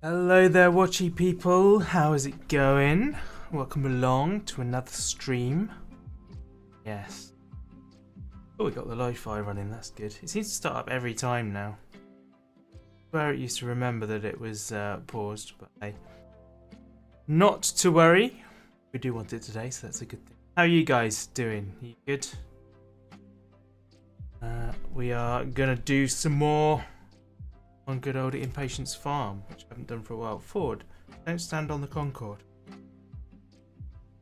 Hello there, watchy people. How is it going? Welcome along to another stream. Yes. Oh, we got the lo-fi running. That's good. It seems to start up every time now. Where it used to remember that it was paused, but hey, not to worry. We do want it today, so that's a good thing. How are you guys doing? You good? We are gonna do some more on good old Impatience farm, which I haven't done for a while. Ford, don't stand on the Concorde.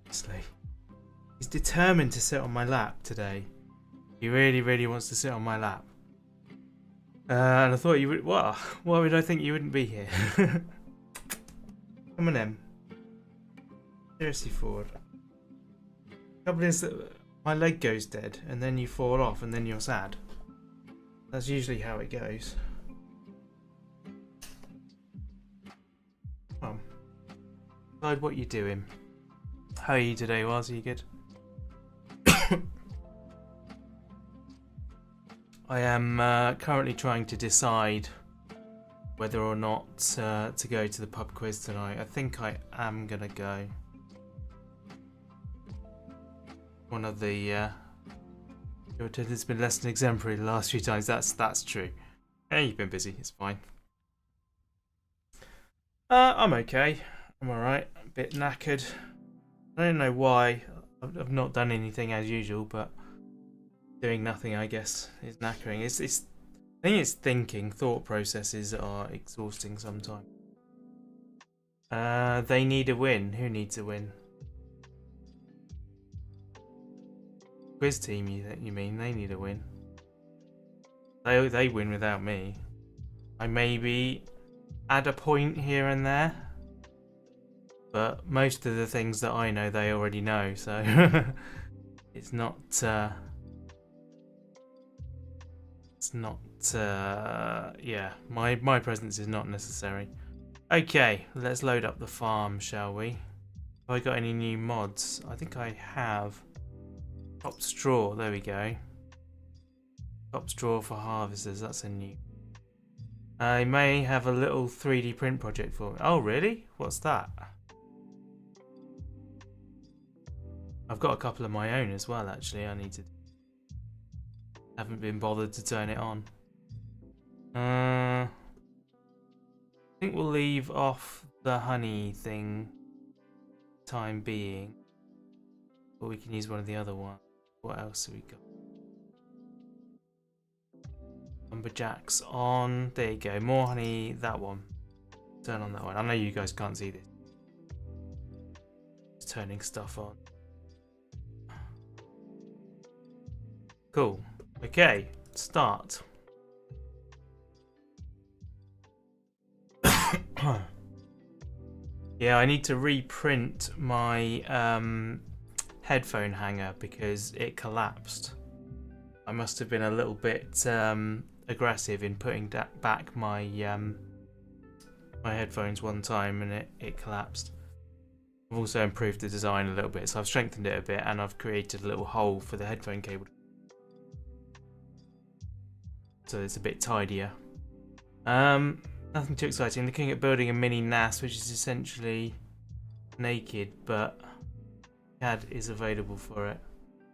Honestly. He's determined to sit on my lap today. He really wants to sit on my lap. And I thought you would. What? Why would I think you wouldn't be here? Come on, Em. Seriously, Ford. The trouble is that my leg goes dead, and then you fall off, and then you're sad. That's usually how it goes. Decide what you're doing. How are you today, Was? Are you good? I am currently trying to decide whether or not to go to the pub quiz tonight. I think I am gonna go. One of the your attendance has been less than exemplary the last few times. That's true. Hey, you've been busy. It's fine. I'm okay. I'm alright. A bit knackered. I don't know why. I've not done anything as usual, but doing nothing, I guess, is knackering. I think it's thinking. Thought processes are exhausting sometimes. They need a win. Who needs a win? Quiz team, you mean? They need a win. They win without me. I maybe add a point here and there, but most of the things that I know they already know, so it's not yeah, my presence is not necessary. Okay, let's load up the farm, shall we? Have I got any new mods? I think I have. Top straw, there we go. Top straw for harvesters, that's a new. I may have a little 3D print project for me. Oh really? What's that? I've got a couple of my own as well, actually. I need to. Haven't been bothered to turn it on. I think we'll leave off the honey thing time being, but we can use one of the other ones. What else have we got? Lumberjacks on. There you go. More honey. That one. Turn on that one. I know you guys can't see this. Just turning stuff on. Cool. Okay. Start. Yeah, I need to reprint my headphone hanger because it collapsed. I must have been a little bit aggressive in putting back my my headphones one time, and it collapsed. I've also improved the design a little bit, so I've strengthened it a bit, and I've created a little hole for the headphone cable, so it's a bit tidier. Nothing too exciting. Looking at building a mini NAS, which is essentially naked, but CAD is available for it.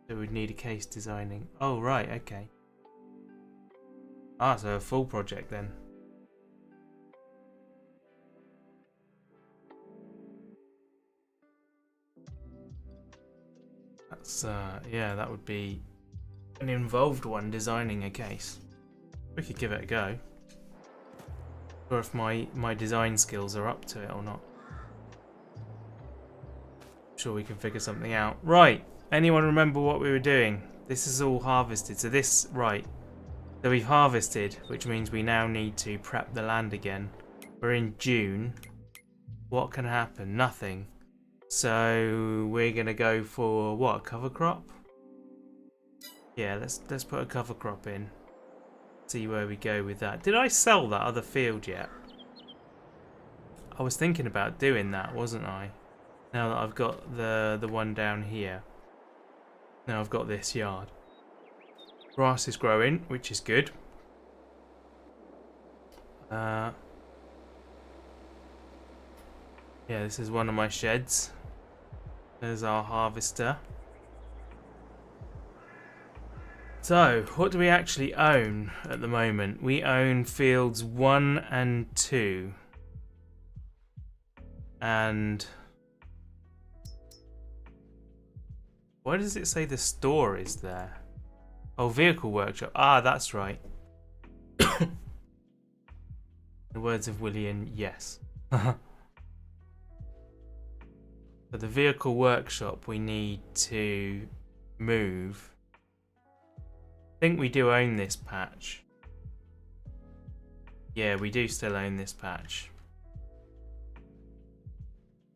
So we'd need a case designing. Oh right, okay. Ah, so a full project then. That's yeah, that would be an involved one, designing a case. We could give it a go. Or if my design skills are up to it or not. I'm sure we can figure something out. Right, anyone remember what we were doing? This is all harvested, so this, right. So we've harvested, which means we now need to prep the land again. We're in June. What can happen? Nothing. So we're gonna go for what? Cover crop? Yeah, let's put a cover crop in. See where we go with that. Did I sell that other field yet? I was thinking about doing that, wasn't I? Now that I've got the one down here. Now I've got this yard. Grass is growing, which is good. Yeah, this is one of my sheds. There's our harvester. So, what do we actually own at the moment? We own fields 1 and 2. And why does it say the store is there? Oh, vehicle workshop. Ah, that's right. In the words of William, yes. For the vehicle workshop, we need to move. I think we do own this patch. Yeah, we do still own this patch.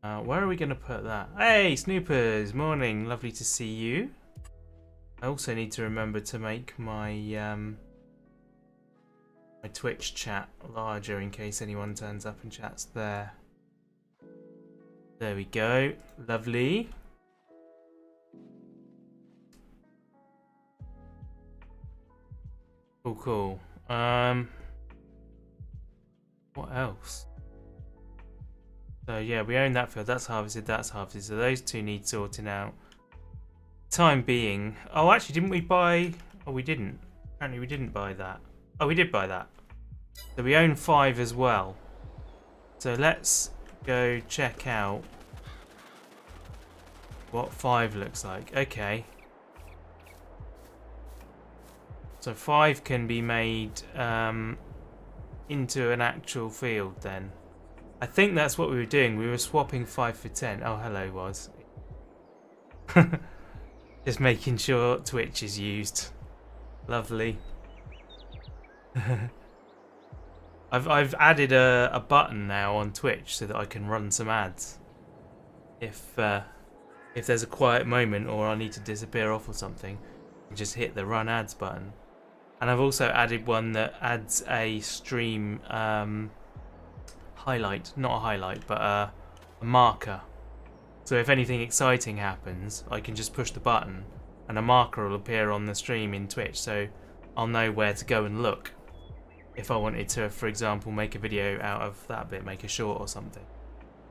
Where are we going to put that? Hey, Snoopers! Morning, lovely to see you. I also need to remember to make my my Twitch chat larger in case anyone turns up and chats there. There we go. Lovely. Cool, cool. What else? So yeah, we own that field. That's harvested. That's harvested. So those two need sorting out. Time being. Oh, actually, didn't we buy? Oh, we didn't. Apparently, we didn't buy that. Oh, we did buy that. So we own 5 as well. So let's go check out what 5 looks like. Okay. So 5 can be made into an actual field then. I think that's what we were doing. We were swapping 5 for 10. Oh, hello, was. Just making sure Twitch is used. Lovely. I've added a button now on Twitch so that I can run some ads. If there's a quiet moment or I need to disappear off or something, just hit the run ads button. And I've also added one that adds a stream highlight, not a highlight, but a marker. So if anything exciting happens, I can just push the button and a marker will appear on the stream in Twitch, so I'll know where to go and look if I wanted to, for example, make a video out of that bit, make a short or something.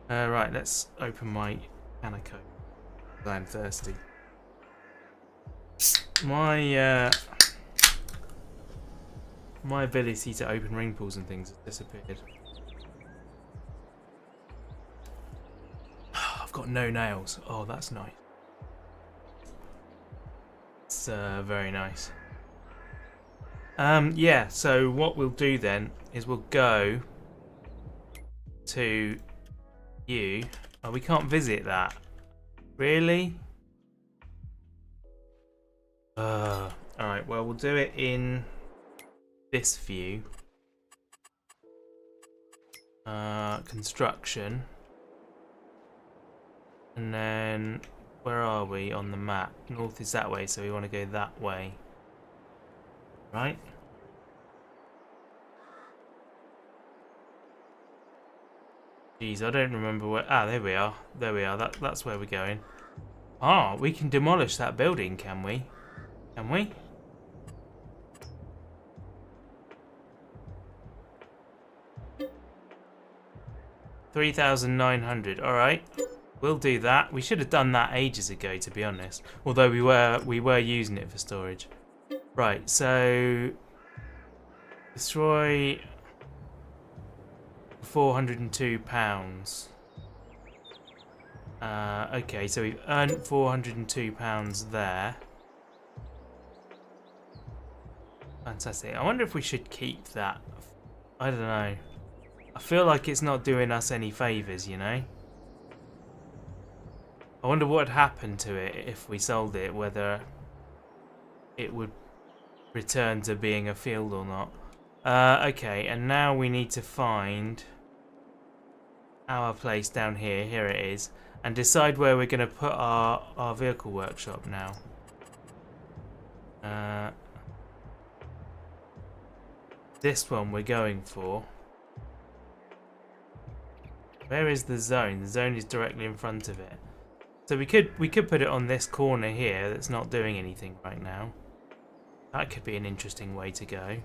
Right, let's open my can of Coke. I'm thirsty. My ability to open ring pools and things has disappeared. I've got no nails. Oh, that's nice. It's very nice. Yeah, so what we'll do then is we'll go to you. Oh, we can't visit that. Really? Alright, well, we'll do it in this view. Construction. And then, where are we on the map? North is that way, so we want to go that way. Right? Jeez, I don't remember where... Ah, there we are. There we are. That's where we're going. Ah, we can demolish that building, can we? Can we? $3,900. Alright. We'll do that. We should have done that ages ago, to be honest. Although we were using it for storage. Right, so... Destroy... £402. Okay, so we've earned £402 there. Fantastic. I wonder if we should keep that. I don't know. I feel like it's not doing us any favours, you know? I wonder what would happen to it if we sold it, whether it would return to being a field or not. Okay, and now we need to find our place down here. Here it is. And decide where we're going to put our vehicle workshop now. This one we're going for. Where is the zone? The zone is directly in front of it. So we could put it on this corner here that's not doing anything right now. That could be an interesting way to go.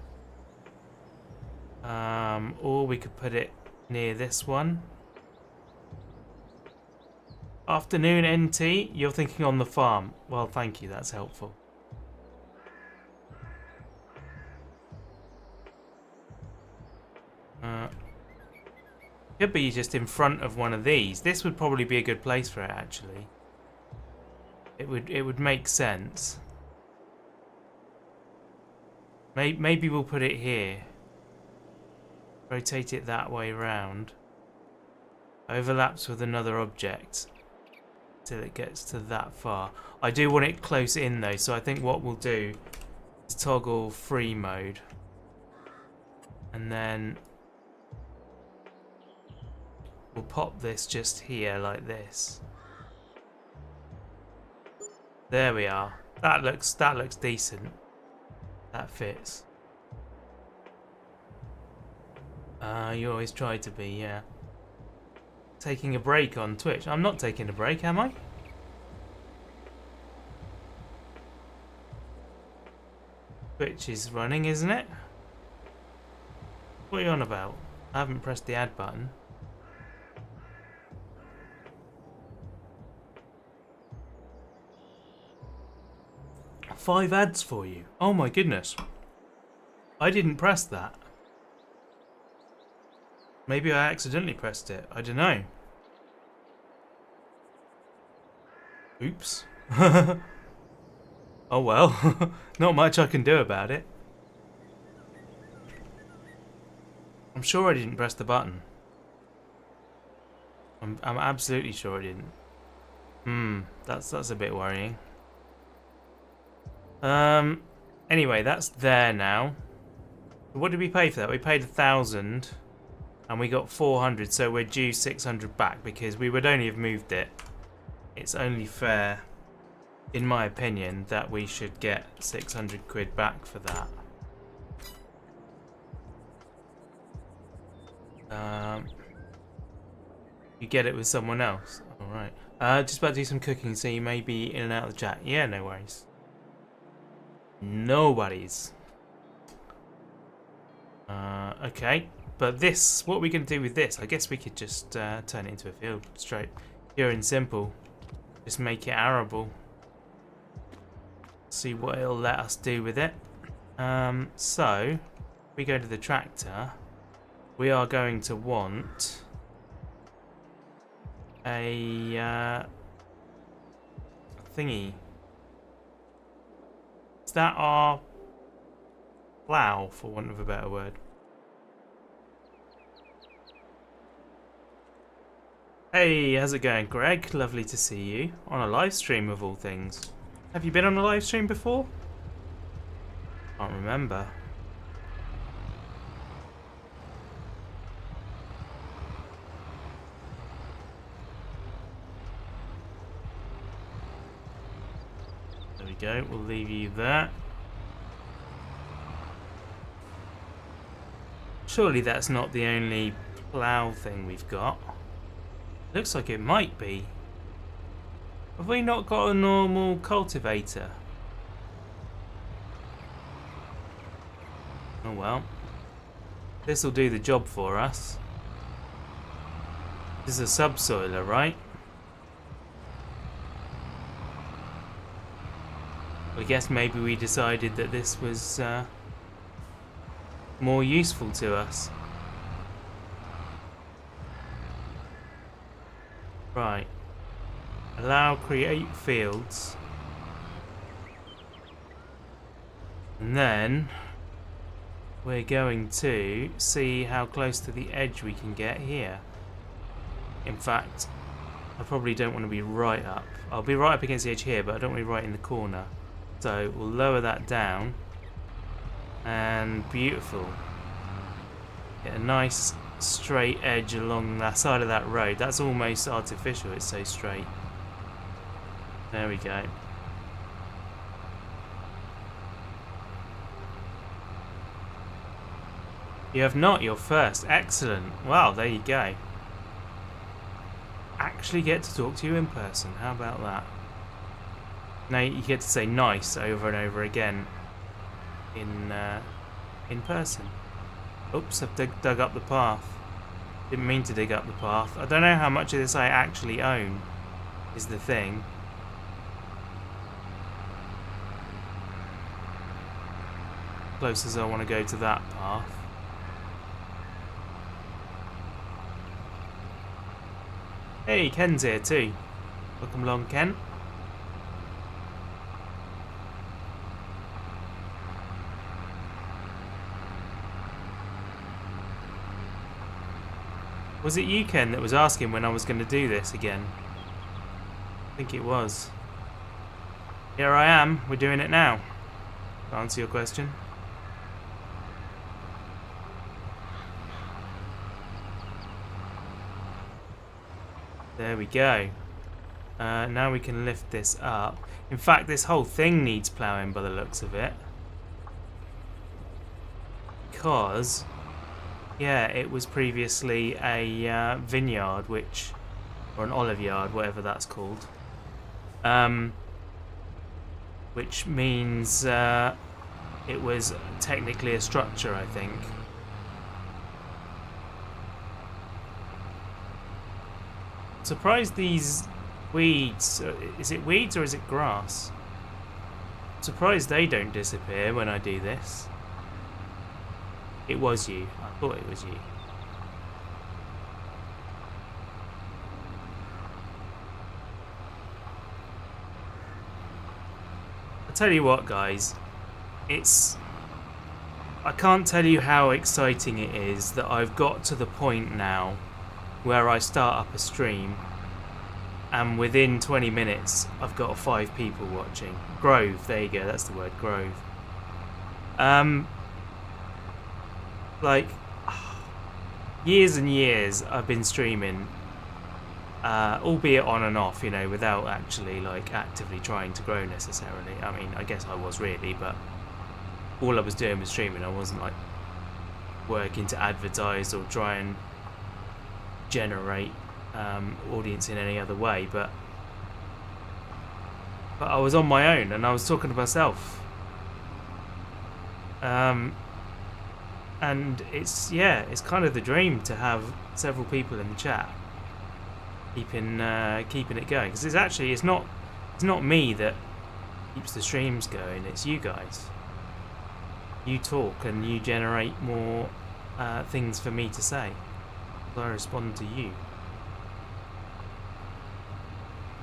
Or we could put it near this one. Afternoon NT, you're thinking on the farm. Well, thank you, that's helpful. Could be just in front of one of these. This would probably be a good place for it, actually. It would make sense. Maybe we'll put it here. Rotate it that way round. Overlaps with another object till it gets to that far. I do want it close in though, so I think what we'll do is toggle free mode. And then we'll pop this just here like this. There we are. That looks decent. That fits. You always try to be, yeah. Taking a break on Twitch. I'm not taking a break, am I? Twitch is running, isn't it? What are you on about? I haven't pressed the add button. Five ads for you. Oh my goodness. I didn't press that. Maybe I accidentally pressed it. I don't know. Oops. Oh well. Not much I can do about it. I'm sure I didn't press the button. I'm absolutely sure I didn't. That's a bit worrying. Anyway, that's there now. What did we pay for that? We paid 1,000 and we got 400, so we're due 600 back because we would only have moved it. It's only fair, in my opinion, that we should get 600 quid back for that. You get it with someone else. Alright. Just about to do some cooking, so you may be in and out of the chat. Yeah, no worries. Nobody's. Okay, but this, what are we going to do with this? I guess we could just turn it into a field straight. Pure and simple. Just make it arable. See what it'll let us do with it. So, we go to the tractor. We are going to want a thingy. Is that our plough, for want of a better word? Hey, how's it going, Greg? Lovely to see you on a live stream of all things. Have you been on a live stream before? Can't remember. There we go, we'll leave you there. Surely that's not the only plough thing we've got. Looks like it might be. Have we not got a normal cultivator? Oh well. This'll do the job for us. This is a subsoiler, right? I guess maybe we decided that this was more useful to us. Right. Allow create fields. And then we're going to see how close to the edge we can get here. In fact, I probably don't want to be right up. I'll be right up against the edge here, but I don't want to be right in the corner. So we'll lower that down. And beautiful. Get a nice straight edge along that side of that road. That's almost artificial, it's so straight. There we go. You have not, you're first. Excellent. Wow, there you go. Actually get to talk to you in person. How about that? Now you get to say nice over and over again in person. Oops, I've dug up the path. Didn't mean to dig up the path. I don't know how much of this I actually own. is the thing. Close as I want to go to that path. Hey, Ken's here too. Welcome along, Ken. Was it you, Ken, that was asking when I was going to do this again? I think it was. Here I am. We're doing it now. To answer your question. There we go. Now we can lift this up. In fact, this whole thing needs ploughing by the looks of it. Because, yeah, it was previously a vineyard, or an olive yard, whatever that's called. Which means it was technically a structure, I think. Surprised these weeds, is it weeds or is it grass? Surprised they don't disappear when I do this. It was you. I thought it was you. I tell you what, guys, I can't tell you how exciting it is that I've got to the point now where I start up a stream and within 20 minutes I've got 5 people watching. Grove, there you go, that's the word, Grove. Like, years and years I've been streaming, albeit on and off, you know, without actually like actively trying to grow necessarily. I mean, I guess I was really, but all I was doing was streaming. I wasn't like working to advertise or try and generate audience in any other way, but I was on my own and I was talking to myself, and it's kind of the dream to have several people in the chat keeping it going, because it's not me that keeps the streams going, it's you guys. You talk and you generate more things for me to say. I respond to you.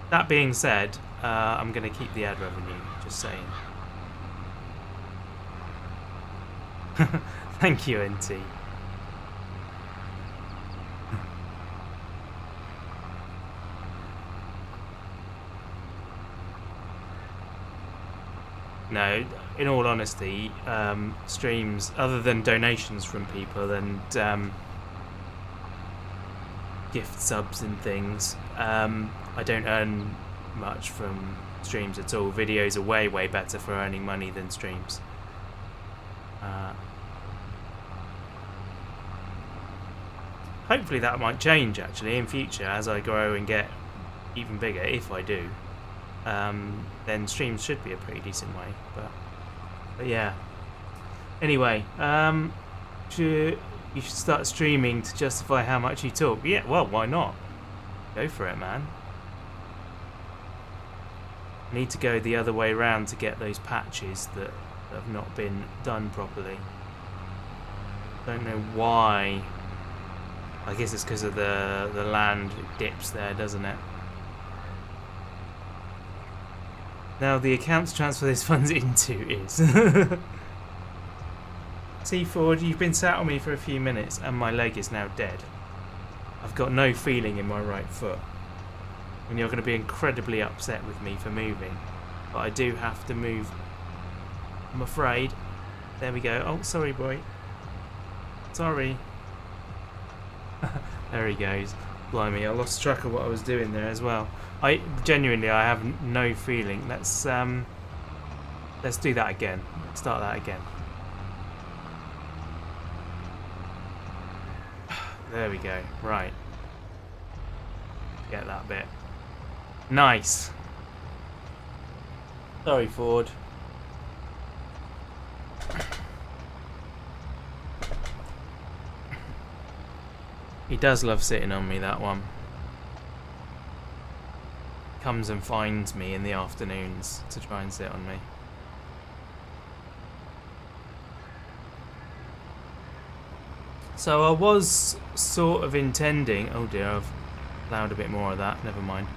That being said, I'm going to keep the ad revenue, just saying. Thank you, NT. No, in all honesty, streams, other than donations from people and gift subs and things, I don't earn much from streams at all. Videos are way better for earning money than streams. Hopefully that might change actually in future as I grow and get even bigger. If I do, then streams should be a pretty decent way. But yeah. Anyway, you should start streaming to justify how much you talk. Yeah, well, why not? Go for it, man. I need to go the other way around to get those patches that have not been done properly. Don't know why. I guess it's because of the land dips there, doesn't it? Now the account to transfer this funds into is T-Ford, you've been sat on me for a few minutes and my leg is now dead. I've got no feeling in my right foot. And you're going to be incredibly upset with me for moving. But I do have to move, I'm afraid. There we go. Oh, sorry, boy. Sorry. There he goes. Blimey, I lost track of what I was doing there as well. I have no feeling. Let's do that again. Start that again. There we go. Right. Get that bit. Nice. Sorry, Ford. He does love sitting on me, that one. comes and finds me in the afternoons to try and sit on me. So I was sort of intending, oh dear, I've allowed a bit more of that, never mind,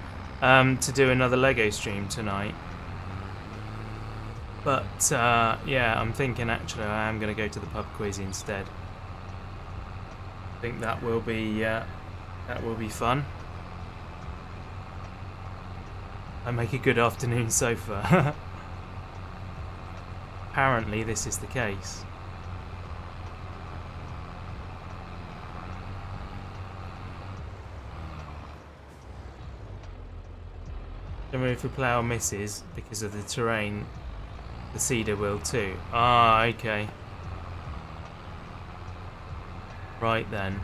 to do another Lego stream tonight. But yeah, I'm thinking actually I am going to go to the pub quiz instead. I think that will be fun. I make a good afternoon sofa. Apparently this is the case. And if the plough misses because of the terrain, the seeder will too. Ah, okay. Right then.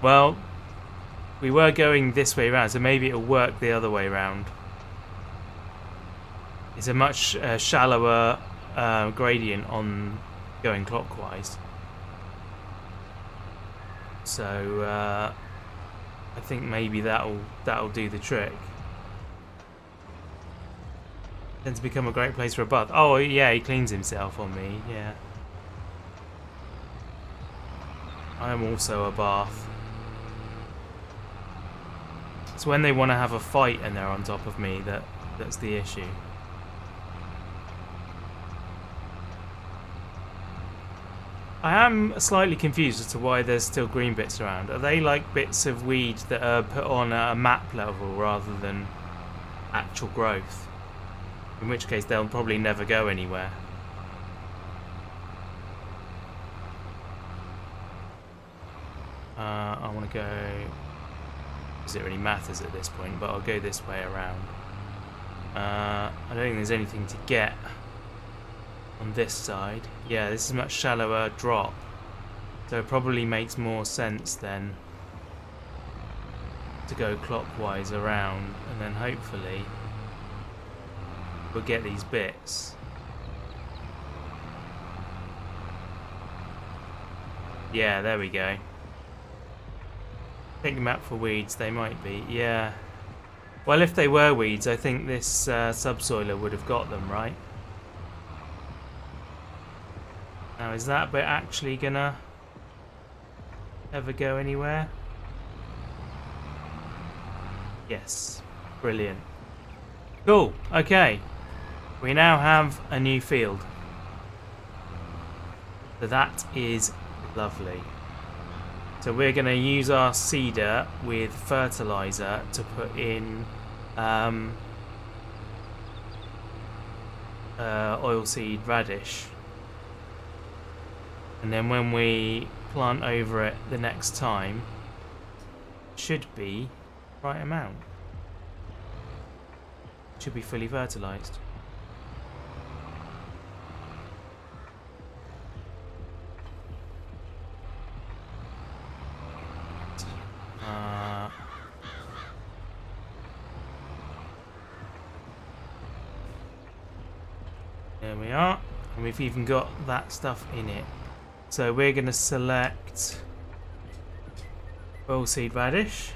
Well, we were going this way round, so maybe it'll work the other way round. It's a much shallower gradient on going clockwise. So I think maybe that'll do the trick. Tends to become a great place for a bath. Oh yeah, he cleans himself on me. Yeah. I am also a bath. It's when they want to have a fight and they're on top of me that's the issue. I am slightly confused as to why there's still green bits around. Are they like bits of weed that are put on a map level rather than actual growth? In which case they'll probably never go anywhere. I want to go... Does it really matters at this point? But I'll go this way around. I don't think there's anything to get on this side. Yeah, this is a much shallower drop. So it probably makes more sense then to go clockwise around, and then hopefully we'll get these bits. Yeah, there we go. Take them out for weeds, they might be, yeah. Well, if they were weeds, I think this subsoiler would have got them, right? Now, is that bit actually gonna ever go anywhere? Yes. Brilliant. Cool. Okay. We now have a new field. So that is lovely. So we're going to use our seeder with fertilizer to put in oilseed radish. And then when we plant over it the next time, it should be the right amount. It should be fully fertilized. There we are, and we've even got that stuff in it. So we're going to select oilseed radish.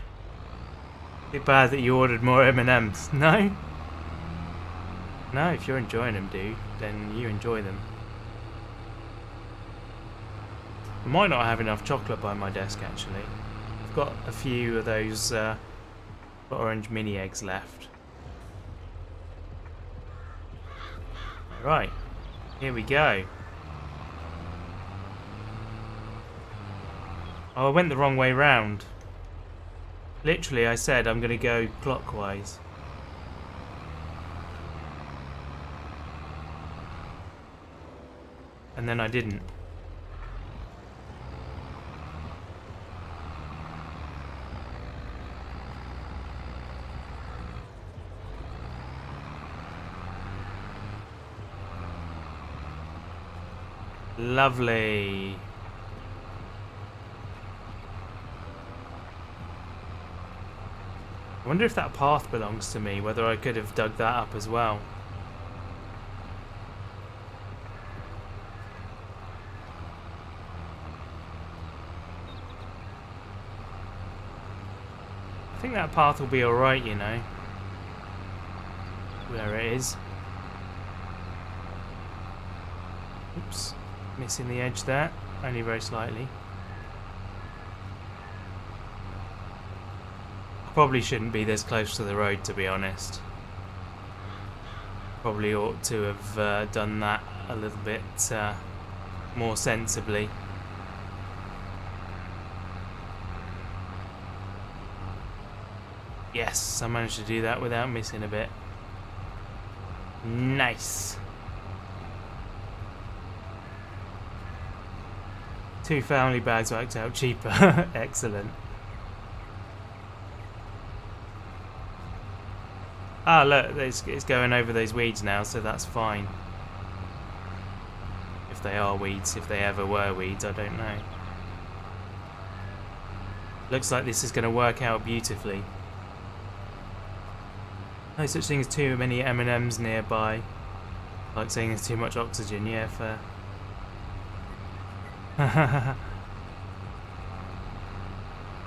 Bit bad that you ordered more M&Ms. No? No, if you're enjoying them, dude, then you enjoy them. I might not have enough chocolate by my desk, actually. I've got a few of those orange mini eggs left. Right, here we go. Oh, I went the wrong way round. Literally, I said I'm going to go clockwise. And then I didn't. Lovely. I wonder if that path belongs to me, whether I could have dug that up as well. think that path will be alright, you know. Where it is. Oops. Missing the edge there. Only very slightly. I probably shouldn't be this close to the road, to be honest. Probably ought to have done that a little bit more sensibly. Yes, I managed to do that without missing a bit. Nice. 2 family bags worked out cheaper. Excellent. Ah, look, it's going over those weeds now, so that's fine. If they are weeds, if they ever were weeds, I don't know. Looks like this is going to work out beautifully. No such thing as too many M&Ms nearby. Like saying there's too much oxygen, yeah, fair. I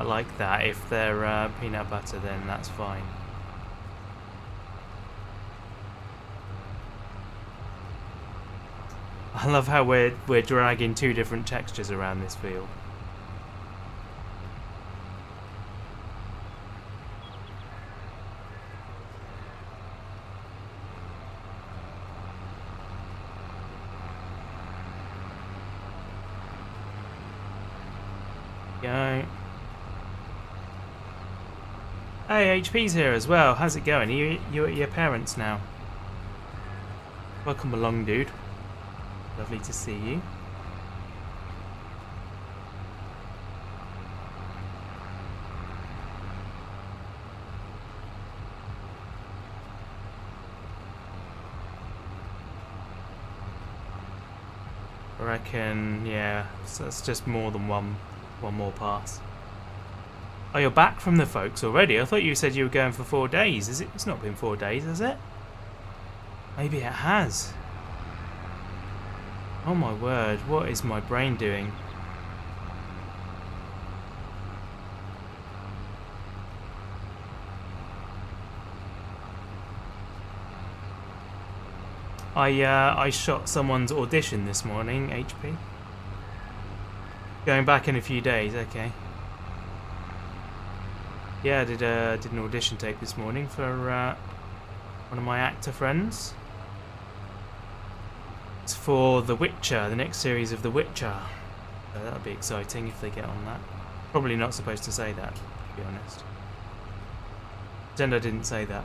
like that. If they're peanut butter, then that's fine. I love how we're dragging 2 different textures around this field. Go. Hey, HP's here as well. How's it going? Are you at your parents' now? Welcome along, dude. Lovely to see you. I reckon, yeah, so that's just more than one more pass. Oh, you're back from the folks already? I thought you said you were going for 4 days. Is it? It's not been 4 days, has it? Maybe it has. Oh my word, what is my brain doing? I shot someone's audition this morning, HP. Going back in a few days, okay. Yeah, I did an audition tape this morning for one of my actor friends. It's for The Witcher, the next series of The Witcher. So that'll be exciting if they get on that. Probably not supposed to say that, to be honest. Pretend I didn't say that.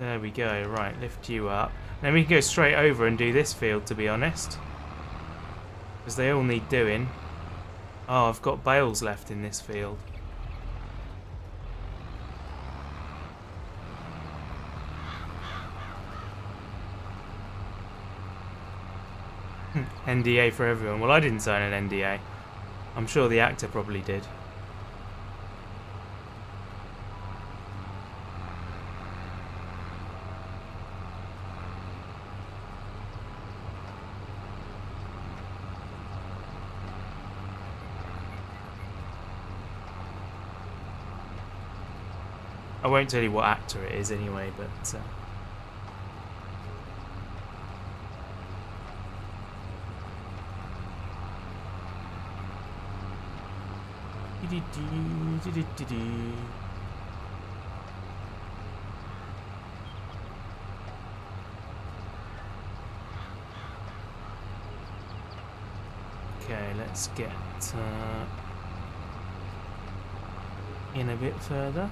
There we go, right, lift you up. Then we can go straight over and do this field, to be honest. Because they all need doing. Oh, I've got bales left in this field. NDA for everyone. Well, I didn't sign an NDA. I'm sure the actor probably did. I won't tell you what actor it is anyway, but okay, let's get in a bit further.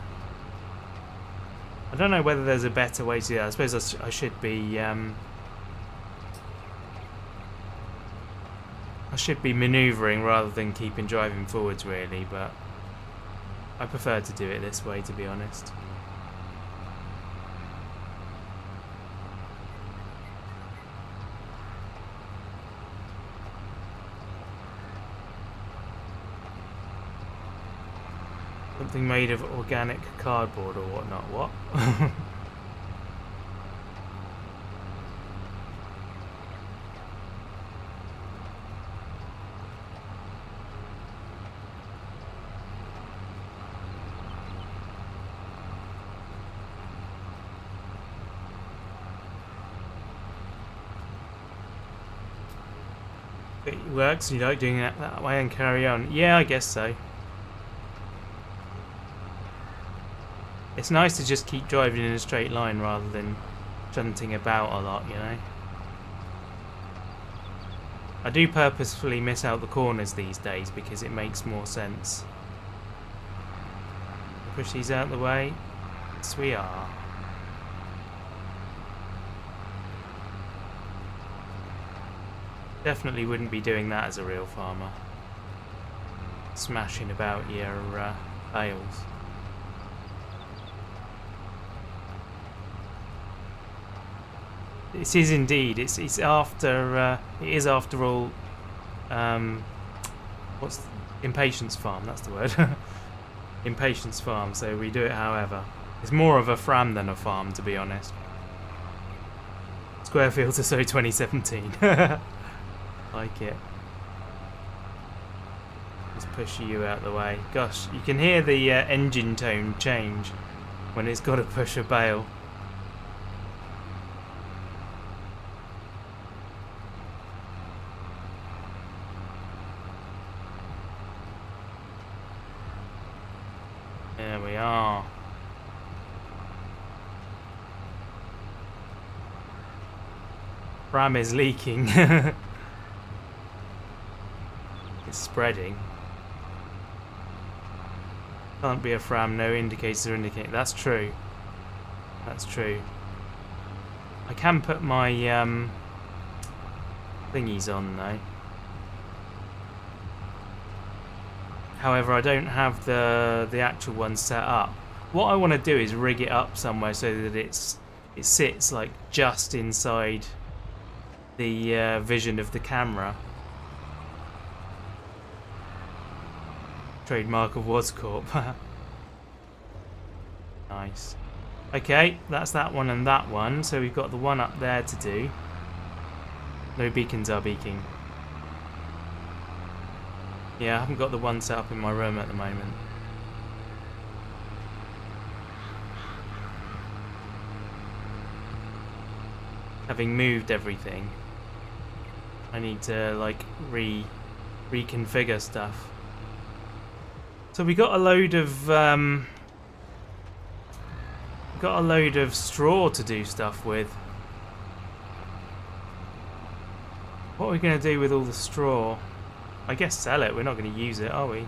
I don't know whether there's a better way to do that. I suppose I should be manoeuvring rather than keeping driving forwards, really, but I prefer to do it this way, to be honest. Something made of organic cardboard or whatnot. What? It works, you like doing it that way and carry on. Yeah, I guess so. It's nice to just keep driving in a straight line rather than shunting about a lot, you know. I do purposefully miss out the corners these days because it makes more sense. Push these out of the way. Yes, we are. Definitely wouldn't be doing that as a real farmer. Smashing about your bales. It is indeed. It's after. It is after all. What's Impatience Farm? That's the word. Impatience Farm. So we do it however. It's more of a fram than a farm, to be honest. Square Fields are so 2017. Like it. Just push you out the way. Gosh, you can hear the engine tone change when it's got to push a bale. There we are. Ram is leaking. It's spreading. Can't be a fram, no indicators or indicate. That's true. That's true. I can put my thingies on though. However, I don't have the actual one set up. What I want to do is rig it up somewhere so that it sits like just inside the vision of the camera. Trademark of Wascorp. Nice. Okay, that's that one and that one. So we've got the one up there to do. No beacons are beaking. Yeah, I haven't got the one set up in my room at the moment. Having moved everything, I need to like reconfigure stuff. So we got a load of straw to do stuff with. What are we going to do with all the straw? I guess sell it. We're not going to use it, are we?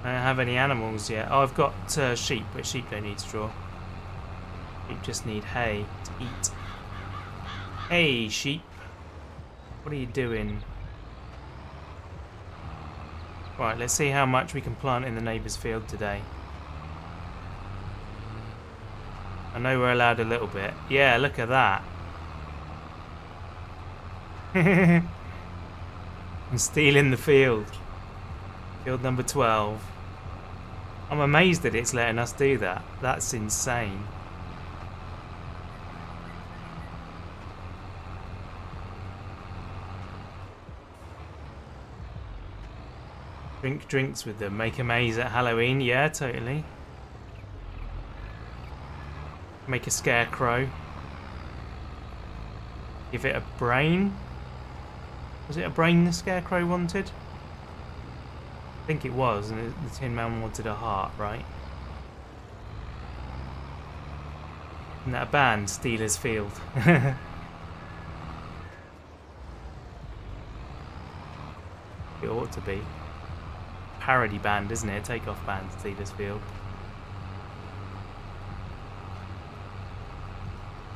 I don't have any animals yet. Oh, I've got sheep, but sheep don't need straw. Sheep just need hay to eat. Hey, sheep. What are you doing? Right, let's see how much we can plant in the neighbour's field today. I know we're allowed a little bit. Yeah, look at that. I'm stealing the field. Field number 12. I'm amazed that it's letting us do that. That's insane. Drink drinks with them. Make a maze at Halloween. Yeah, totally. Make a scarecrow. Give it a brain. Was it a brain the scarecrow wanted? I think it was, and the Tin Man wanted a heart, right? Isn't that a band? Steelers Field. It ought to be. Parody band, isn't it? Takeoff band, Steelers Field.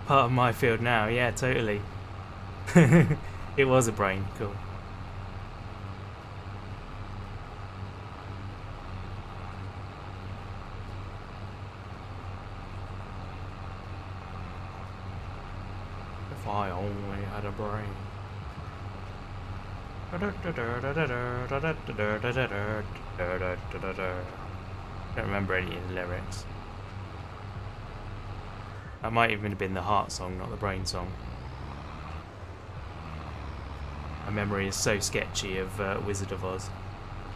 Part of my field now, yeah, totally. It was a brain, cool. If I only had a brain. Don't remember any of the lyrics. That might even have been the heart song, not the brain song. My memory is so sketchy of Wizard of Oz.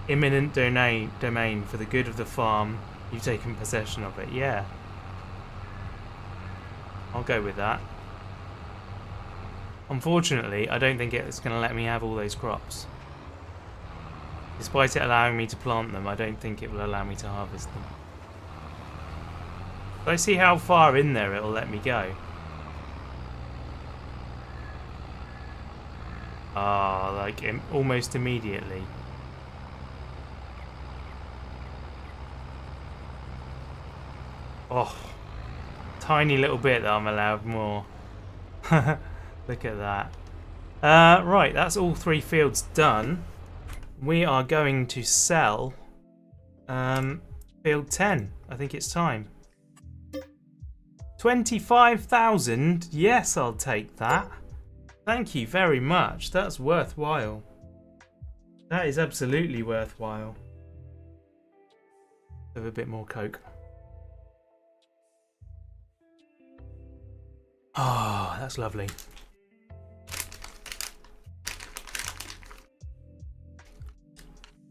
Imminent domain for the good of the farm. You've taken possession of it. Yeah. I'll go with that. Unfortunately, I don't think it's going to let me have all those crops. Despite it allowing me to plant them, I don't think it will allow me to harvest them. Let's see how far in there it'll let me go. Ah, like almost immediately. Oh, tiny little bit that I'm allowed more. Look at that. Right, that's all 3 fields done. We are going to sell field 10. I think it's time. 25,000? Yes, I'll take that. Thank you very much. That's worthwhile. That is absolutely worthwhile. Have a bit more Coke. Oh, that's lovely.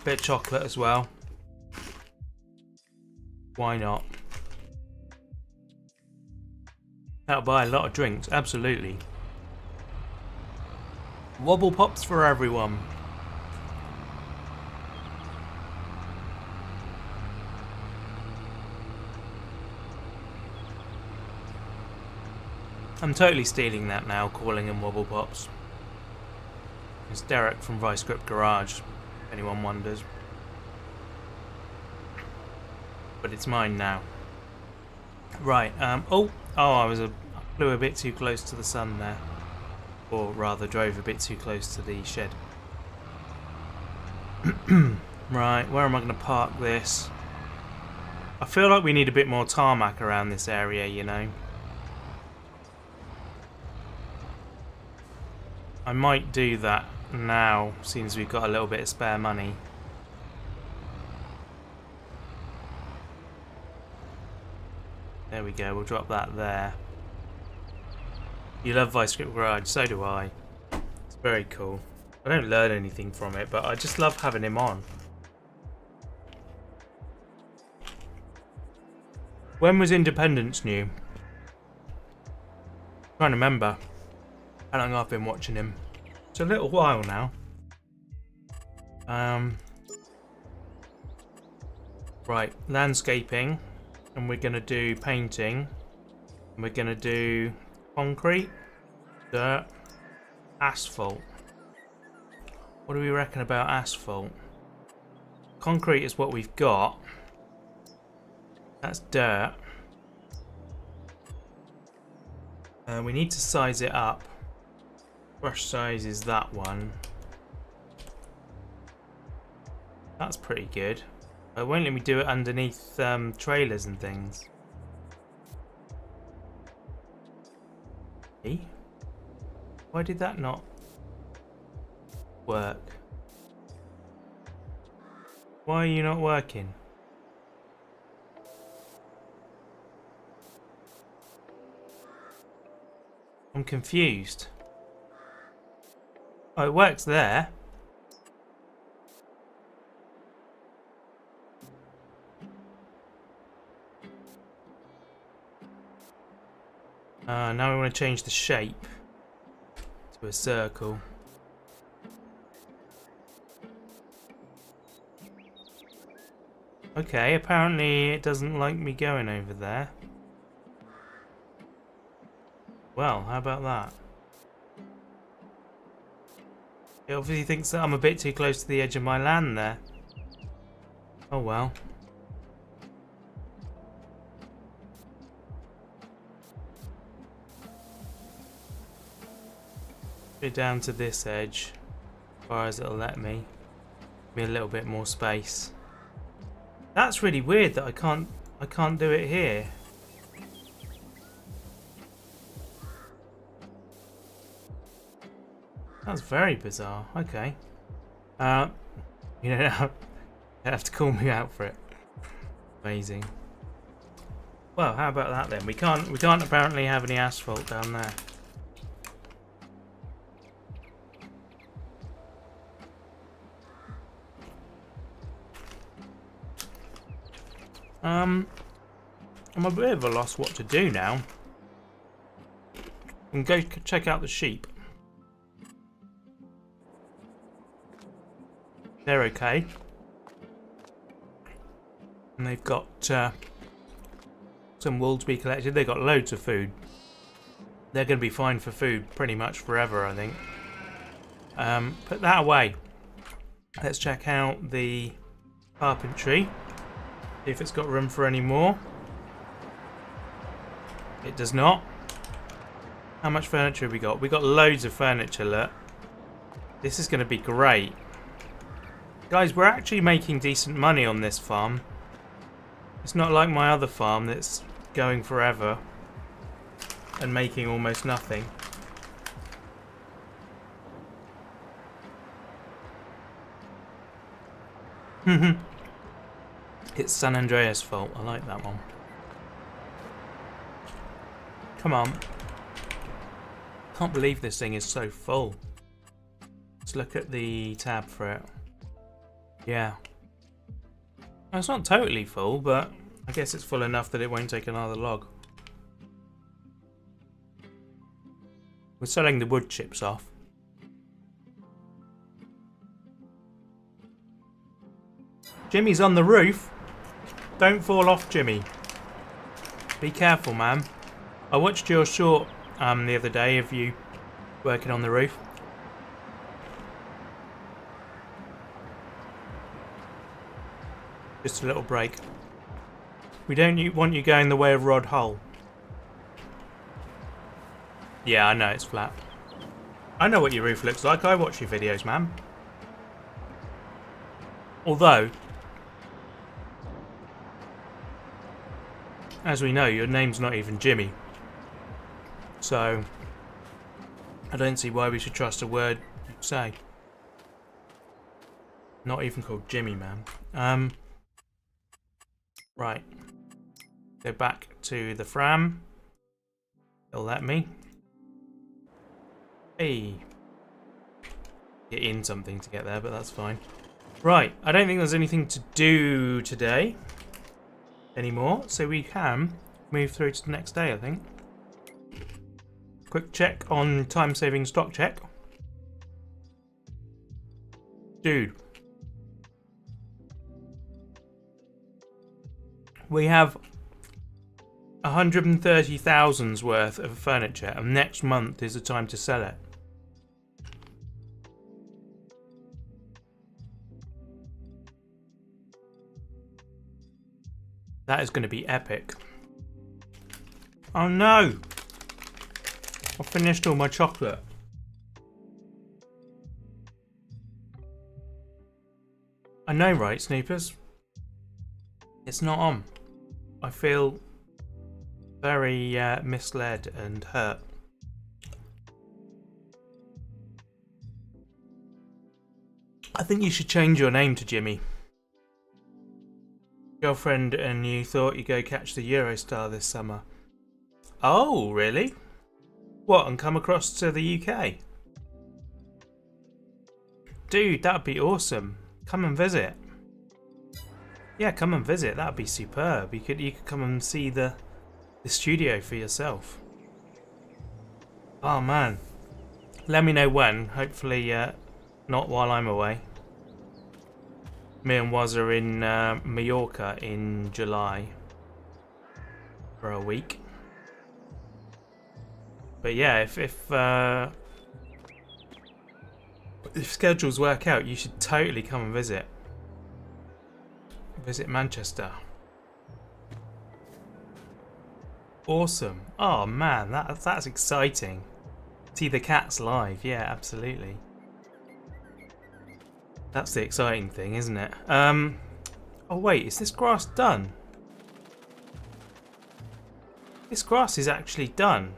Bit of chocolate as well. Why not? That'll buy a lot of drinks, absolutely. Wobble pops for everyone. I'm totally stealing that now, calling them wobble pops. It's Derek from Vice Grip Garage, if anyone wonders. But it's mine now. Right, I flew a bit too close to the sun there. Or rather, drove a bit too close to the shed. Right, where am I going to park this? I feel like we need a bit more tarmac around this area, you know. I might do that now, seeing as we've got a little bit of spare money. There we go, we'll drop that there. You love Vice Grip Garage, so do I. It's very cool. I don't learn anything from it, but I just love having him on. When was Independence new? I'm trying to remember how long I've been watching him. It's a little while now. Right, landscaping, and we're gonna do painting, and we're gonna do concrete, dirt, asphalt. What do we reckon about asphalt? Concrete is what we've got. That's dirt. We need to size it up. Brush size is that one. That's pretty good. It won't let me do it underneath trailers and things. Why did that not work? Why are you not working? I'm confused. Oh, it works there. Now we want to change the shape to a circle. Okay, apparently it doesn't like me going over there. Well, how about that? It obviously thinks that I'm a bit too close to the edge of my land there. Oh well. Put it down to this edge, as far as it'll let me. Give me a little bit more space. That's really weird that I can't do it here. That's very bizarre. Okay. You know, you have to call me out for it. Amazing. Well, how about that then? We can't apparently have any asphalt down there. I'm a bit of a loss what to do now. And go check out the sheep. They're okay. And they've got some wool to be collected. They've got loads of food. They're going to be fine for food pretty much forever, I think. Put that away. Let's check out the carpentry. See if it's got room for any more. It does not. How much furniture have we got? We got loads of furniture, look. This is going to be great. Guys, we're actually making decent money on this farm. It's not like my other farm that's going forever and making almost nothing. It's San Andreas' fault. I like that one. Come on. Can't believe this thing is so full. Let's look at the tab for it. Yeah. Well, it's not totally full, but I guess it's full enough that it won't take another log. We're selling the wood chips off. Jimmy's on the roof. Don't fall off, Jimmy. Be careful, man. I watched your short the other day of you working on the roof. Just a little break. We don't want you going the way of Rod Hull. Yeah, I know it's flat. I know what your roof looks like. I watch your videos, man. Although, as we know, your name's not even Jimmy. So, I don't see why we should trust a word you say. Not even called Jimmy, man. Right. Go back to the Fram. They'll let me. Hey. Get in something to get there, but that's fine. Right. I don't think there's anything to do today anymore, so we can move through to the next day, I think. Quick check on time-saving stock check. Dude. We have 130,000's worth of furniture, and next month is the time to sell it. That is going to be epic. Oh no! I finished all my chocolate. I know, right, Snoopers? It's not on. I feel very misled and hurt. I think you should change your name to Jimmy. Girlfriend and you thought you'd go catch the Eurostar this summer. Oh, really? What, and come across to the UK? Dude, that'd be awesome. Come and visit. Yeah, come and visit. That'd be superb. You could come and see the studio for yourself. Oh man. Let me know when. Hopefully not while I'm away. Me and Waz are in Mallorca in July for a week. But yeah, if schedules work out, you should totally come and visit. Visit Manchester. Awesome. Oh man, that's exciting. See the cats live. Yeah, absolutely. That's the exciting thing, isn't it? Oh wait, is this grass done? This grass is actually done.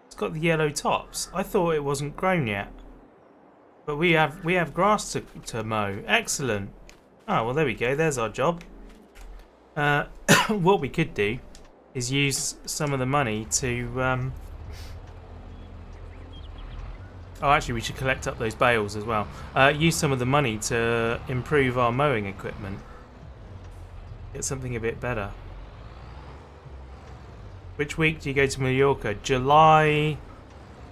It's got the yellow tops. I thought it wasn't grown yet. But we have grass to mow. Excellent. Oh, well there we go. There's our job. What we could do is use some of the money to... Oh, actually, we should collect up those bales as well. Use some of the money to improve our mowing equipment. Get something a bit better. Which week do you go to Mallorca? July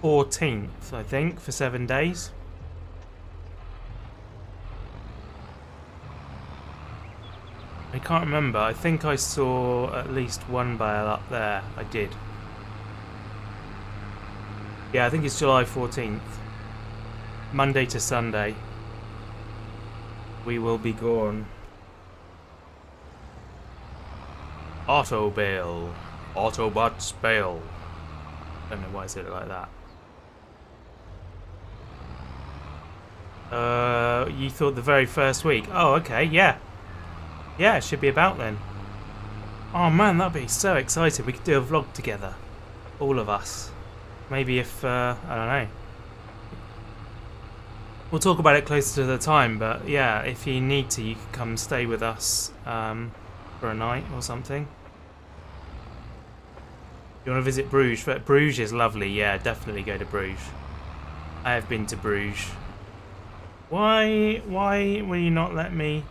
14th, I think, for 7 days. I can't remember. I think I saw at least one bale up there. I did. Yeah, I think it's July 14th. Monday to Sunday. We will be gone. Auto bale. Autobots bale. Don't know why I said it like that. You thought the very first week? Oh, okay, yeah. Yeah, it should be about then. Oh man, that'd be so exciting. We could do a vlog together. All of us. Maybe if, I don't know. We'll talk about it closer to the time, but yeah, if you need to, you can come stay with us for a night or something. You want to visit Bruges? Bruges is lovely, yeah, definitely go to Bruges. I have been to Bruges. Why will you not let me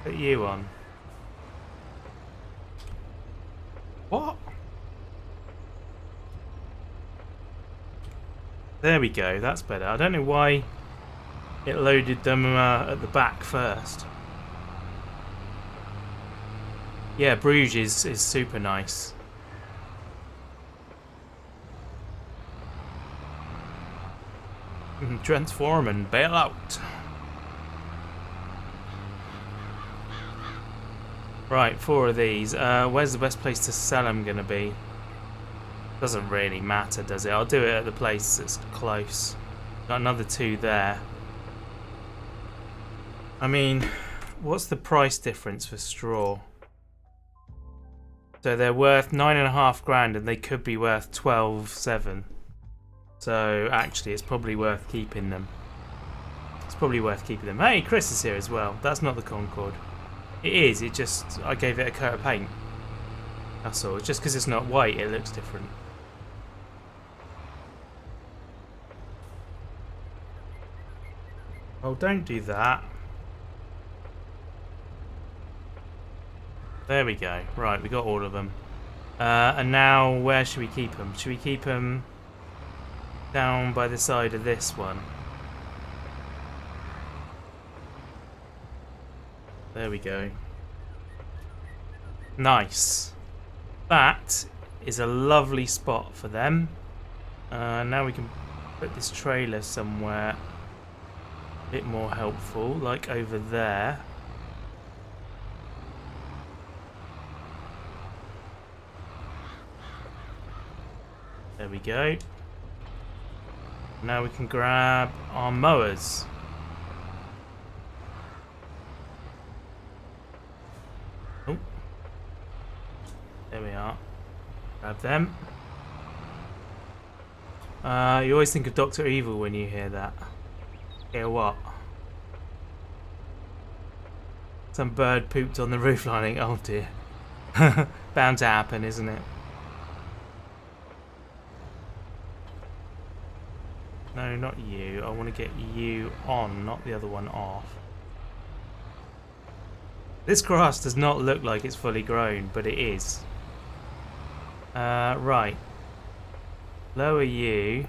put you on? What? There we go, that's better. I don't know why it loaded them at the back first. Yeah, Bruges is super nice. Transform and bail out. Right, 4 of these. Where's the best place to sell them gonna be? Doesn't really matter, does it? I'll do it at the place that's close. Got another 2 there. I mean, what's the price difference for straw? So they're worth 9.5 grand and they could be worth 12.7. So actually it's probably worth keeping them. It's probably worth keeping them. Hey, Chris is here as well. That's not the Concorde. It is, it just, I gave it a coat of paint. That's all. Just because it's not white, it looks different. Oh, don't do that. There we go. Right, we got all of them. And now, where should we keep them? Should we keep them down by the side of this one? There we go. Nice. That is a lovely spot for them. Now we can put this trailer somewhere a bit more helpful, like over there. There we go. Now we can grab our mowers. Oh. There we are. Grab them. You always think of Dr. Evil when you hear that. Hear what? Some bird pooped on the roof lining. Oh dear. Bound to happen, isn't it? No, not you. I want to get you on, not the other one off. This grass does not look like it's fully grown, but it is. Right. Lower you.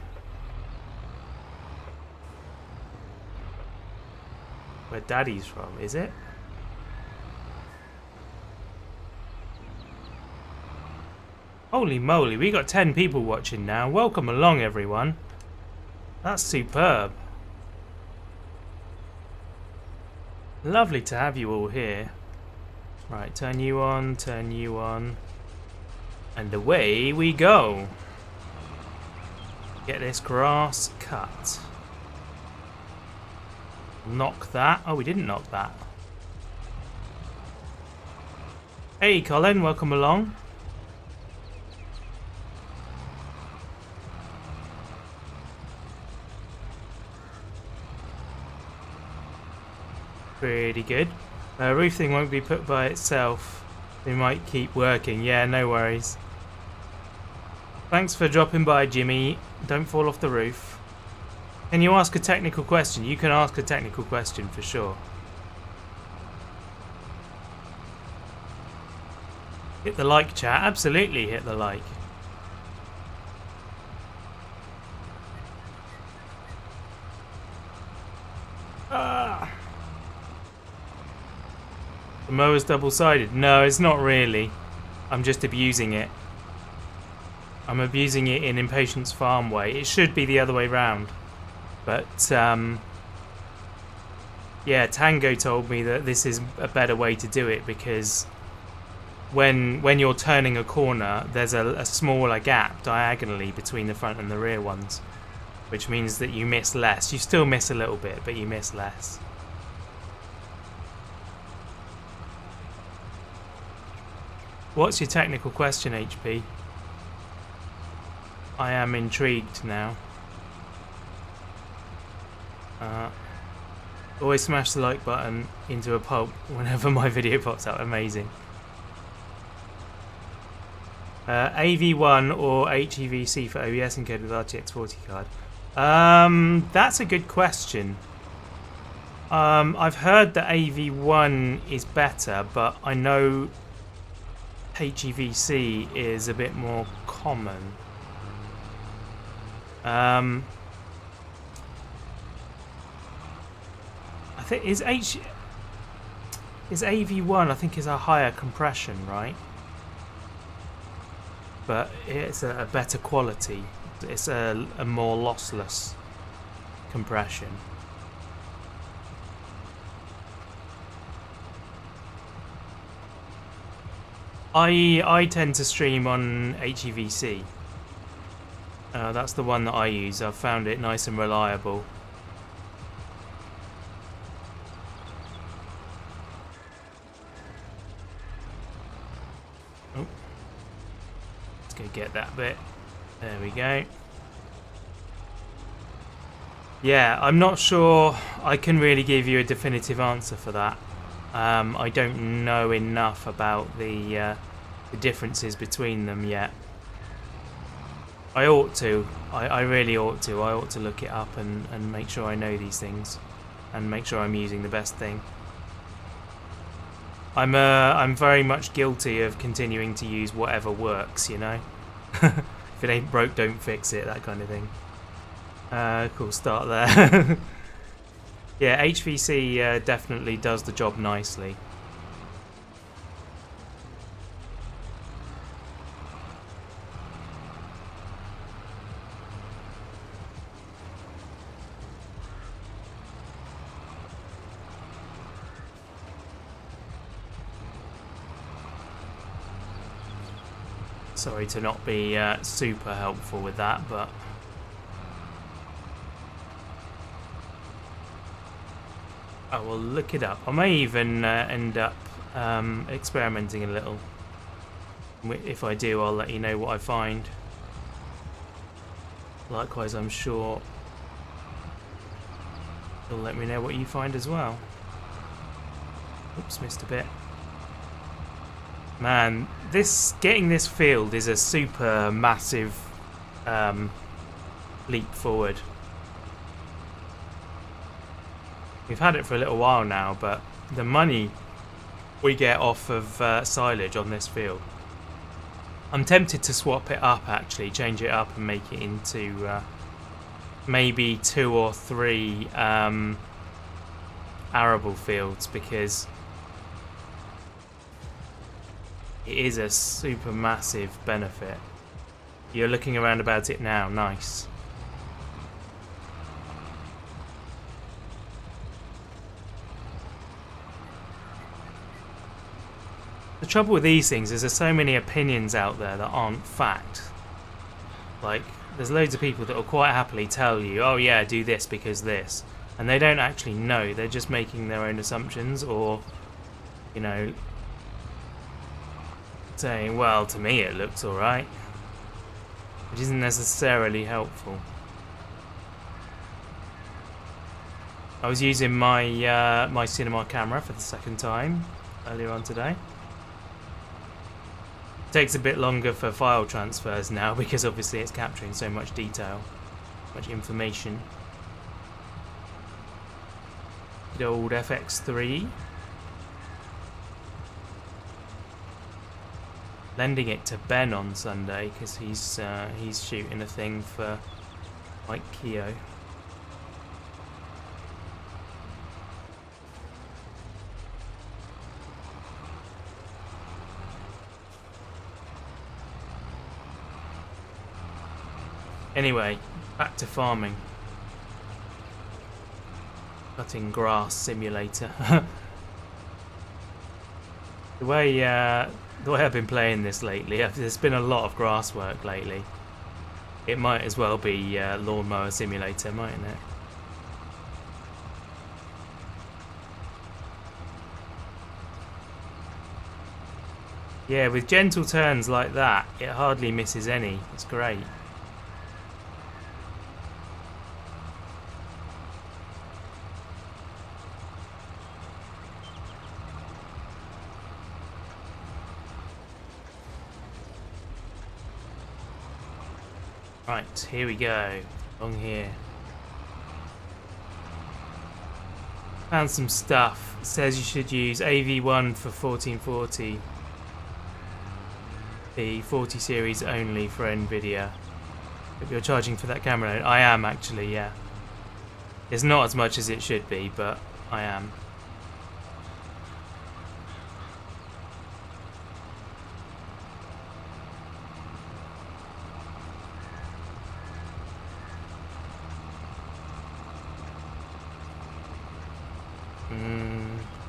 Where Daddy's from, is it? Holy moly, we got 10 people watching now. Welcome along, everyone. That's superb. Lovely to have you all here. Right, turn you on, and away we go. Get this grass cut. Knock that. Oh, we didn't knock that. Hey, Colin, welcome along. Pretty good. Roof thing won't be put by itself. They might keep working. Yeah, no worries. Thanks for dropping by, Jimmy. Don't fall off the roof. Can you ask a technical question? You can ask a technical question for sure. Hit the like, chat. Absolutely hit the like. The mower's double-sided. No, it's not really. I'm just abusing it. I'm abusing it in Impatience Farm way. It should be the other way round. But, yeah, Tango told me that this is a better way to do it because when you're turning a corner, there's a smaller gap diagonally between the front and the rear ones, which means that you miss less. You still miss a little bit, but you miss less. What's your technical question, HP? I am intrigued now. Always smash the like button into a pulp whenever my video pops out. Amazing. AV1 or HEVC for OBS encoded with RTX 40 card? That's a good question. I've heard that AV1 is better, but I know HEVC is a bit more common. I think is AV1 I think is a higher compression, right? But it's a better quality. It's a more lossless compression. I tend to stream on HEVC. That's the one that I use. I've found it nice and reliable. Oh, let's go get that bit. There we go. Yeah, I'm not sure I can really give you a definitive answer for that. I don't know enough about the differences between them yet. I ought to. I really ought to. I ought to look it up and make sure I know these things, and make sure I'm using the best thing. I'm very much guilty of continuing to use whatever works, you know. If it ain't broke, don't fix it. That kind of thing. Cool start there. Yeah, HVC definitely does the job nicely. Sorry to not be super helpful with that, but I will look it up. I may even end up experimenting a little. If I do, I'll let you know what I find. Likewise, I'm sure you'll let me know what you find as well. Oops, missed a bit. Man, getting this field is a super massive leap forward. We've had it for a little while now, but the money we get off of silage on this field, I'm tempted to swap it up actually, change it up and make it into maybe 2 or 3 arable fields, because it is a super massive benefit. You're looking around about it now, nice. The trouble with these things is there's so many opinions out there that aren't fact. Like, there's loads of people that will quite happily tell you, oh yeah, do this because this. And they don't actually know, they're just making their own assumptions, or, you know, saying, well, to me it looks alright. Which isn't necessarily helpful. I was using my my cinema camera for the second time earlier on today. Takes a bit longer for file transfers now because obviously it's capturing so much detail, much information. Good old FX3. Lending it to Ben on Sunday because he's shooting a thing for Mike Keogh. Anyway, back to farming. Cutting grass simulator. The way I've been playing this lately, there's been a lot of grass work lately. It might as well be lawnmower simulator, mightn't it? Yeah, with gentle turns like that, it hardly misses any. It's great. Right, here we go. Along here. Found some stuff. It says you should use AV1 for 1440. The 40 series only for Nvidia. If you're charging for that camera, I am actually, yeah. It's not as much as it should be, but I am.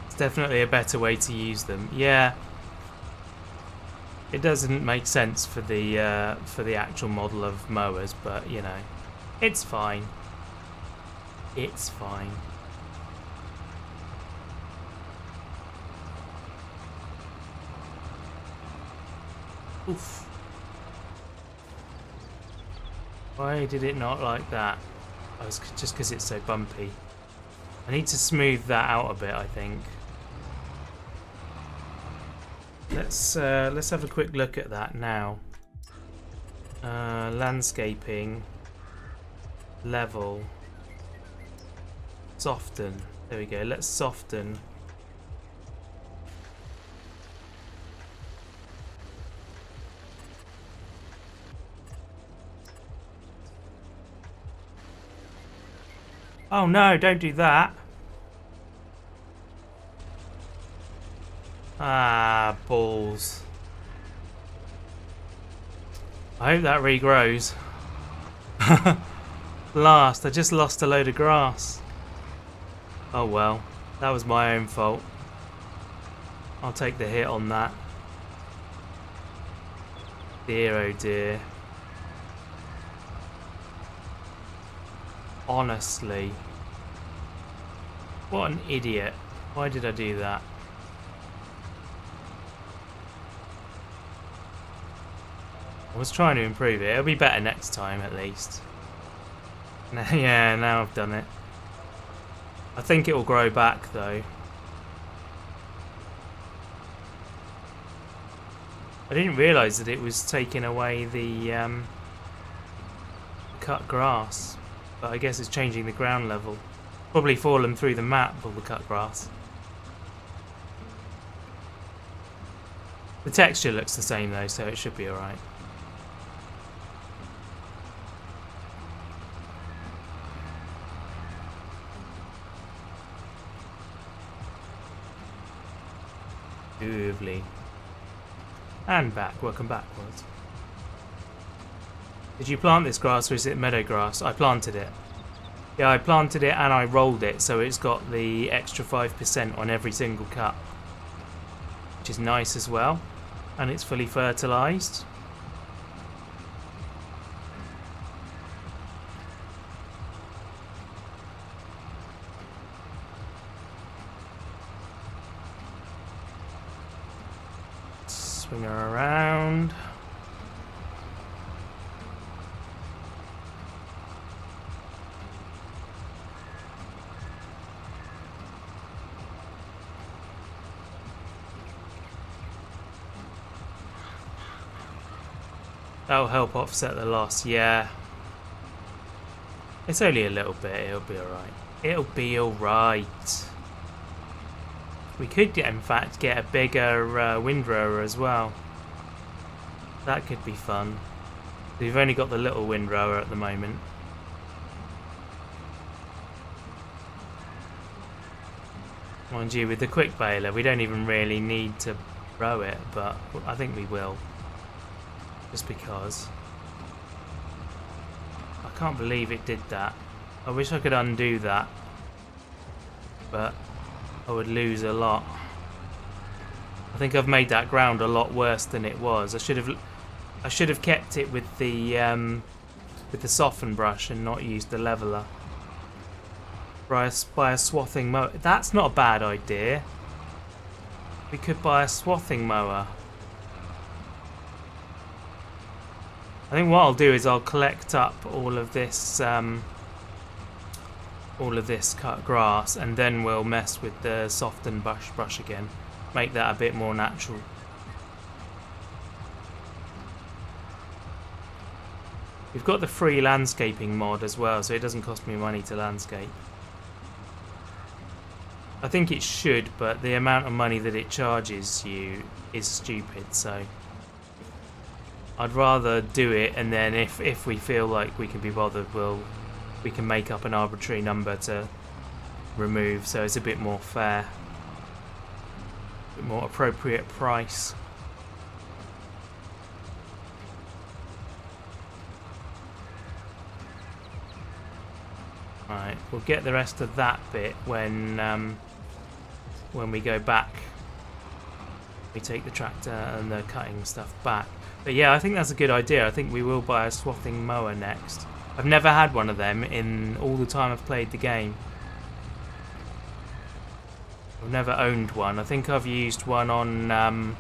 It's definitely a better way to use them. Yeah. It doesn't make sense for the actual model of mowers, but you know, it's fine. It's fine. Oof. Why did it not like that? Oh, it's just because it's so bumpy. I need to smooth that out a bit, I think. Let's have a quick look at that now. Landscaping, level, soften. There we go. Let's soften. Oh no! Don't do that. Ah, balls. I hope that regrows. Last, I just lost a load of grass. Oh well, that was my own fault. I'll take the hit on that. Dear oh dear. Honestly. What an idiot. Why did I do that? I was trying to improve it. It'll be better next time, at least. Yeah, now I've done it. I think it will grow back, though. I didn't realise that it was taking away the cut grass. But I guess it's changing the ground level. Probably fallen through the map, all the cut grass. The texture looks the same, though, so it should be alright. Lovely. And back, welcome backwards. Did you plant this grass or is it meadow grass? I planted it. Yeah, I planted it and I rolled it, so it's got the extra 5% on every single cut. Which is nice as well. And it's fully fertilised. Swing her around. That'll help offset the loss, yeah. It's only a little bit, it'll be alright. It'll be alright. We could, in fact, get a bigger windrower as well. That could be fun. We've only got the little windrower at the moment. Mind you, with the quick baler, we don't even really need to row it, but I think we will. Just because. can't believe it did that. I wish I could undo that, but I would lose a lot. I think I've made that ground a lot worse than it was. I should have kept it with the soften brush and not used the leveler. Buy a swathing mower. That's not a bad idea. We could buy a swathing mower. I think what I'll do is I'll collect up all of this cut grass, and then we'll mess with the soften brush again. Make that a bit more natural. We've got the free landscaping mod as well, so it doesn't cost me money to landscape. I think it should, but the amount of money that it charges you is stupid, so I'd rather do it, and then if we feel like we can be bothered, we can make up an arbitrary number to remove, so it's a bit more fair, a bit more appropriate price. Right, we'll get the rest of that bit when we go back. We take the tractor and the cutting stuff back. But yeah, I think that's a good idea. I think we will buy a swathing mower next. I've never had one of them in all the time I've played the game. I've never owned one. I think I've used one on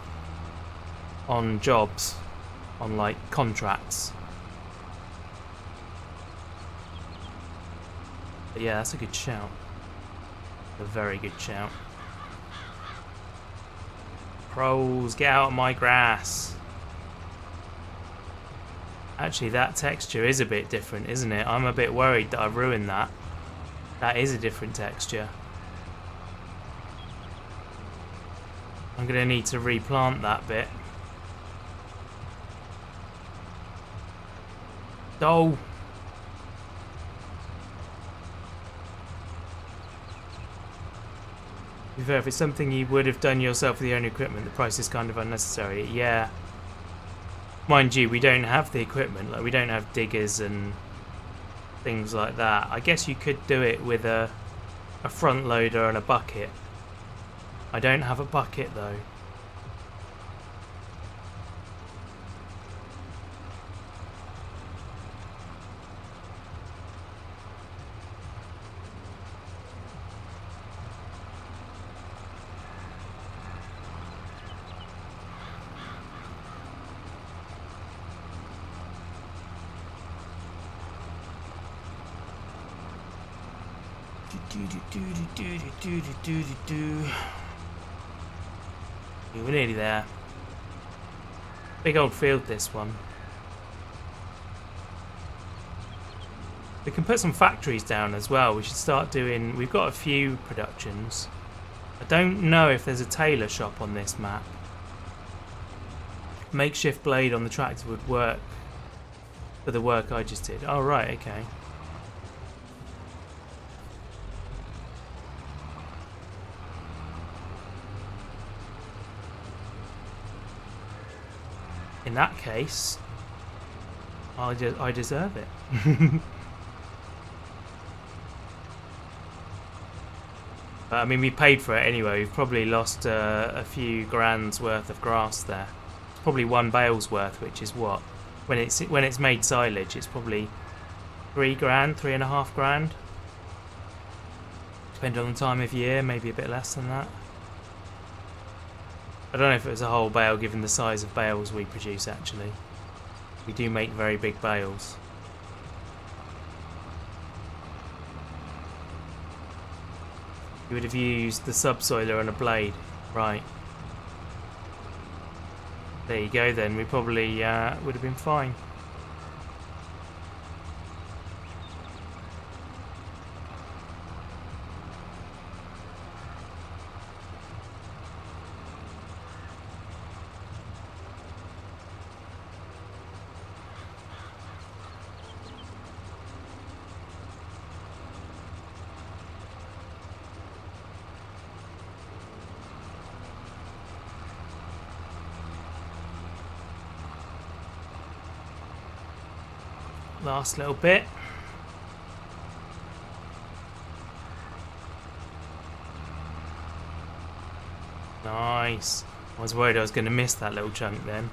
jobs, on like contracts. But yeah, that's a good shout. A very good shout. Pros, get out of my grass. Actually, that texture is a bit different, isn't it? I'm a bit worried that I've ruined that. That is a different texture. I'm going to need to replant that bit. Oh! To be fair, if it's something you would have done yourself with your own equipment, the price is kind of unnecessary. Yeah. Mind you, we don't have the equipment. Like, we don't have diggers and things like that. I guess you could do it with a front loader and a bucket. I don't have a bucket though. We're nearly there. Big old field, this one. We can put some factories down as well. We should start doing... We've got a few productions. I don't know if there's a tailor shop on this map. Makeshift blade on the tractor would work for the work I just did. Oh, right, okay. In that case, I deserve it. But, I mean, we paid for it anyway. We've probably lost a few grand's worth of grass there. It's probably one bale's worth, which is what? When it's made silage, it's probably 3 grand, 3.5 grand. Depending on the time of year, maybe a bit less than that. I don't know if it was a whole bale given the size of bales we produce actually. We do make very big bales. You would have used the subsoiler and a blade. Right. There you go then, we probably would have been fine. Last little bit. Nice. I was worried I was going to miss that little chunk then.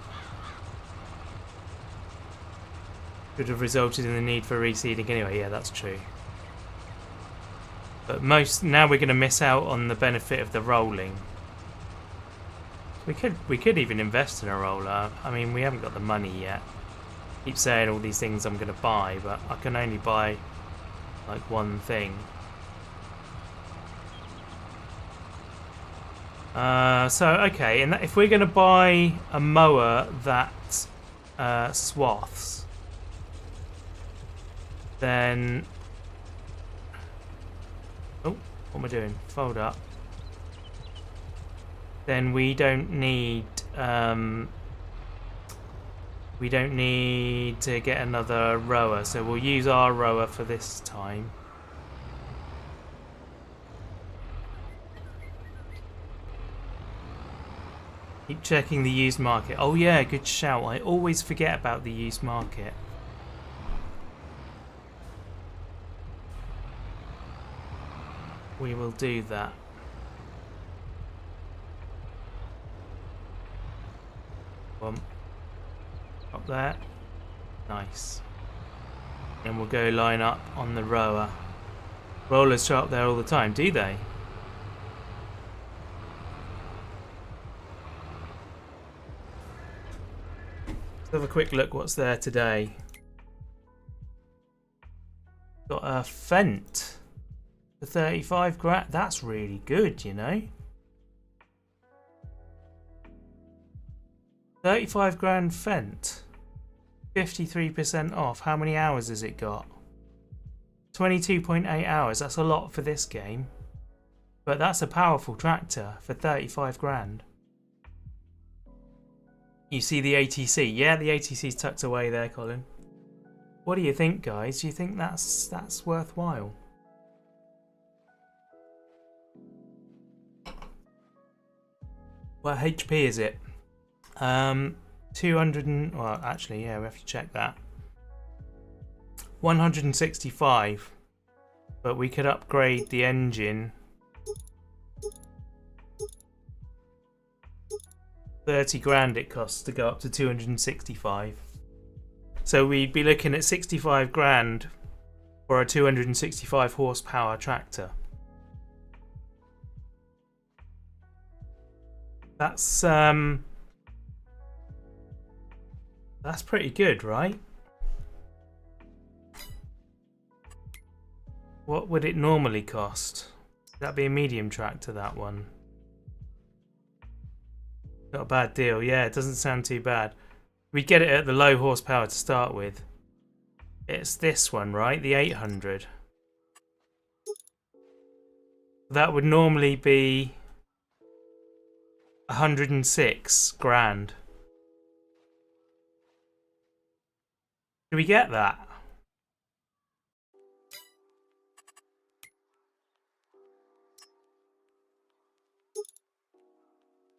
Could have resulted in the need for reseeding anyway. Yeah, that's true. But now we're going to miss out on the benefit of the rolling. We could even invest in a roller. I mean, we haven't got the money yet. Keep saying all these things I'm going to buy, but I can only buy like one thing. So okay, and if we're going to buy a mower that swaths, then oh, what am I doing? Fold up. Then we don't need to get another rower, so we'll use our rower for this time. Keep checking the used market. Oh yeah, good shout. I always forget about the used market. We will do that. Up there. Nice. And we'll go line up on the rower. Rollers show up there all the time, do they? Let's have a quick look what's there today. Got a Fent for 35 grand. That's really good, you know. 35 grand Fent. 53% off. How many hours has it got? 22.8 hours. That's a lot for this game. But that's a powerful tractor for 35 grand. You see the ATC? Yeah, the ATC's tucked away there, Colin. What do you think, guys? Do you think that's worthwhile? What HP is it? 200 and... Well, actually, yeah, we have to check that. 165. But we could upgrade the engine. 30 grand it costs to go up to 265. So we'd be looking at 65 grand for a 265 horsepower tractor. That's pretty good, right? What would it normally cost? That'd be a medium tractor, that one. Not a bad deal. Yeah, it doesn't sound too bad. We get it at the low horsepower to start with. It's this one, right? The 800. That would normally be 106 grand. Do we get that?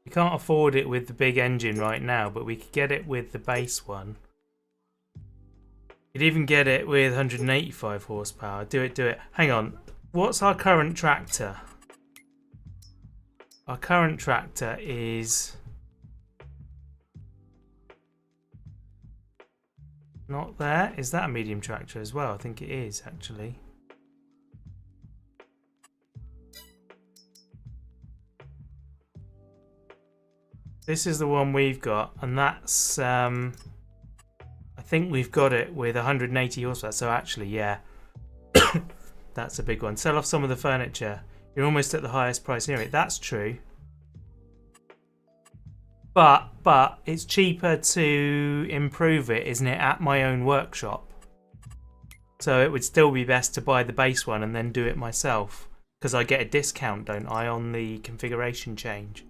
We can't afford it with the big engine right now, but we could get it with the base one. You'd even get it with 185 horsepower. Do it, do it. Hang on. What's our current tractor? Our current tractor is... not there. Is that a medium tractor as well? I think it is, actually. This is the one we've got, and that's, I think we've got it with 180 horsepower, so actually, yeah, that's a big one. Sell off some of the furniture. You're almost at the highest price anyway. That's true. But it's cheaper to improve it, isn't it, at my own workshop? So it would still be best to buy the base one and then do it myself, because I get a discount, don't I, on the configuration change.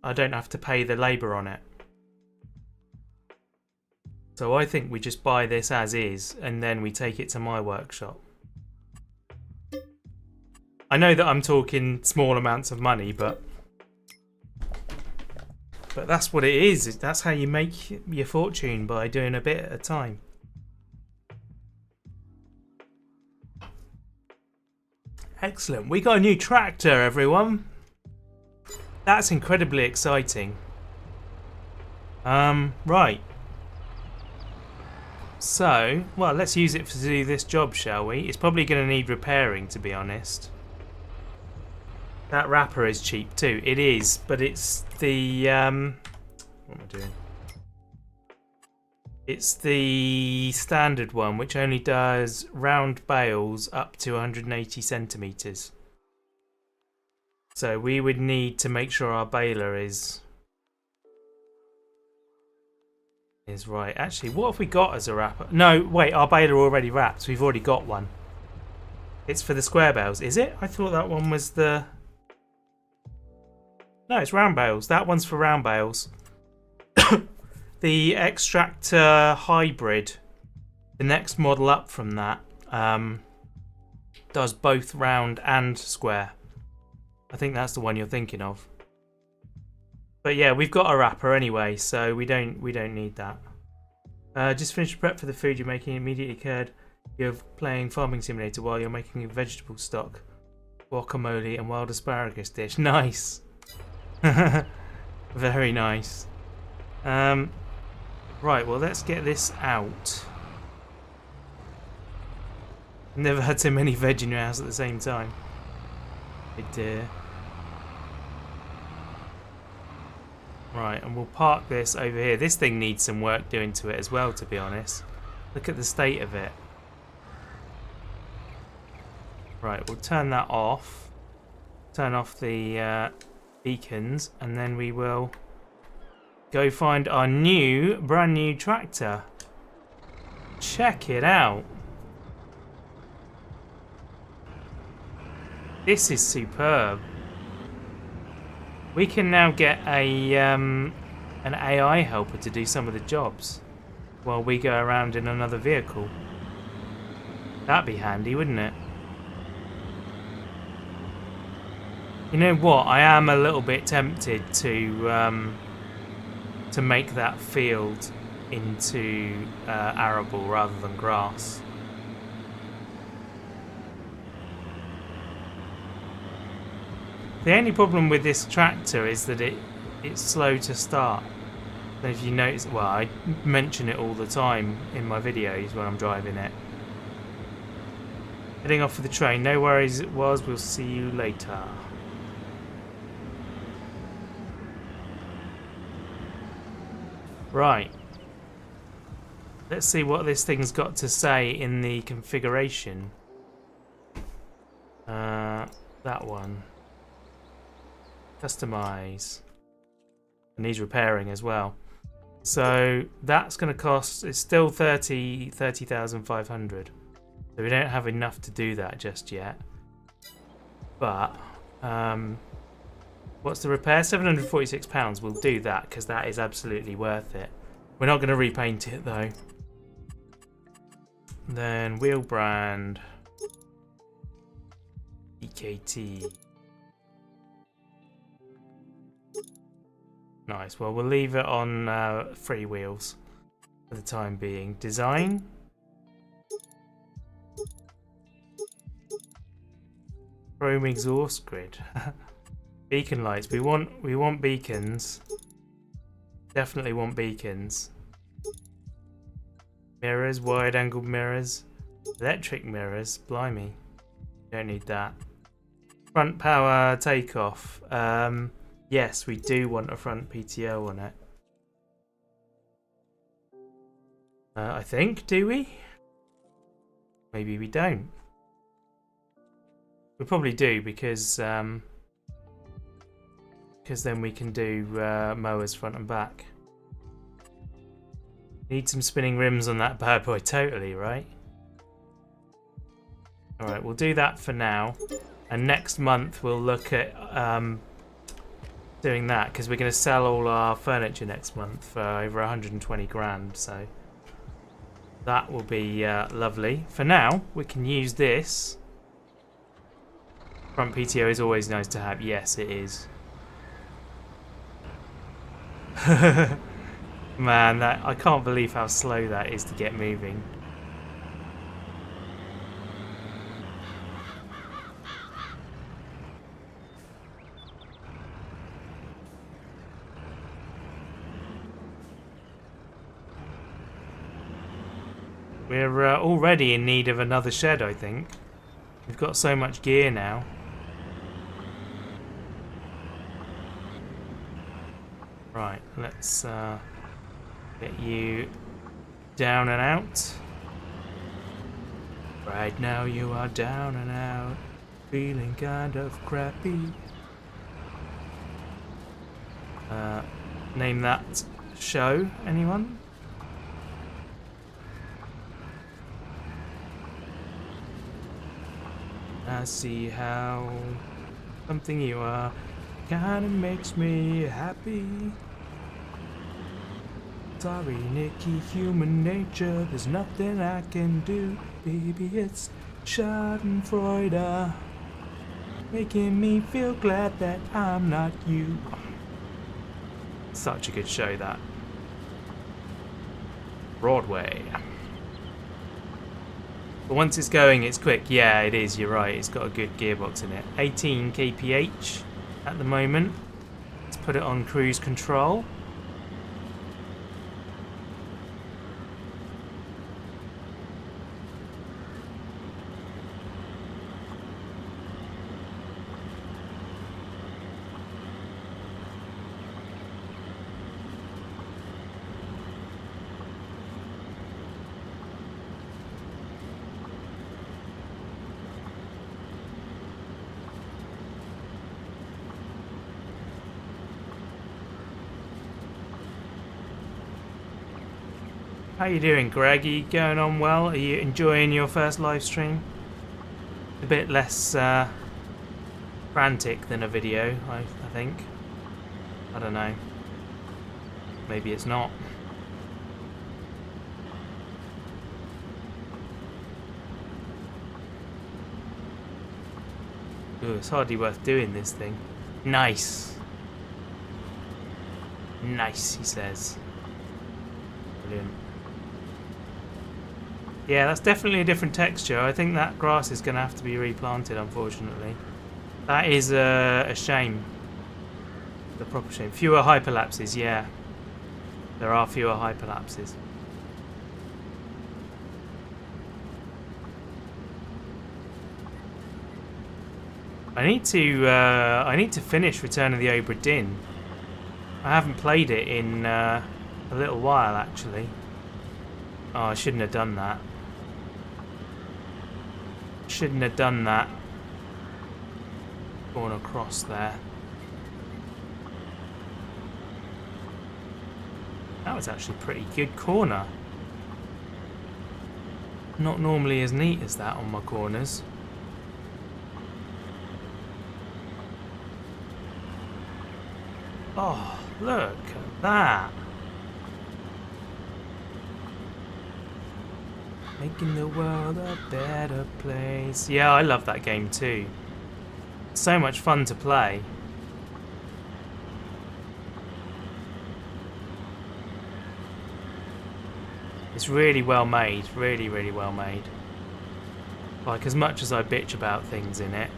I don't have to pay the labour on it. So I think we just buy this as is and then we take it to my workshop. I know that I'm talking small amounts of money, but that's what it is. That's how you make your fortune, by doing a bit at a time. Excellent. We got a new tractor, everyone. That's incredibly exciting. Right. So, well, let's use it to do this job, shall we? It's probably going to need repairing, to be honest. That wrapper is cheap too. It is, but it's the what am I doing? It's the standard one, which only does round bales up to 180 centimeters. So we would need to make sure our baler is right. Actually, what have we got as a wrapper? No, wait, our baler already wraps. We've already got one. It's for the square bales, is it? I thought that one was the... No, it's round bales. That one's for round bales. The Extractor Hybrid, the next model up from that, does both round and square. I think that's the one you're thinking of. But yeah, we've got a wrapper anyway, so we don't need that. Just finished the prep for the food you're making. Immediately occurred you're playing Farming Simulator while you're making a vegetable stock, guacamole, and wild asparagus dish. Nice. Very nice. Right, well, let's get this out. Never had so many veg in your house at the same time. Oh dear. Right, and we'll park this over here. This thing needs some work doing to it as well, to be honest. Look at the state of it. Right, we'll turn that off. Turn off the beacons, and then we will go find our brand new tractor. Check it out. This is superb. We can now get a an AI helper to do some of the jobs while we go around in another vehicle. That'd be handy, wouldn't it? You know what? I am a little bit tempted to make that field into arable rather than grass. The only problem with this tractor is that it's slow to start. And if you notice, well, I mention it all the time in my videos when I'm driving it. Heading off for the train. No worries it was. We'll see you later. Right. Let's see what this thing's got to say in the configuration. That one. Customize. It needs repairing as well. So that's going to cost, it's still 30,500. So we don't have enough to do that just yet. But what's the repair? £746. We'll do that because that is absolutely worth it. We're not going to repaint it though. Then wheel brand EKT. Nice. Well, we'll leave it on free wheels for the time being. Design. Chrome exhaust grid. Beacon lights. We want beacons. Definitely want beacons. Mirrors, wide-angled mirrors, electric mirrors. Blimey, don't need that. Front power takeoff. Yes, we do want a front PTO on it. I think, do we? Maybe we don't. We probably do because then we can do mowers front and back. Need some spinning rims on that bad boy, totally, right? Alright, we'll do that for now. And next month we'll look at doing that because we're going to sell all our furniture next month for over 120 grand, so that will be lovely. For now, we can use this. Front PTO is always nice to have. Yes, it is. Man, I can't believe how slow that is to get moving. We're already in need of another shed, I think. We've got so much gear now. Right, let's get you down and out. Right now you are down and out, feeling kind of crappy. Name that show, anyone? I see how something you are kinda makes me happy. Sorry, Nikki, human nature, there's nothing I can do. Baby, it's Schadenfreude, making me feel glad that I'm not you. Such a good show, that. Broadway. But once it's going, it's quick. Yeah, it is, you're right. It's got a good gearbox in it. 18 kph at the moment. Let's put it on cruise control. How you doing, Greg? Are you going on well? Are you enjoying your first live stream? A bit less frantic than a video, I think. I don't know. Maybe it's not. Ooh, it's hardly worth doing this thing. Nice. Nice, he says. Brilliant. Yeah, that's definitely a different texture. I think that grass is going to have to be replanted, unfortunately. That is a shame. The proper shame. Fewer hyperlapses, yeah. There are fewer hyperlapses. I need to finish Return of the Obra Dinn. I haven't played it in a little while, actually. Oh, I shouldn't have done that. Shouldn't have done that. Going across there. That was actually a pretty good corner. Not normally as neat as that on my corners. Oh, look at that. Making the world a better place. Yeah, I love that game too. So much fun to play. It's really well made. Really, really well made. Like, as much as I bitch about things in it,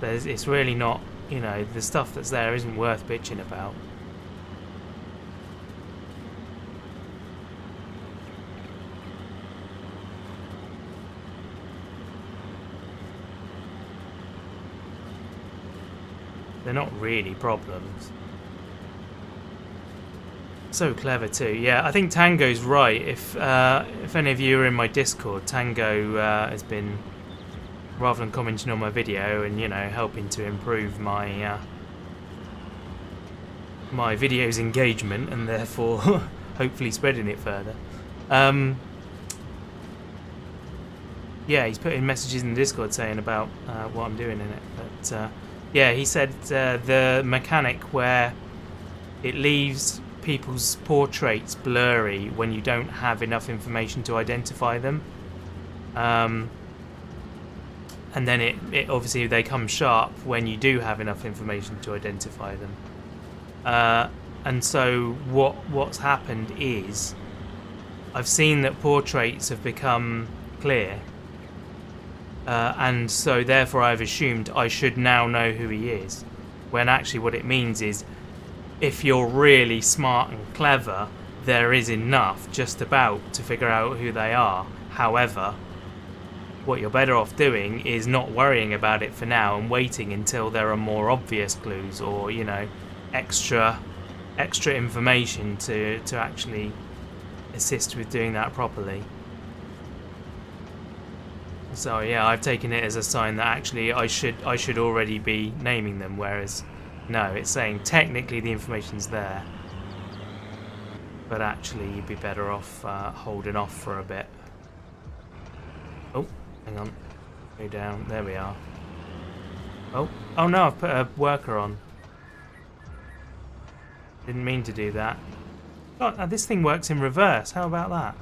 it's really not, you know, the stuff that's there isn't worth bitching about. They're not really problems. So clever too. Yeah, I think Tango's right. If any of you are in my Discord, Tango has been, rather than commenting on my video and, you know, helping to improve my my video's engagement and therefore hopefully spreading it further. Yeah, he's putting messages in the Discord saying about what I'm doing in it. But yeah, he said the mechanic where it leaves people's portraits blurry when you don't have enough information to identify them. And then it obviously they come sharp when you do have enough information to identify them. And so what's happened is I've seen that portraits have become clear. And so therefore I've assumed I should now know who he is, when actually what it means is if you're really smart and clever, there is enough just about to figure out who they are. However, what you're better off doing is not worrying about it for now and waiting until there are more obvious clues, or, you know, extra information to actually assist with doing that properly. So yeah, I've taken it as a sign that actually I should already be naming them, whereas no, it's saying technically the information's there, but actually you'd be better off holding off for a bit. Oh, hang on, go down, there we are. Oh no, I've put a worker on. Didn't mean to do that. God, this thing works in reverse, how about that?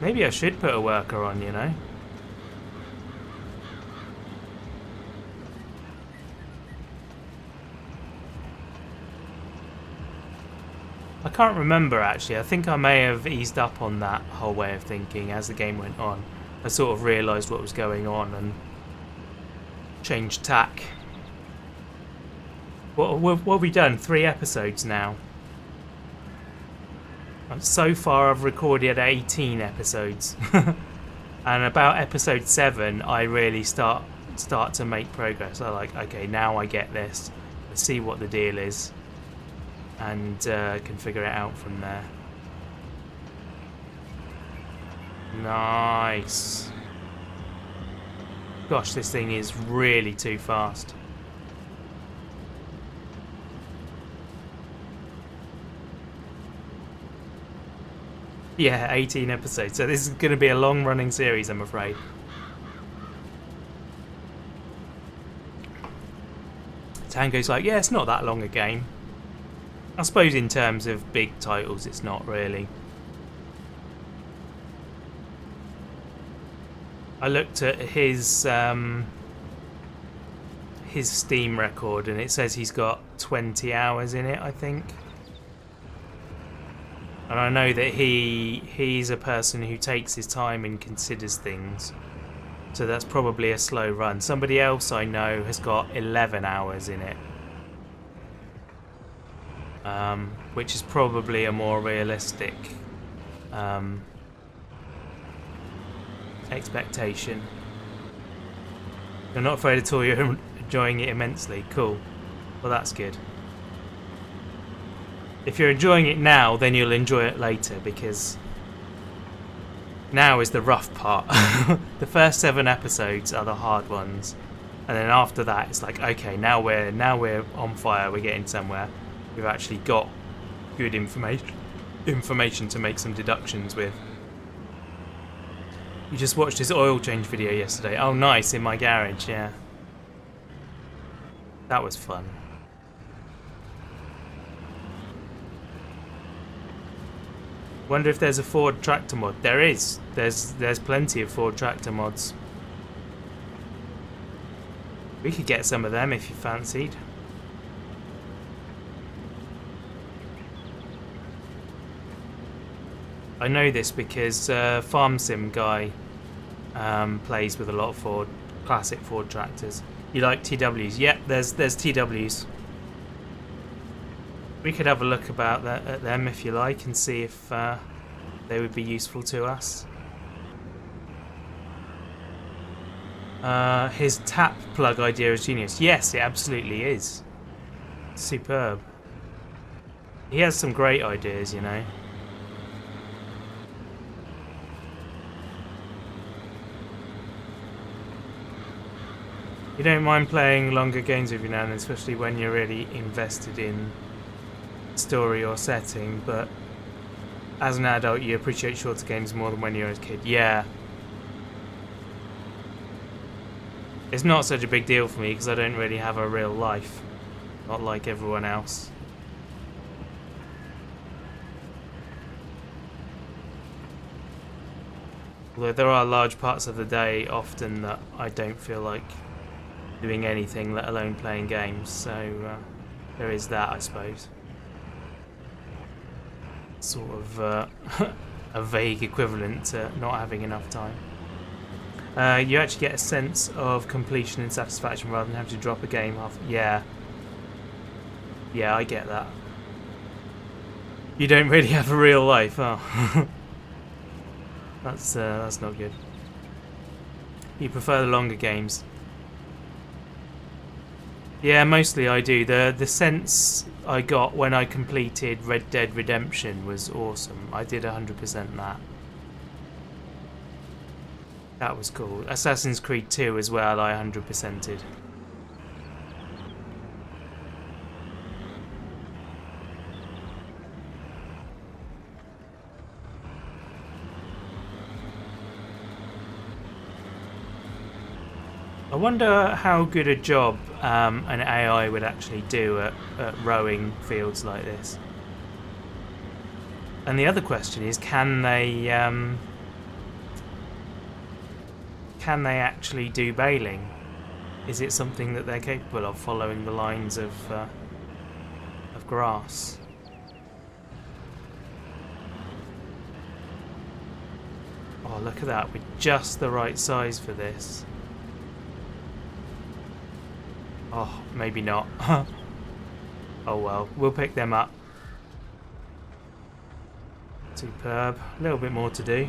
Maybe I should put a worker on, you know? I can't remember actually. I think I may have eased up on that whole way of thinking as the game went on. I sort of realised what was going on and changed tack. What have we done? 3 episodes now. So far I've recorded 18 episodes. And about episode 7 I really start to make progress. I'm like, okay, now I get this. Let's see what the deal is. And can figure it out from there. Nice. Gosh, this thing is really too fast. Yeah, 18 episodes. So this is going to be a long-running series, I'm afraid. Tango's like, yeah, it's not that long a game. I suppose in terms of big titles, it's not really. I looked at his Steam record, and it says he's got 20 hours in it, I think. And I know that he's a person who takes his time and considers things. So that's probably a slow run. Somebody else I know has got 11 hours in it. Which is probably a more realistic expectation. You're not afraid at all, you're enjoying it immensely. Cool. Well, that's good. If you're enjoying it now, then you'll enjoy it later, because now is the rough part. The first 7 episodes are the hard ones, and then after that it's like, okay, now we're on fire, we're getting somewhere. We've actually got good information to make some deductions with. You just watched his oil change video yesterday. Oh nice, in my garage, yeah. That was fun. Wonder if there's a Ford tractor mod. There is. There's plenty of Ford tractor mods. We could get some of them if you fancied. I know this because Farm Sim guy plays with a lot of classic Ford tractors. You like TWs? Yep, there's TWs. We could have a look at them if you like and see if they would be useful to us. His tap plug idea is genius. Yes, it absolutely is. Superb. He has some great ideas, you know. You don't mind playing longer games every now and then, especially when you're really invested in story or setting, but as an adult you appreciate shorter games more than when you're a kid. Yeah. It's not such a big deal for me because I don't really have a real life. Not like everyone else. Although there are large parts of the day often that I don't feel like doing anything, let alone playing games, so there is that, I suppose. Sort of a vague equivalent to not having enough time. You actually get a sense of completion and satisfaction rather than having to drop a game half. Yeah, I get that. You don't really have a real life, oh. That's not good. You prefer the longer games? Yeah, mostly I do. The sense I got when I completed Red Dead Redemption was awesome. I did 100% that. That was cool. Assassin's Creed 2 as well, I 100%ed. I wonder how good a job an AI would actually do at rowing fields like this. And the other question is, can they actually do bailing? Is it something that they're capable of, following the lines of grass? Oh, look at that! We're just the right size for this. Oh, maybe not. Oh well, we'll pick them up. Superb. A little bit more to do.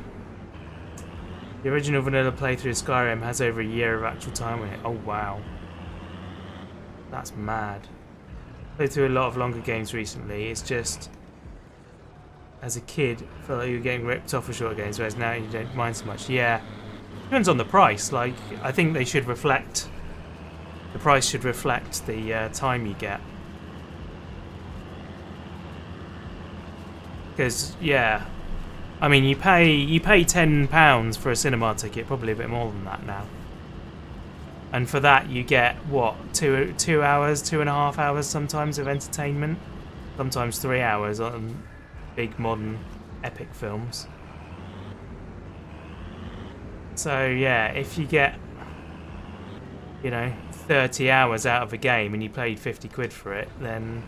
The original vanilla playthrough of Skyrim has over a year of actual time on it. Oh wow. That's mad. Played through a lot of longer games recently. It's just, as a kid, I felt like you were getting ripped off of short games, whereas now you don't mind so much. Yeah. Depends on the price. Like, I think they should reflect... The price should reflect the time you get. Because, yeah, I mean, you pay £10 for a cinema ticket, probably a bit more than that now. And for that, you get what, 2 hours, 2.5 hours sometimes of entertainment, sometimes 3 hours on big modern epic films. So yeah, if you get, you know, 30 hours out of a game and you paid 50 quid for it, then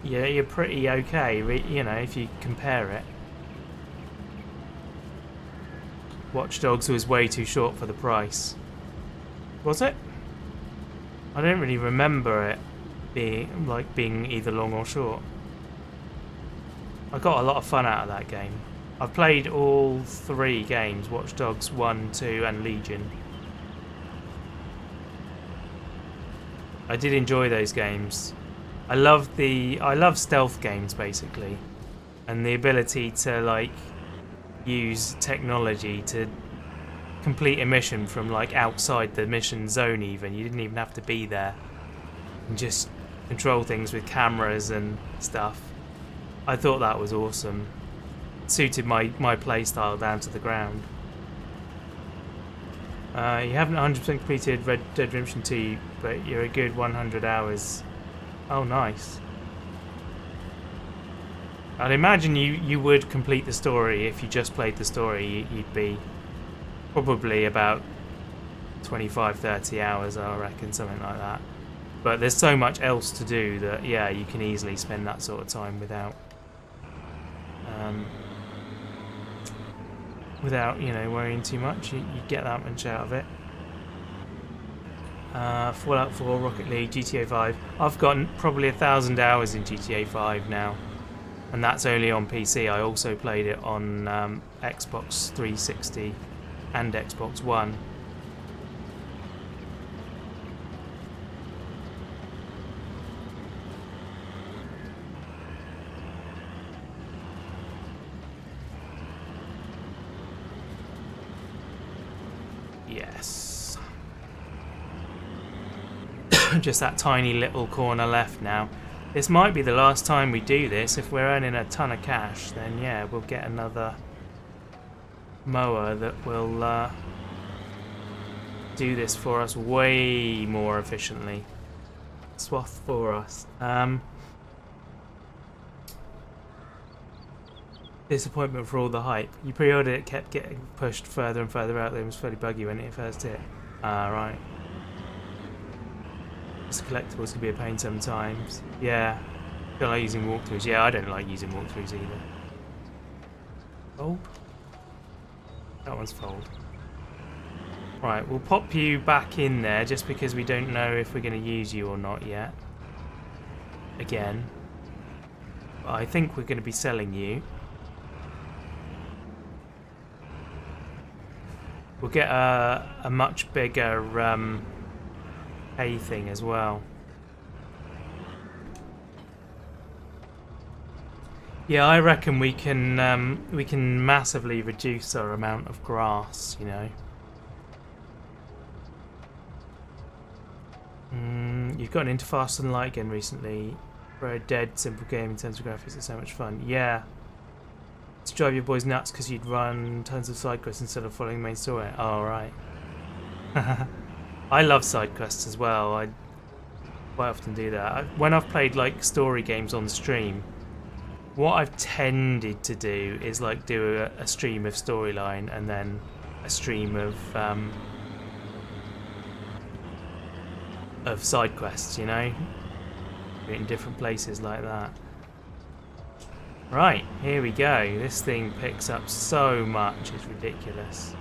yeah, you're pretty okay, you know, if you compare it. Watch Dogs was way too short for the price. Was it? I don't really remember it being either long or short. I got a lot of fun out of that game. I've played all 3 games, Watch Dogs 1, 2 and Legion. I did enjoy those games. I love stealth games basically, and the ability to like use technology to complete a mission from like outside the mission zone. Even you didn't even have to be there, and just control things with cameras and stuff. I thought that was awesome. It suited my playstyle down to the ground. You haven't 100% completed Red Dead Redemption 2, but you're a good 100 hours. Oh, nice. I'd imagine you would complete the story if you just played the story. You'd be probably about 25-30 hours, I reckon, something like that. But there's so much else to do that, yeah, you can easily spend that sort of time without you know, worrying too much. You get that much out of it. Fallout 4, Rocket League, GTA 5. I've gotten probably 1,000 hours in GTA 5 now, and that's only on PC. I also played it on Xbox 360 and Xbox One. Yes. Just that tiny little corner left now. This might be the last time we do this. If we're earning a ton of cash, then yeah, we'll get another mower that will do this for us way more efficiently. Swath for us. Disappointment for all the hype. You pre-ordered it, kept getting pushed further and further out there. It was fairly buggy when it first hit. Right. This collectibles can be a pain sometimes. Yeah. Don't like using walkthroughs. Yeah, I don't like using walkthroughs either. Fold? That one's fold. Right, we'll pop you back in there just because we don't know if we're going to use you or not yet. Again. But I think we're going to be selling you. We'll get a much bigger hay thing as well. Yeah, I reckon we can massively reduce our amount of grass, you know. You've gotten into Faster Than Light again recently. For a dead simple game in terms of graphics, it's so much fun. Yeah. To drive your boys nuts because you'd run tons of side quests instead of following the main story. Oh, right. I love side quests as well. I quite often do that. When I've played like story games on stream, what I've tended to do is like do a stream of storyline and then a stream of side quests, you know, in different places like that. Right, here we go. This thing picks up so much, it's ridiculous.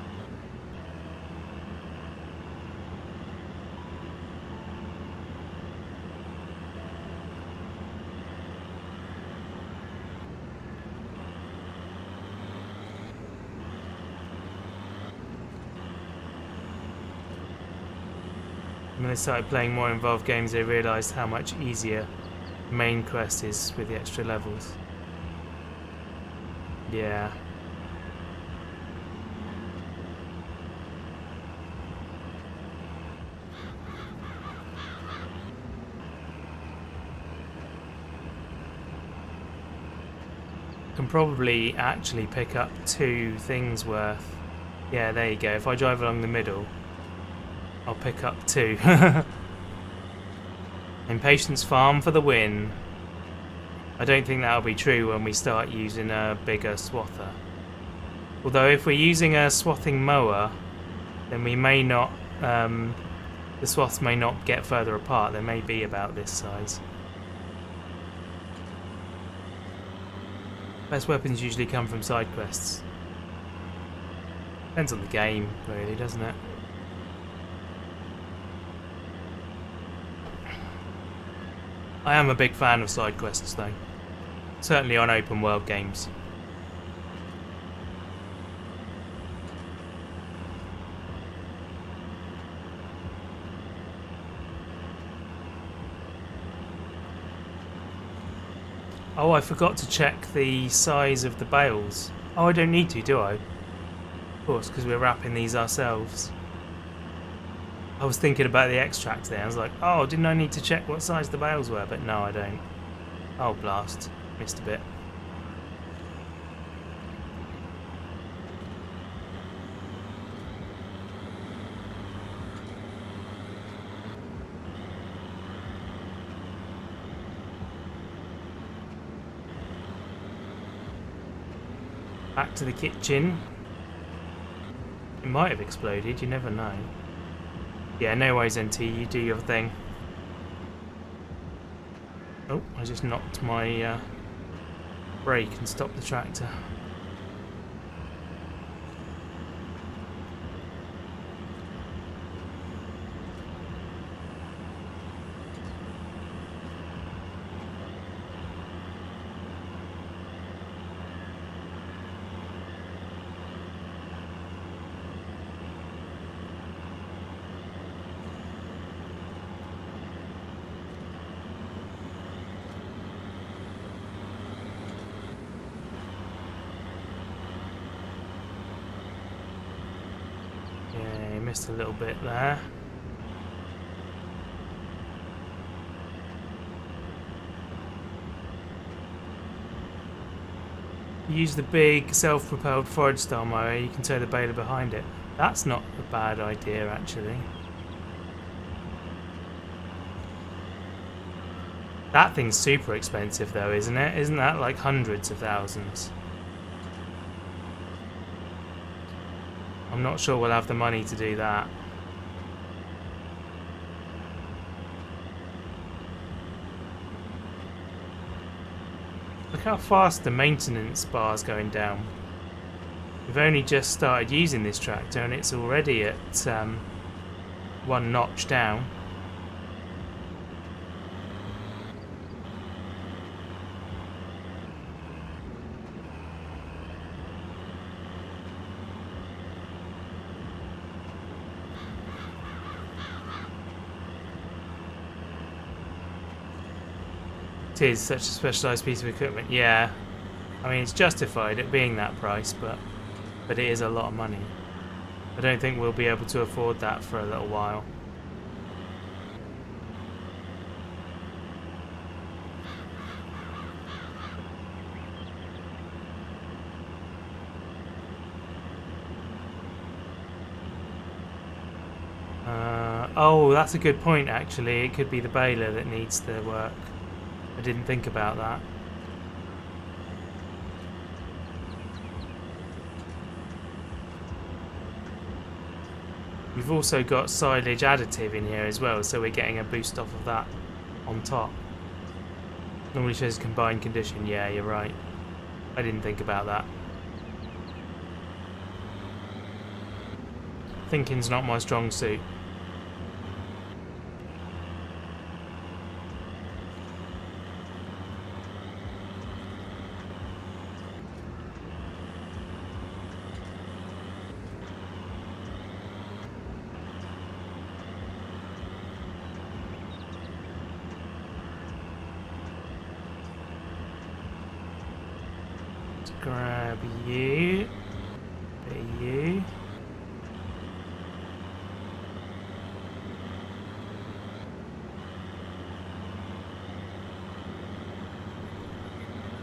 When they started playing more involved games, they realised how much easier the main quest is with the extra levels. Yeah. Can probably actually pick up 2 things worth. Yeah, there you go. If I drive along the middle, I'll pick up 2. Impatience farm for the win. I don't think that'll be true when we start using a bigger swather. Although if we're using a swathing mower, then we may not, the swaths may not get further apart. They may be about this size. Best weapons usually come from side quests. Depends on the game, really, doesn't it? I am a big fan of side quests though. Certainly on open world games. Oh, I forgot to check the size of the bales. Oh, I don't need to, do I? Of course, because we're wrapping these ourselves. I was thinking about the extract there. I was like, oh, didn't I need to check what size the bales were? But no, I don't. Oh, blast. Missed a bit. Back to the kitchen. It might have exploded, you never know. Yeah, no worries, NT, you do your thing. Oh, I just knocked my brake and stopped the tractor. Missed a little bit there. Use the big self-propelled forage style mower, you can tow the baler behind it. That's not a bad idea actually. That thing's super expensive though, isn't it? Isn't that like hundreds of thousands? I'm not sure we'll have the money to do that. Look how fast the maintenance bar's going down. We've only just started using this tractor and it's already at 1 notch down. It is such a specialised piece of equipment. Yeah, I mean it's justified it being that price, but it is a lot of money. I don't think we'll be able to afford that for a little while. Oh, that's a good point actually. It could be the baler that needs the work. I didn't think about that. We've also got silage additive in here as well, so we're getting a boost off of that on top. Normally shows combined condition. Yeah, you're right. I didn't think about that. Thinking's not my strong suit. Grab you. You.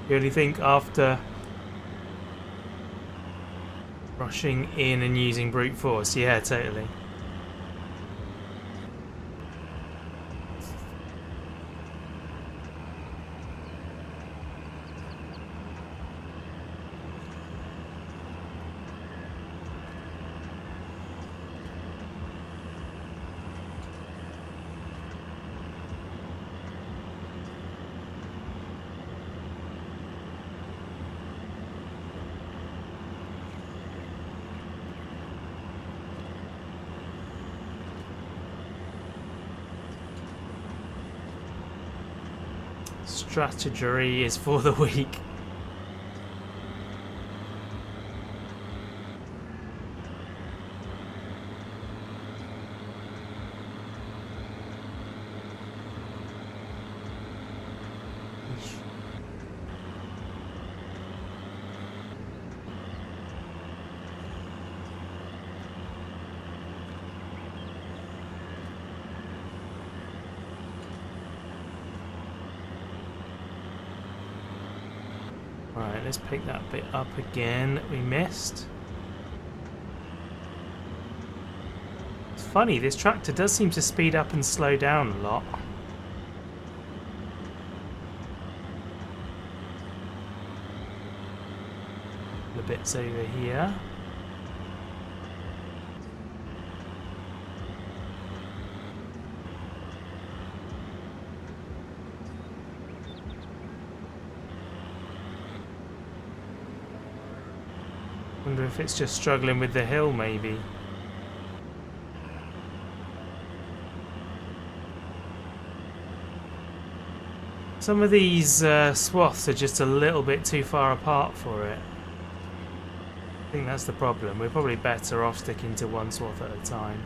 You only think after rushing in and using brute force? Yeah, totally. Strategy is for the weak. Right, let's pick that bit up again that we missed. It's funny, this tractor does seem to speed up and slow down a lot. The bits over here. Wonder if it's just struggling with the hill, maybe. Some of these swaths are just a little bit too far apart for it. I think that's the problem. We're probably better off sticking to one swath at a time.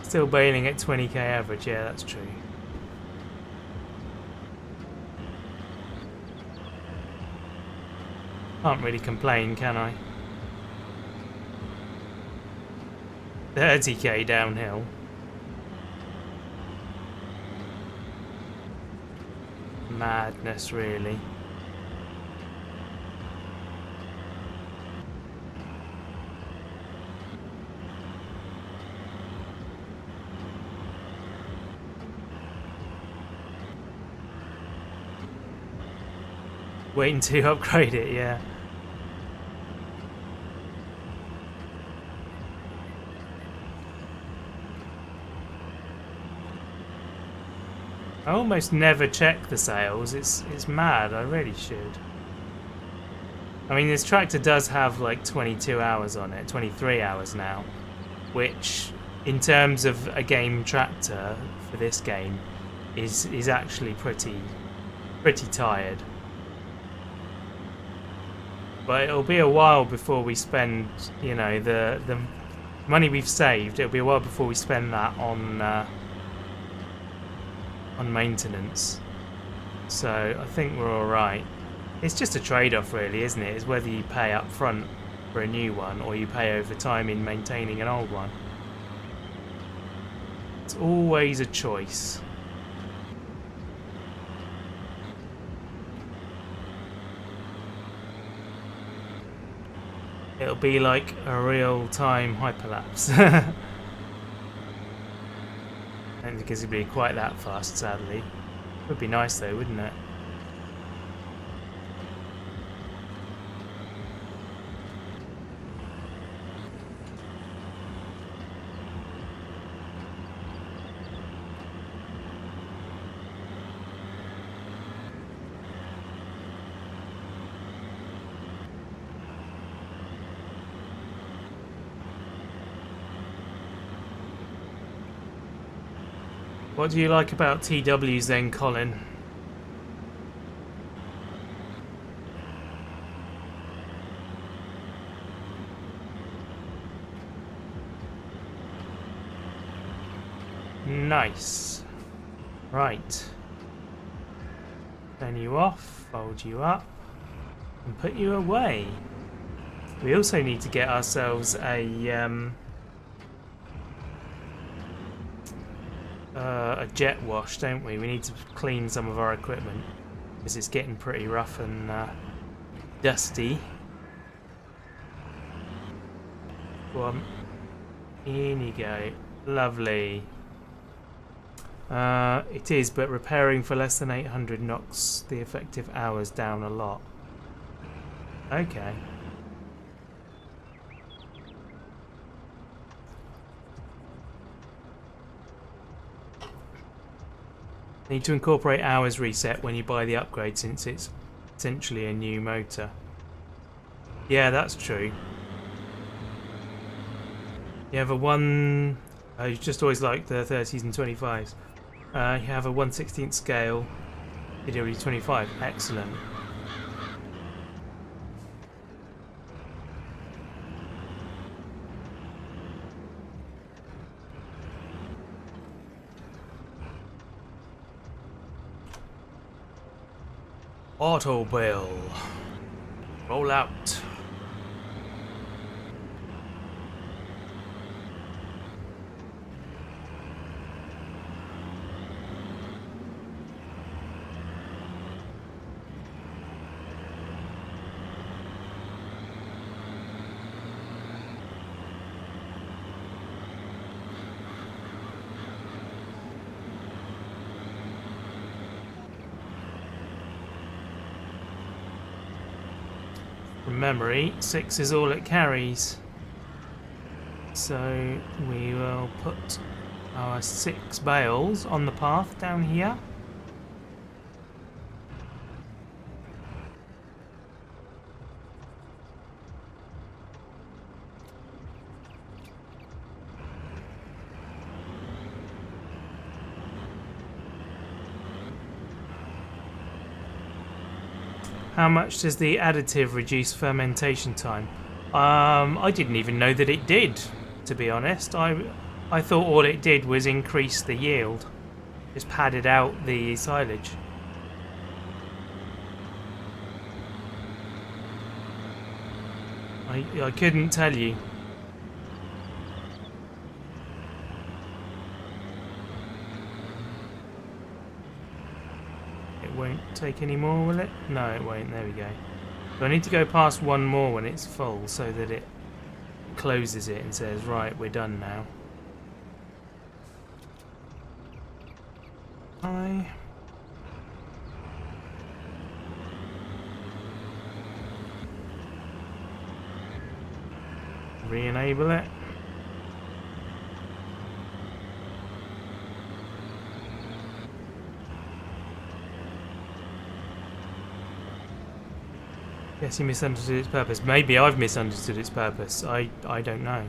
Still bailing at 20k average, yeah, that's true. Can't really complain, can I? 30k downhill. Madness, really. Waiting to upgrade it, yeah. I almost never check the sails. It's mad. I really should. I mean, this tractor does have like 22 hours on it, 23 hours now, which in terms of a game tractor for this game is actually pretty tired. But it'll be a while before we spend, you know, the money we've saved. It'll be a while before we spend that on maintenance. So I think we're all right. It's just a trade-off, really, isn't it? It's whether you pay up front for a new one or you pay over time in maintaining an old one. It's always a choice. It'll be like a real-time hyperlapse. I don't think it'll be quite that fast, sadly. Would be nice though, wouldn't it? What do you like about TWs then, Colin? Nice. Right. Turn you off, fold you up, and put you away. We also need to get ourselves a jet wash, don't we? We need to clean some of our equipment because it's getting pretty rough and dusty. Go on. In you go. Lovely. It is, but repairing for less than 800 knocks the effective hours down a lot. Okay. Need to incorporate hours reset when you buy the upgrade since it's essentially a new motor. Yeah, that's true. You have a you just always like the 30s and 25s. You have a 1/16 scale PW25. Excellent. Auto bill. Roll out. From memory, 6 is all it carries. So we will put our 6 bales on the path down here. How much does the additive reduce fermentation time? I didn't even know that it did, to be honest. I thought all it did was increase the yield. Just padded out the silage. I couldn't tell you. Won't take any more, will it? No, it won't. There we go. So I need to go past one more when it's full so that it closes it and says, right, we're done now. Re-enable it. Guess you misunderstood its purpose. Maybe I've misunderstood its purpose. I don't know.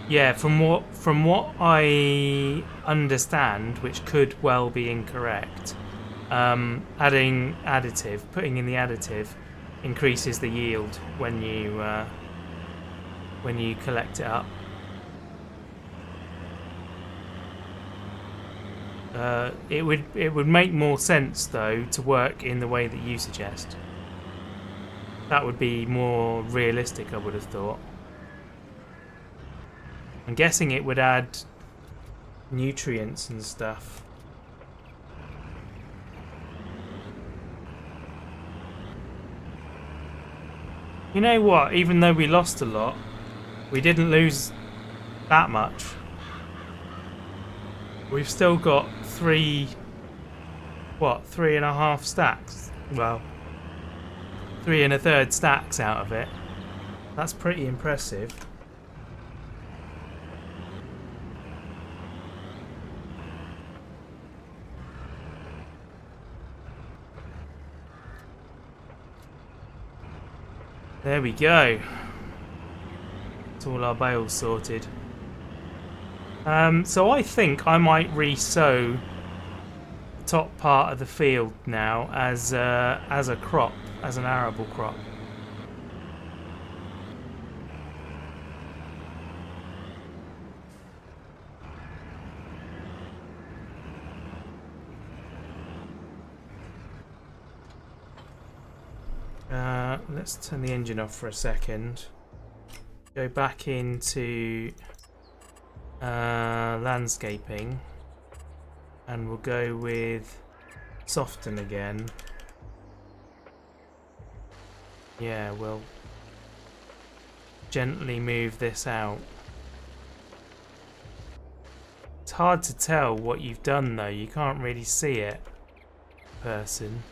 Yeah, from what I understand, which could well be incorrect, putting in the additive, increases the yield when you collect it up. It would make more sense though to work in the way that you suggest. That would be more realistic, I would have thought. I'm guessing it would add nutrients and stuff. You know what? Even though we lost a lot, we didn't lose that much. We've still got 3.5 stacks? Well, 3 1/3 stacks out of it. That's pretty impressive. There we go. It's all our bales sorted. So I think I might re-sow the top part of the field now as a crop, as an arable crop. Let's turn the engine off for a second. Go back into landscaping, and we'll go with soften again. Yeah, we'll gently move this out. It's hard to tell what you've done though, you can't really see it in person.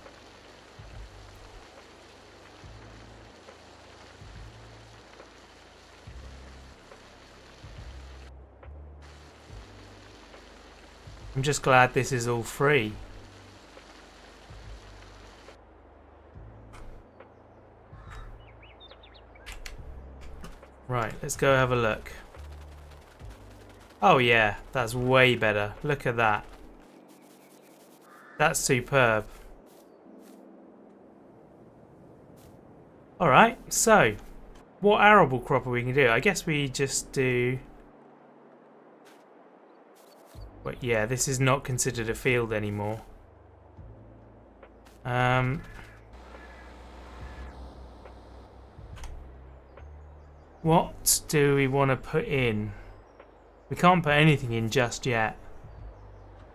I'm just glad this is all free. Right, let's go have a look. Oh yeah, that's way better. Look at that. That's superb. Alright, so what arable crop are we going to do? I guess we just do... But yeah, this is not considered a field anymore. What do we want to put in? We can't put anything in just yet.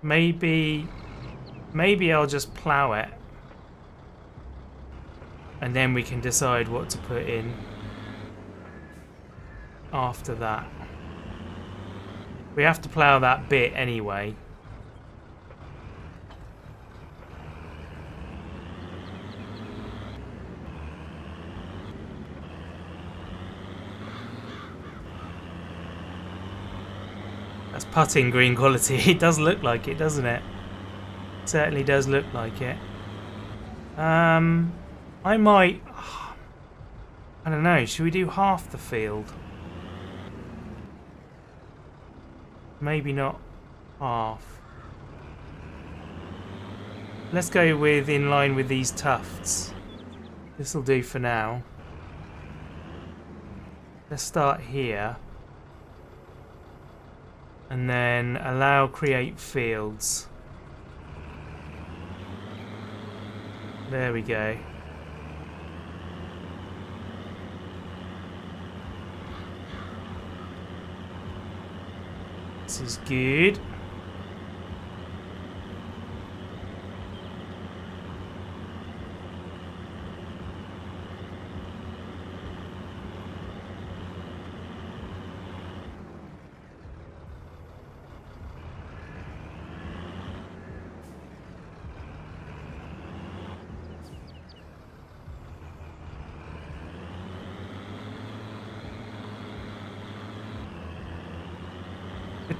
Maybe I'll just plough it. And then we can decide what to put in after that. We have to plough that bit anyway. That's putting green quality. It does look like it, doesn't it? It certainly does look like it. I might... I don't know, should we do half the field? Maybe not half. Let's go with in line with these tufts. This'll do for now. Let's start here. And then allow create fields. There we go. This is good.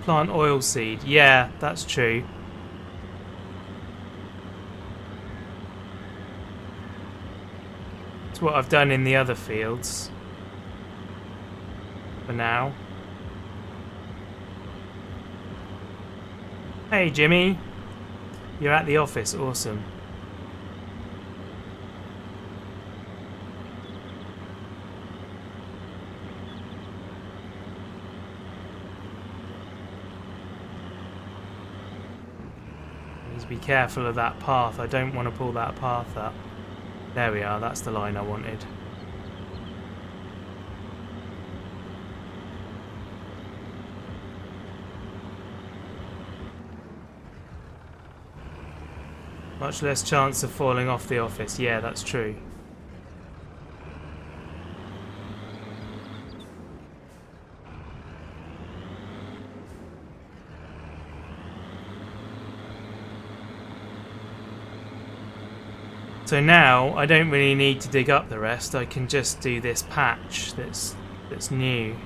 Plant oil seed. Yeah, that's true. It's what I've done in the other fields. For now. Hey Jimmy! You're at the office, awesome. Need to be careful of that path. I don't want to pull that path up. There we are, that's the line I wanted. Much less chance of falling off the office. Yeah, that's true. So now I don't really need to dig up the rest. I can just do this patch that's new.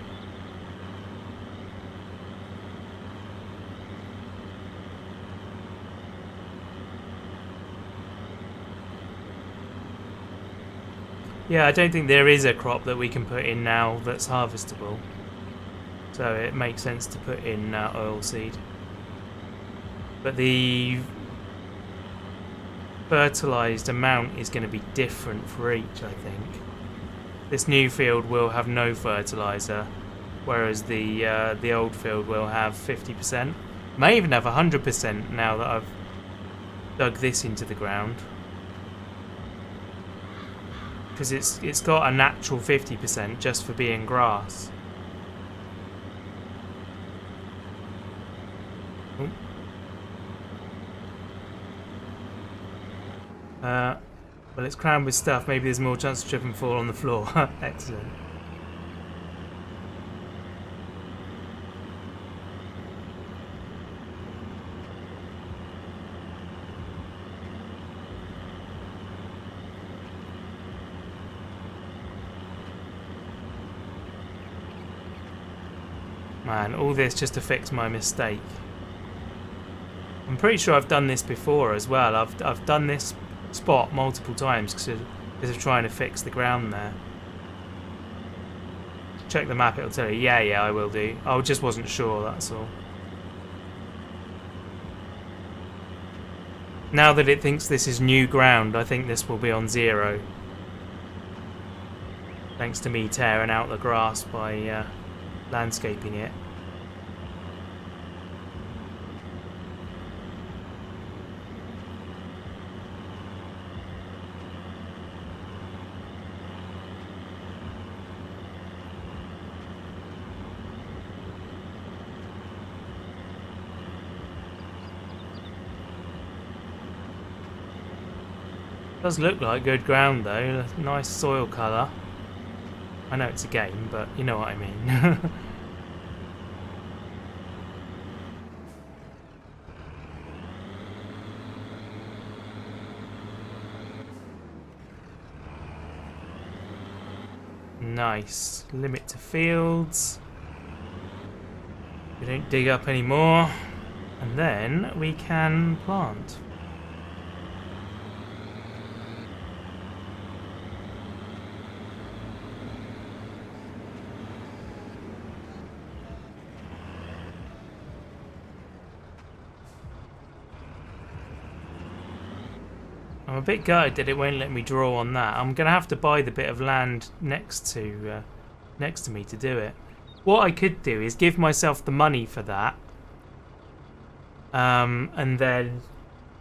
Yeah, I don't think there is a crop that we can put in now that's harvestable. So it makes sense to put in oilseed. But the fertilised amount is going to be different for each, I think. This new field will have no fertiliser, whereas the old field will have 50%. May even have 100% now that I've dug this into the ground. Because it's got a natural 50% just for being grass. Oh. Well, it's crammed with stuff. Maybe there's more chance to trip and fall on the floor. Excellent. Man, all this just to fix my mistake. I'm pretty sure I've done this before as well. I've done this spot multiple times because of trying to fix the ground there. Check the map, it'll tell you. Yeah, I will do. I just wasn't sure, that's all. Now that it thinks this is new ground, I think this will be on 0. Thanks to me tearing out the grass by landscaping it. Does look like good ground though, nice soil colour. I know it's a game, but you know what I mean. Nice. Limit to fields. We don't dig up anymore. And then we can plant. I'm a bit gutted that it won't let me draw on that. I'm going to have to buy the bit of land next to me to do it. What I could do is give myself the money for that, and then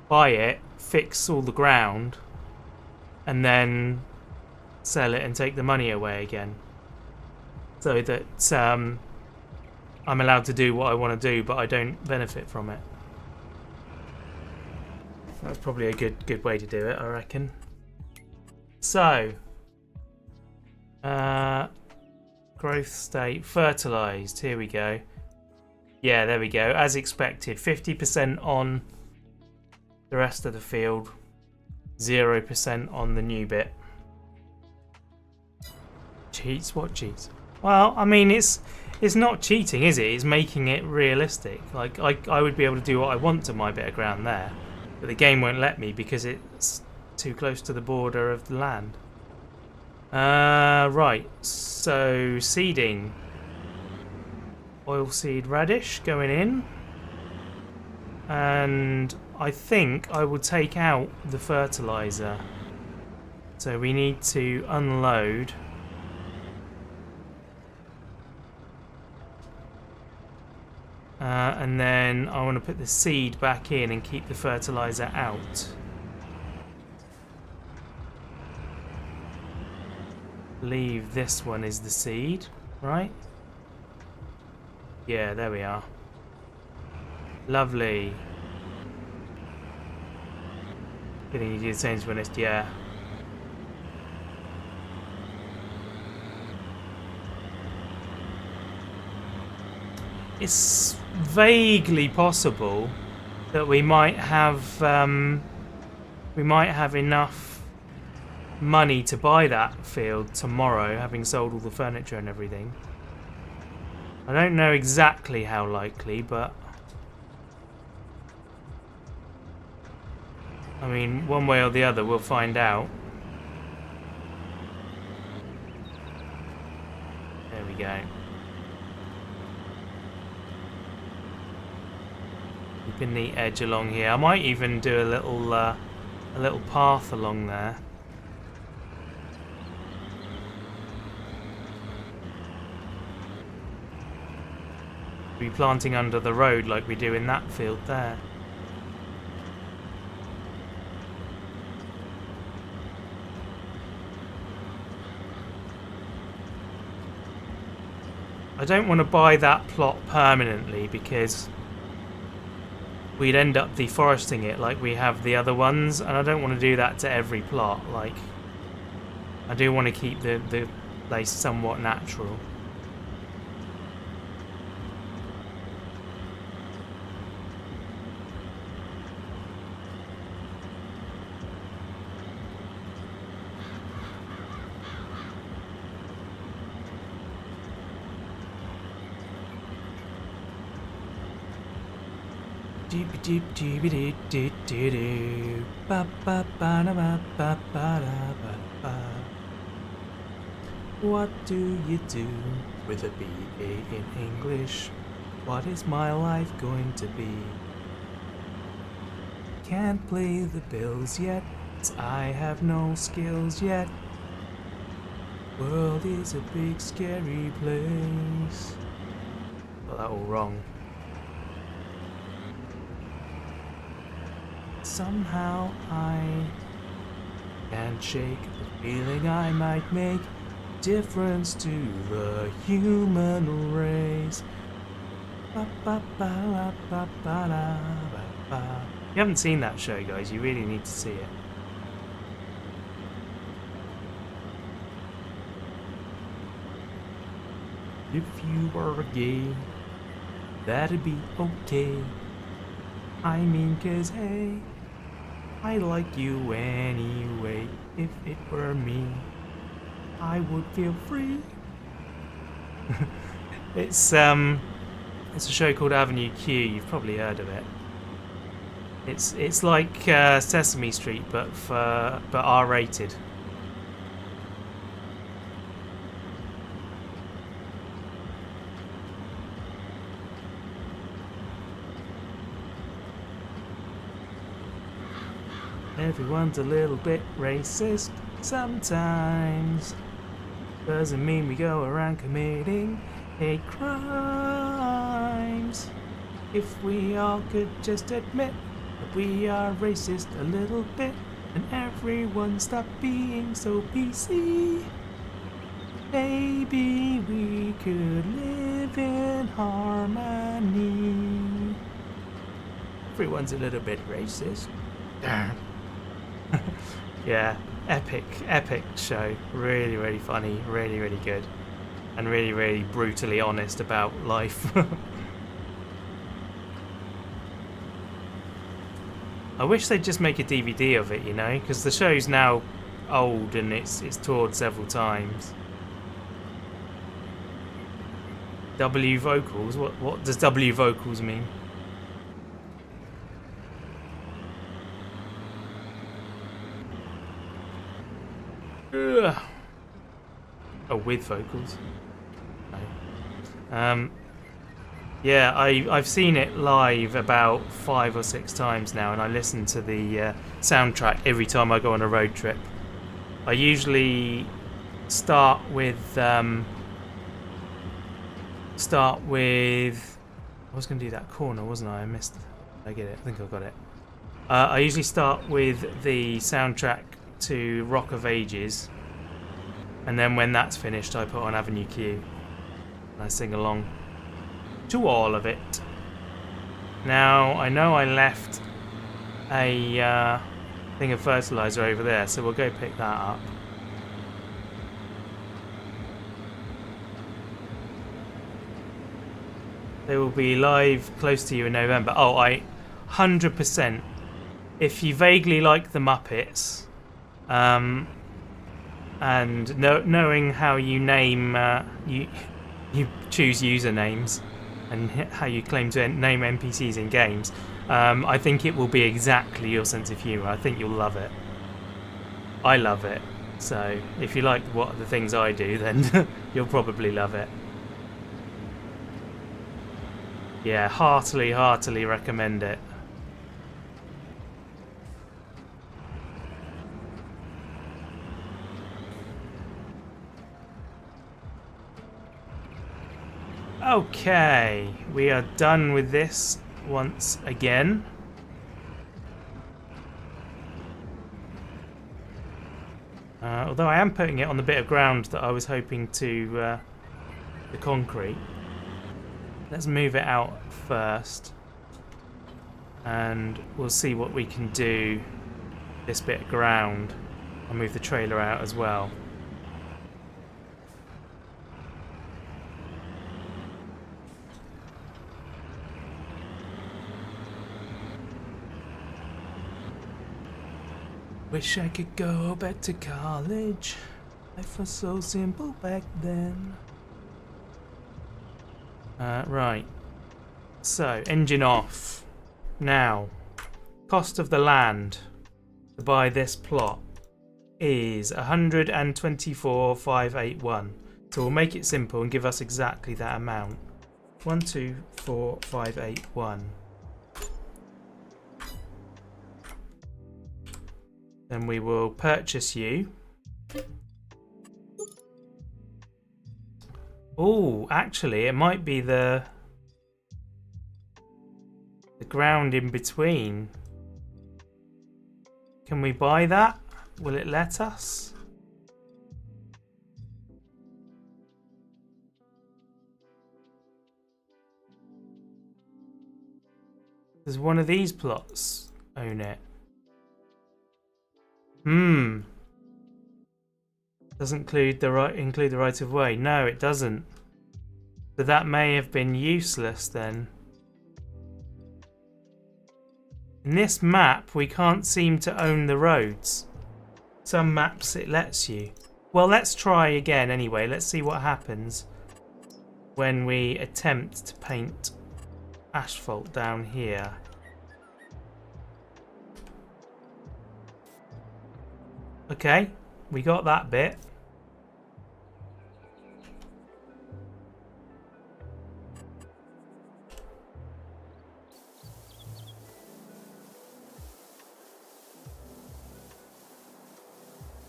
buy it, fix all the ground, and then sell it and take the money away again. So that I'm allowed to do what I want to do, but I don't benefit from it. That's probably a good way to do it, I reckon. So, growth state, fertilised, here we go. Yeah, there we go, as expected. 50% on the rest of the field, 0% on the new bit. Cheats? What cheats? Well, I mean, it's not cheating, is it? It's making it realistic. Like, I would be able to do what I want to my bit of ground there. But the game won't let me because it's too close to the border of the land. Right, so seeding. Oilseed radish going in. And I think I will take out the fertilizer. So we need to unload. And then I want to put the seed back in and keep the fertilizer out. Believe this one is the seed, right? Yeah, there we are. Lovely. Getting you to do the same, to be honest, yeah. It's vaguely possible that we might have enough money to buy that field tomorrow, having sold all the furniture and everything. I don't know exactly how likely, but I mean, one way or the other, we'll find out. There we go. Keeping the edge along here. I might even do a little path along there. Be planting under the road like we do in that field there. I don't want to buy that plot permanently because we'd end up deforesting it like we have the other ones, and I don't want to do that to every plot. Like, I do want to keep the place somewhat natural. What do you do with a BA in English? What is my life going to be? Can't play the bills yet, 'cause I have no skills yet. World is a big scary place. Got that all wrong. Somehow I can't shake the feeling I might make a difference to the human race. If you haven't seen that show, guys, you really need to see it. If you were gay, that'd be okay. I mean, 'cause hey, I like you anyway. If it were me, I would feel free. It's a show called Avenue Q. You've probably heard of it. It's like Sesame Street, but R-rated. Everyone's a little bit racist sometimes. Doesn't mean we go around committing hate crimes. If we all could just admit that we are racist a little bit, and everyone stop being so PC, maybe we could live in harmony. Everyone's a little bit racist. Yeah, epic show. Really, really funny, really, really good, and really, really brutally honest about life. I wish they'd just make a DVD of it, you know, because the show's now old and it's toured several times. W vocals? What does W vocals mean? Ugh. Oh, with vocals. No. Yeah, I've seen it live about 5 or 6 times now, and I listen to the soundtrack every time I go on a road trip. I usually start with I was going to do that corner, wasn't I? I missed it. I get it. I think I got it. I usually start with the soundtrack to Rock of Ages, and then when that's finished, I put on Avenue Q and I sing along to all of it. Now, I know I left a thing of fertilizer over there, so we'll go pick that up. They will be live close to you in November. Oh, 100%. If you vaguely like the Muppets, and knowing how you name, you choose usernames, and how you claim to name NPCs in games, I think it will be exactly your sense of humour. I think you'll love it. I love it. So if you like what the things I do, then you'll probably love it. Yeah, heartily recommend it. Okay, we are done with this once again. Although I am putting it on the bit of ground that I was hoping to the concrete. Let's move it out first, and we'll see what we can do this bit of ground. I'll move the trailer out as well. Wish I could go back to college. Life was so simple back then. Right. So, engine off. Now, cost of the land to buy this plot is 124,581. So we'll make it simple and give us exactly that amount. 124,581. Then we will purchase you. Oh, actually, it might be the ground in between. Can we buy that? Will it let us? Does one of these plots own it? Doesn't include the right of way. No, it doesn't. So that may have been useless then. In this map, we can't seem to own the roads. Some maps it lets you. Well, let's try again anyway. Let's see what happens when we attempt to paint asphalt down here. Okay, we got that bit.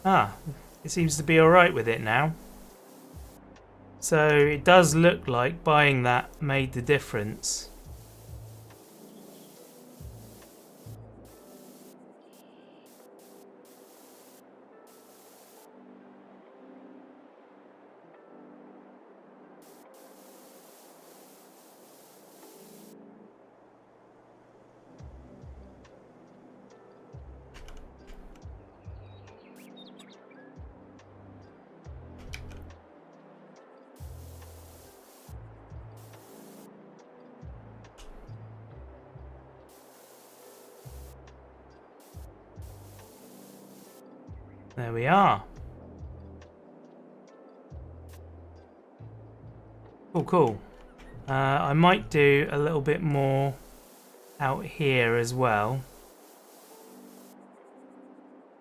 Ah, it seems to be alright with it now. So it does look like buying that made the difference. There we are. Cool. I might do a little bit more out here as well.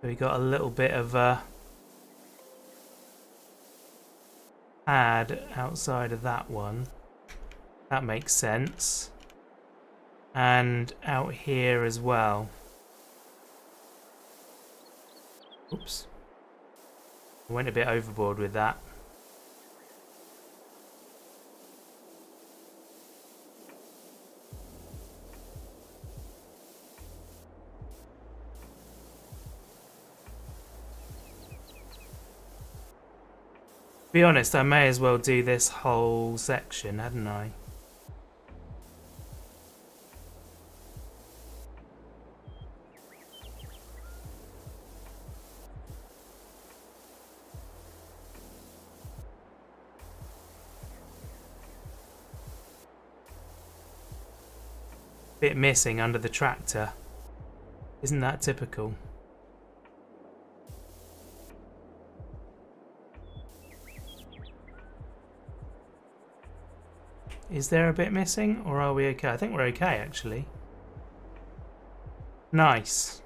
So we got a little bit of pad outside of that one. That makes sense. And out here as well. Oops. I went a bit overboard with that. To be honest, I may as well do this whole section, hadn't I? Bit missing under the tractor. Isn't that typical? Is there a bit missing, or are we okay? I think we're okay, actually. Nice.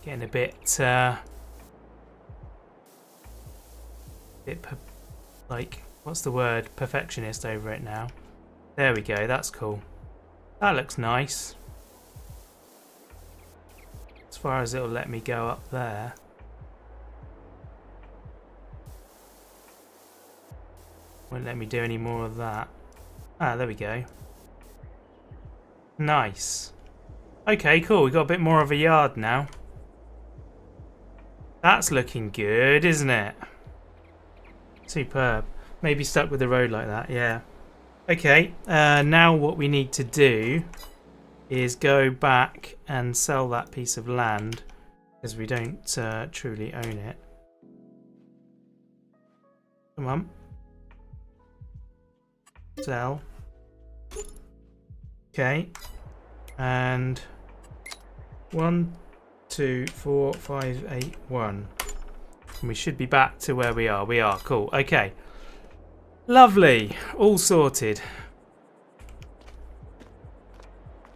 Getting a bit, like, what's the word? Perfectionist over it now. There we go, that's cool. That looks nice. As far as it'll let me go up there. Won't let me do any more of that. Ah, there we go. Nice. Okay, cool, we've got a bit more of a yard now. That's looking good, isn't it? Superb. Maybe stuck with the road like that, yeah. Okay, now what we need to do is go back and sell that piece of land, because we don't truly own it. Come on. Sell. Okay. And 1, 2, 4, 5, 8, 1. And we should be back to where we are. We are. Cool. Okay. Lovely. All sorted.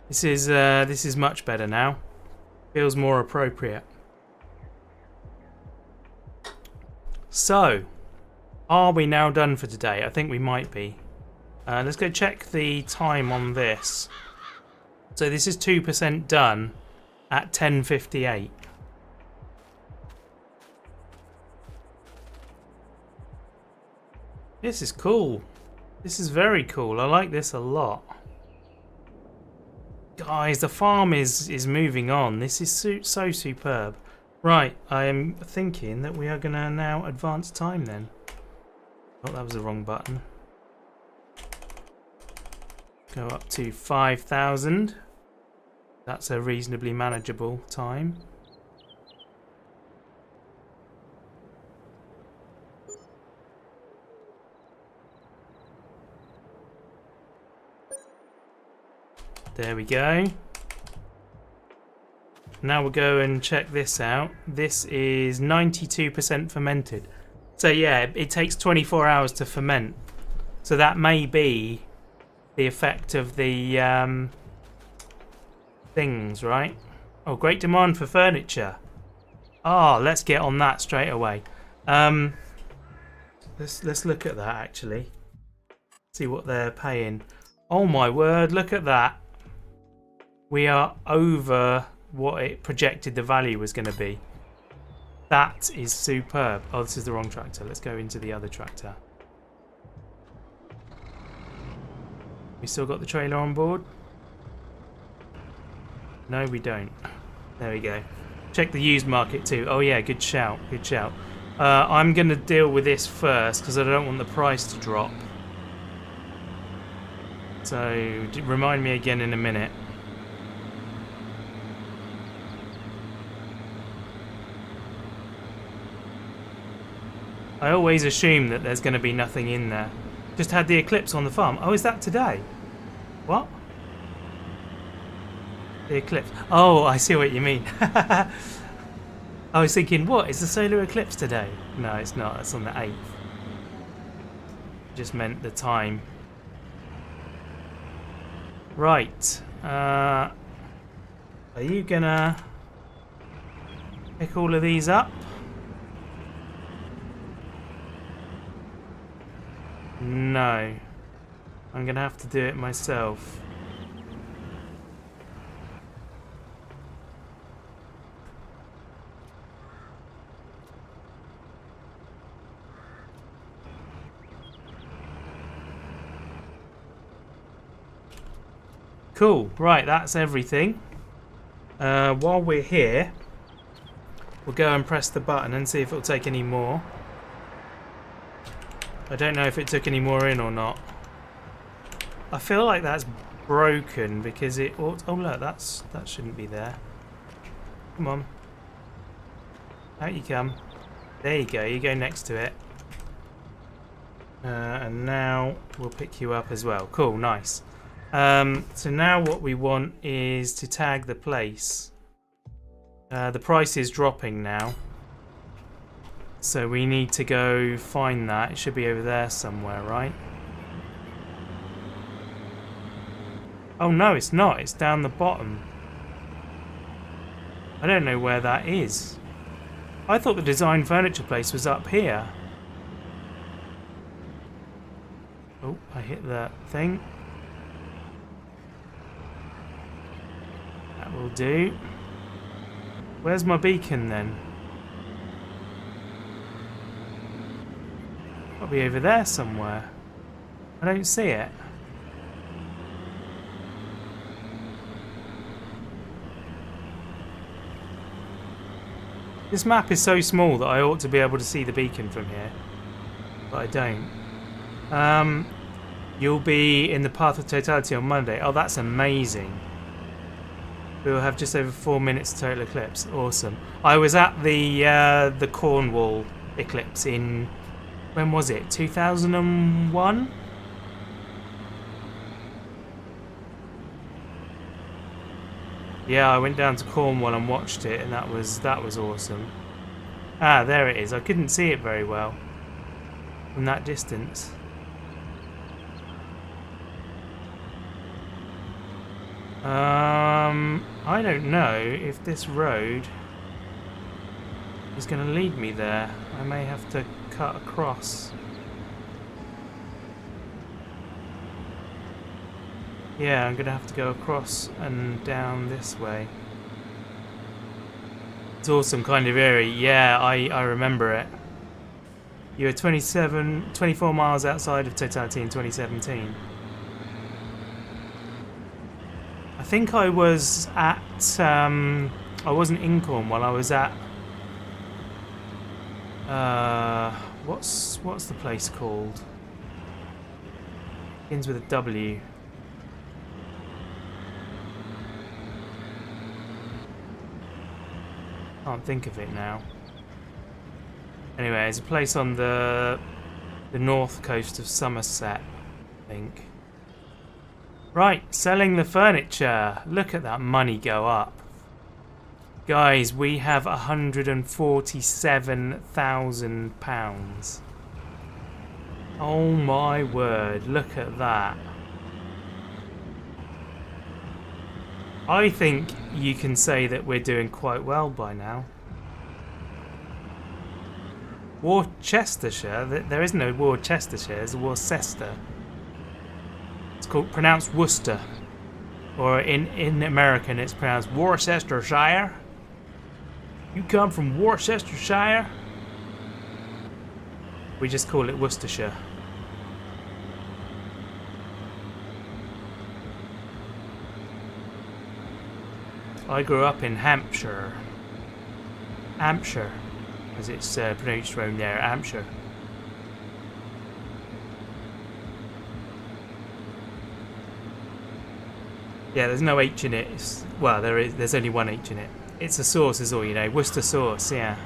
This is much better now. Feels more appropriate. So, are we now done for today? I think we might be. Let's go check the time on this. So this is 2% done at 10:58. This is cool. This is very cool. I like this a lot. Guys, the farm is moving on. This is so superb. Right, I am thinking that we are going to now advance time then. Oh, that was the wrong button. Go up to 5,000. That's a reasonably manageable time. There we go. Now we'll go and check this out. This is 92% fermented. So yeah, it takes 24 hours to ferment. So that may be the effect of the things, right? Oh, great demand for furniture. Oh, let's get on that straight away. Let's look at that actually. See what they're paying. Oh my word, look at that. We are over what it projected the value was going to be. That is superb. Oh, this is the wrong tractor. Let's go into the other tractor. We still got the trailer on board? No, we don't. There we go. Check the used market too. Oh yeah, good shout. Good shout. I'm going to deal with this first because I don't want the price to drop. So, remind me again in a minute. I always assume that there's going to be nothing in there. Just had the eclipse on the farm. Oh, is that today? What? The eclipse. Oh, I see what you mean. I was thinking, what? Is the solar eclipse today? No, it's not. It's on the 8th. Just meant the time. Right. Are you gonna pick all of these up? No. I'm gonna have to do it myself. Cool. Right, that's everything. While we're here, we'll go and press the button and see if it'll take any more. I don't know if it took any more in or not. I feel like that's broken because it ought... Oh look, that shouldn't be there. Come on. Out you come. There you go, you go next to it. And now we'll pick you up as well. Cool, nice. So now what we want is to tag the place. The price is dropping now. So we need to go find that. It should be over there somewhere, right? Oh no, it's not. It's down the bottom. I don't know where that is. I thought the design furniture place was up here. Oh, I hit that thing. That will do. Where's my beacon then? I'll be over there somewhere. I don't see it. This map is so small that I ought to be able to see the beacon from here, but I don't. You'll be in the path of totality on Monday. Oh, that's amazing. We will have just over 4 minutes total eclipse. Awesome. I was at the Cornwall eclipse in... When was it? 2001? Yeah, I went down to Cornwall and watched it, and that was awesome. Ah, there it is. I couldn't see it very well from that distance. I don't know if this road is going to lead me there. I may have to cut across. Yeah, I'm going to have to go across and down this way. It's awesome kind of area. Yeah, I remember it. You were 24 miles outside of totality in 2017. I think I was at... I wasn't in Cornwall, I was at... what's the place called? Begins with a W. Can't think of it now. Anyway, it's a place on the north coast of Somerset, I think. Right, selling the furniture. Look at that money go up. Guys, we have £147,000. Oh my word, look at that. I think you can say that we're doing quite well by now. Worcestershire? There is no Worcestershire, there's a Worcester. It's pronounced Worcester. Or in American it's pronounced Worcestershire. You come from Worcestershire? We just call it Worcestershire. I grew up in Hampshire. Hampshire, as it's pronounced around there, Hampshire. Yeah, there's no H in it. Well, there's only one H in it. It's a sauce is all you know. Worcester sauce, yeah.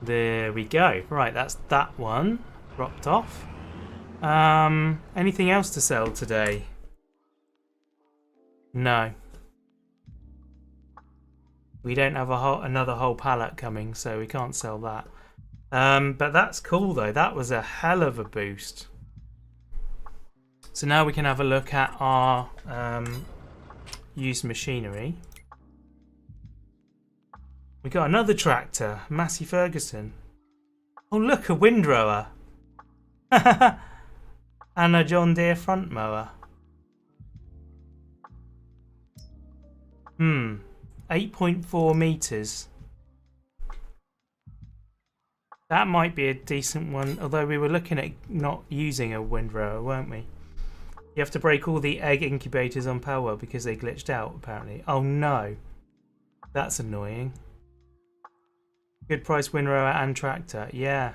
There we go. Right, that's that one dropped off. Anything else to sell today? No. We don't have another whole pallet coming, so we can't sell that. But that's cool though. That was a hell of a boost. So now we can have a look at our used machinery. We got another tractor, Massey Ferguson. Oh look, a windrower. And a John Deere front mower. 8.4 meters. That might be a decent one, although we were looking at not using a windrower, weren't we? You have to break all the egg incubators on Power because they glitched out, apparently. Oh no. That's annoying. Good price windrower and tractor, yeah.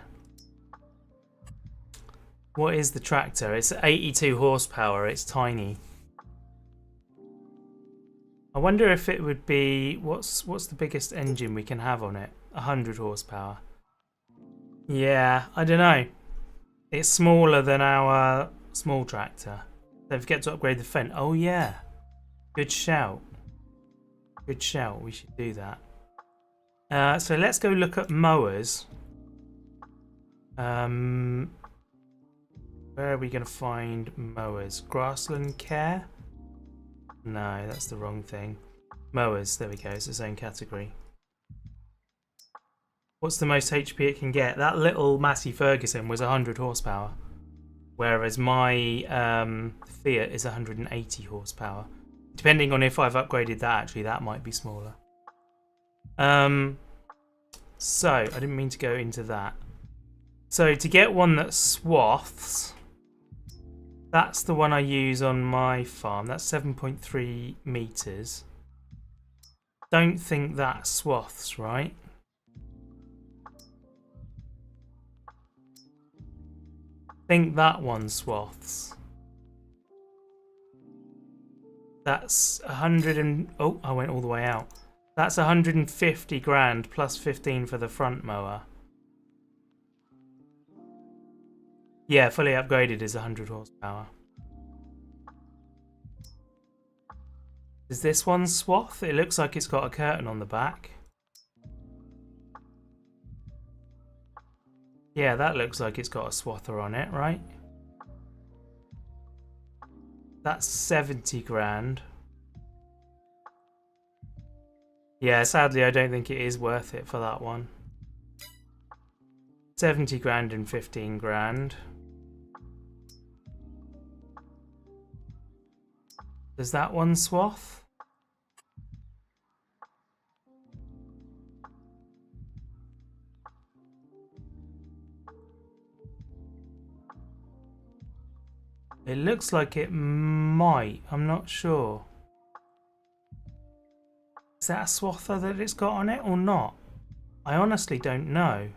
What is the tractor? It's 82 horsepower, it's tiny. I wonder if it would be, what's the biggest engine we can have on it? 100 horsepower. Yeah, I don't know. It's smaller than our small tractor. Don't forget to upgrade the fence. Oh yeah. Good shout. Good shout. We should do that. So let's go look at mowers. Where are we going to find mowers? Grassland Care? No, that's the wrong thing. Mowers. There we go. It's its own category. What's the most HP it can get? That little Massey Ferguson was 100 horsepower. Whereas my Fiat is 180 horsepower. Depending on if I've upgraded that, actually, that might be smaller. So, I didn't mean to go into that. So, to get one that swaths, that's the one I use on my farm. That's 7.3 meters. Don't think that swaths, right? Think that one swaths. That's 100 and... Oh, I went all the way out. That's 150 grand plus 15 for the front mower. Yeah, fully upgraded is 100 horsepower. Is this one swath? It looks like it's got a curtain on the back. Yeah, that looks like it's got a swather on it, right? That's 70 grand. Yeah, sadly, I don't think it is worth it for that one. 70 grand and 15 grand. Does that one swath? It looks like it might. I'm not sure. Is that a swather that it's got on it or not? I honestly don't know.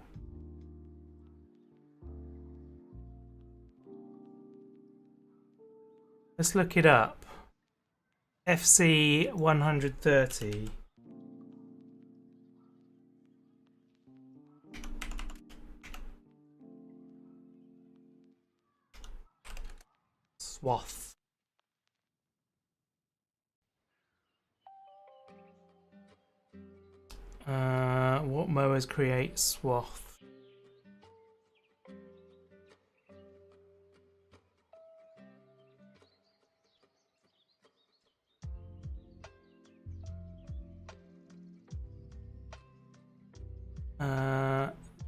Let's look it up. FC 130. Swath. What mowers create swath?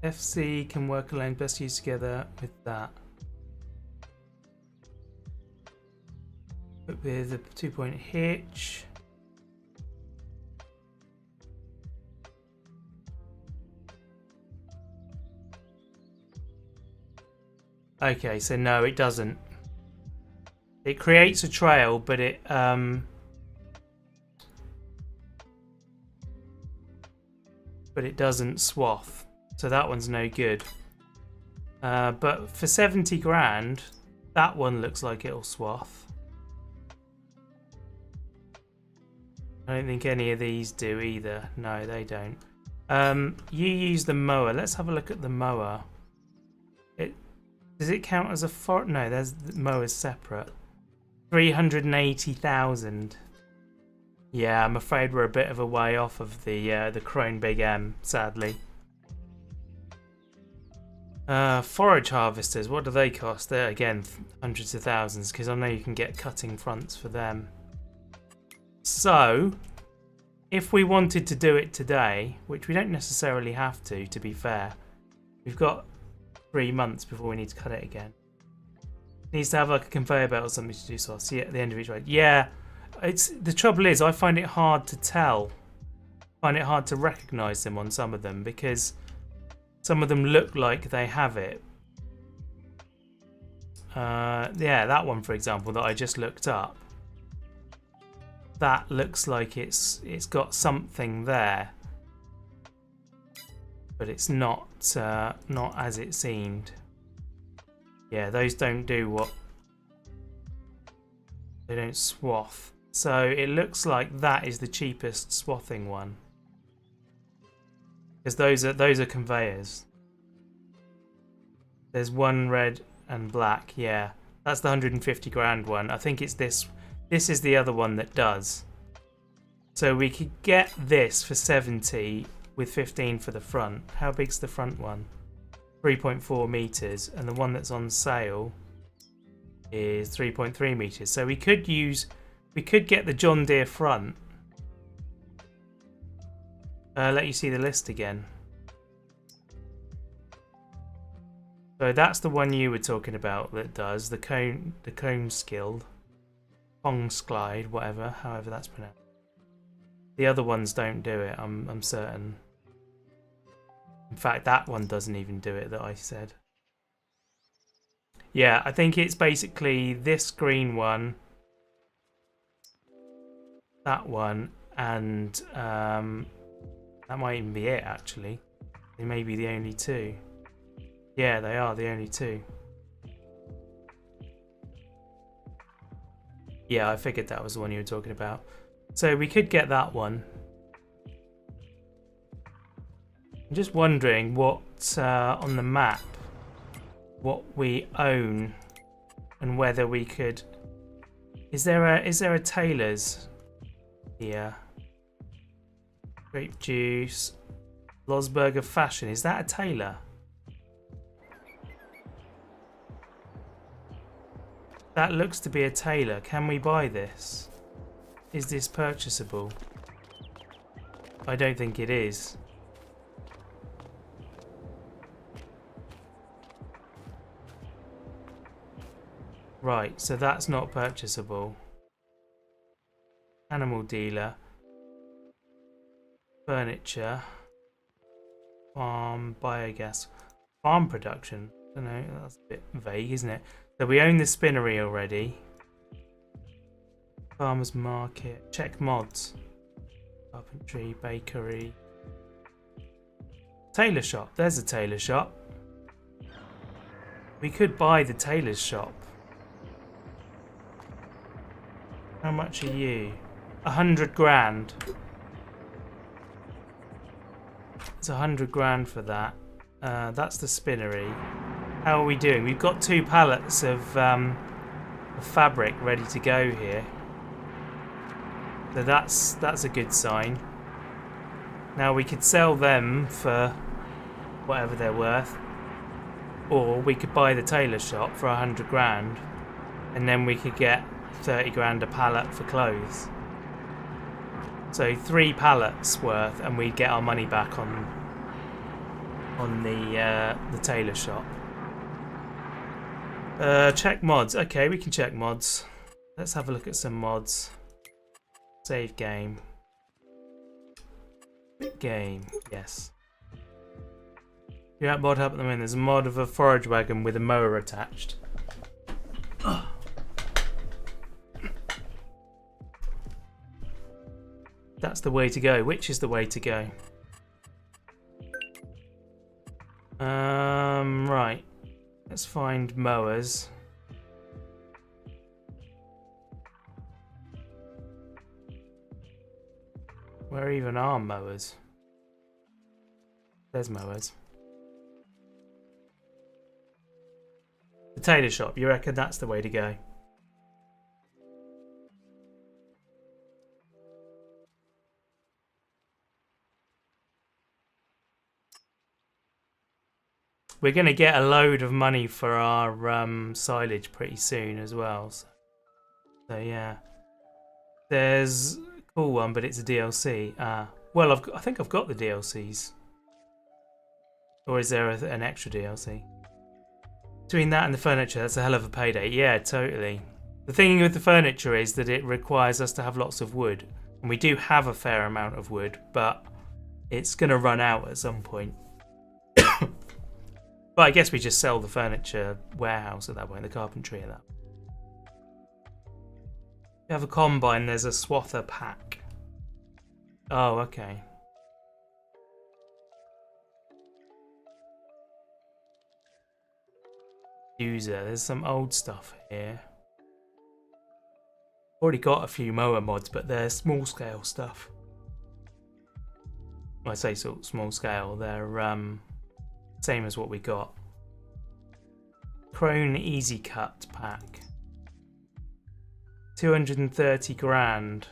FC can work alone, best used together with that. With a 2-point hitch. Okay, so no, it doesn't. It creates a trail, but it doesn't swath. So that one's no good. But for 70 grand, that one looks like it'll swath. I don't think any of these do either. No, they don't. You use the mower. Let's have a look at the mower. Does it count as a No, there's the mower's separate. 380,000. Yeah, I'm afraid we're a bit of a way off of the Crone Big M, sadly. Forage harvesters, what do they cost? They're again hundreds of thousands, because I know you can get cutting fronts for them. So, if we wanted to do it today, which we don't necessarily have to be fair, we've got 3 months before we need to cut it again. Needs to have like a conveyor belt or something to do so. I'll see it at the end of each road. Yeah, the trouble is I find it hard to tell. I find it hard to recognise them on some of them because some of them look like they have it. Yeah, that one for example that I just looked up. That looks like it's got something there, but it's not as it seemed. Yeah, those don't do what they don't swath. So it looks like that is the cheapest swathing one, because those are conveyors. There's one red and black. Yeah, that's the 150 grand one. I think it's this. This is the other one that does. So we could get this for 70 with 15 for the front. How big's the front one? 3.4 meters, and the one that's on sale is 3.3 meters. So we could get the John Deere front. Let you see the list again. So that's the one you were talking about that does the cone skilled, Kongsglide, whatever, however that's pronounced. The other ones don't do it. I'm certain. In fact, that one doesn't even do it that I said. Yeah, I think it's basically this green one, that one, and that might even be it actually. They may be the only two. Yeah, they are the only two. Yeah, I figured that was the one you were talking about. So we could get that one. I'm just wondering what on the map what we own and whether we could. Is there a Taylor's here? Grape juice, Losberger fashion. Is that a Taylor? That looks to be a Taylor. Can we buy this? Is this purchasable? I don't think it is. Right, so that's not purchasable. Animal dealer. Furniture. Farm, biogas. Farm production. I don't know, that's a bit vague, isn't it? So we own the spinnery already. Farmers market. Check mods. Carpentry, bakery. Tailor shop. There's a tailor shop. We could buy the tailor's shop. How much are you? 100 grand. It's 100 grand for that. That's the spinnery. How are we doing? We've got 2 pallets of fabric ready to go here. So that's a good sign. Now we could sell them for whatever they're worth, or we could buy the tailor shop for 100 grand, and then we could get 30 grand a pallet for clothes. So 3 pallets worth, and we'd get our money back on the tailor shop. Check mods. Okay, we can check mods. Let's have a look at some mods. Save game. Game. Yes. Yeah, mod up at the moment. There's a mod of a forage wagon with a mower attached. That's the way to go. Which is the way to go? Right. Let's find mowers. Where even are mowers? There's mowers. The tailor shop, you reckon that's the way to go? We're going to get a load of money for our silage pretty soon as well. So yeah. There's a cool one, but it's a DLC. Well, I think I've got the DLCs. Or is there an extra DLC? Between that and the furniture, that's a hell of a payday. Yeah, totally. The thing with the furniture is that it requires us to have lots of wood. And we do have a fair amount of wood, but it's going to run out at some point. But I guess we just sell the furniture warehouse at that point, the carpentry at that. You have a combine, there's a swather pack. Oh, okay. User, there's some old stuff here. Already got a few mower mods, but they're small scale stuff. When I say small scale, they're same as what we got. Crone Easy Cut pack. 230 grand.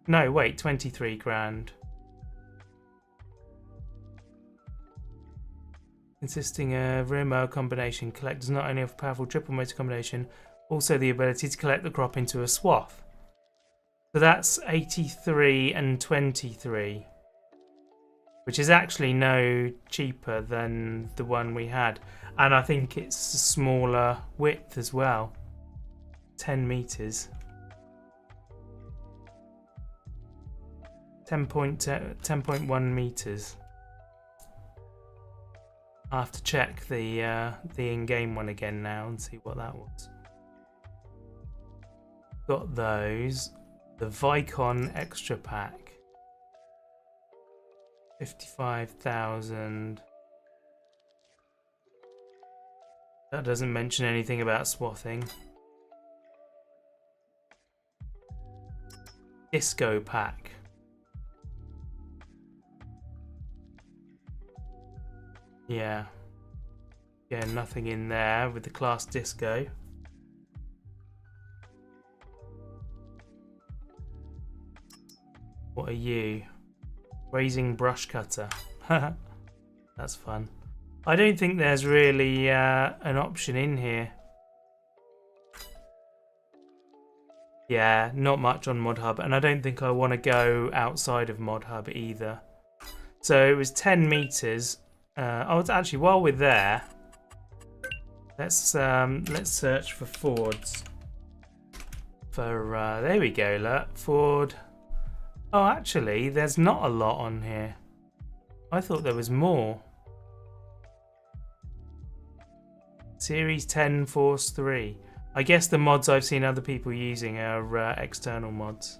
No, wait, 23 grand. Consisting of rear mower combination. Collectors not only have a powerful triple motor combination, also the ability to collect the crop into a swath. So that's 83 and 23. Which is actually no cheaper than the one we had. And I think it's a smaller width as well. 10 meters. 10.1 meters. I have to check the in-game one again now and see what that was. Got those. The Vicon Extra Pack. 55,000. That doesn't mention anything about swathing. Disco pack. Yeah. Yeah, nothing in there with the class disco. What are you? Raising brush cutter. That's fun. I don't think there's really an option in here. Yeah, not much on Mod Hub, and I don't think I want to go outside of Mod Hub either. So it was 10 meters. Oh, it's actually, while we're there, let's search for Fords. For there we go. Look, Ford. Oh, actually, there's not a lot on here. I thought there was more. Series 10 Force 3. I guess the mods I've seen other people using are external mods.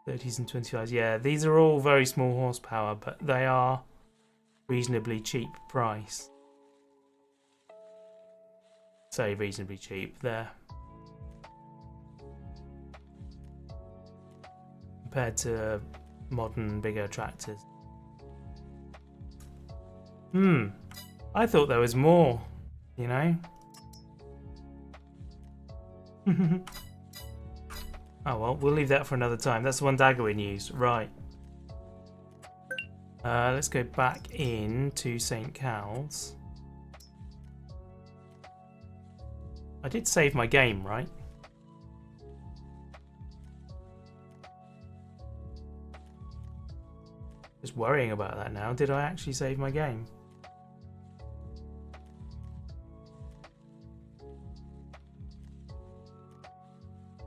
'30s and 25s. Yeah, these are all very small horsepower, but they are reasonably cheap price. Say reasonably cheap there. Compared to modern bigger tractors. I thought there was more, you know? Oh well, we'll leave that for another time. That's the one Daggerwin used. Right. Let's go back into St. Cal's. I did save my game, right? Just worrying about that now. Did I actually save my game?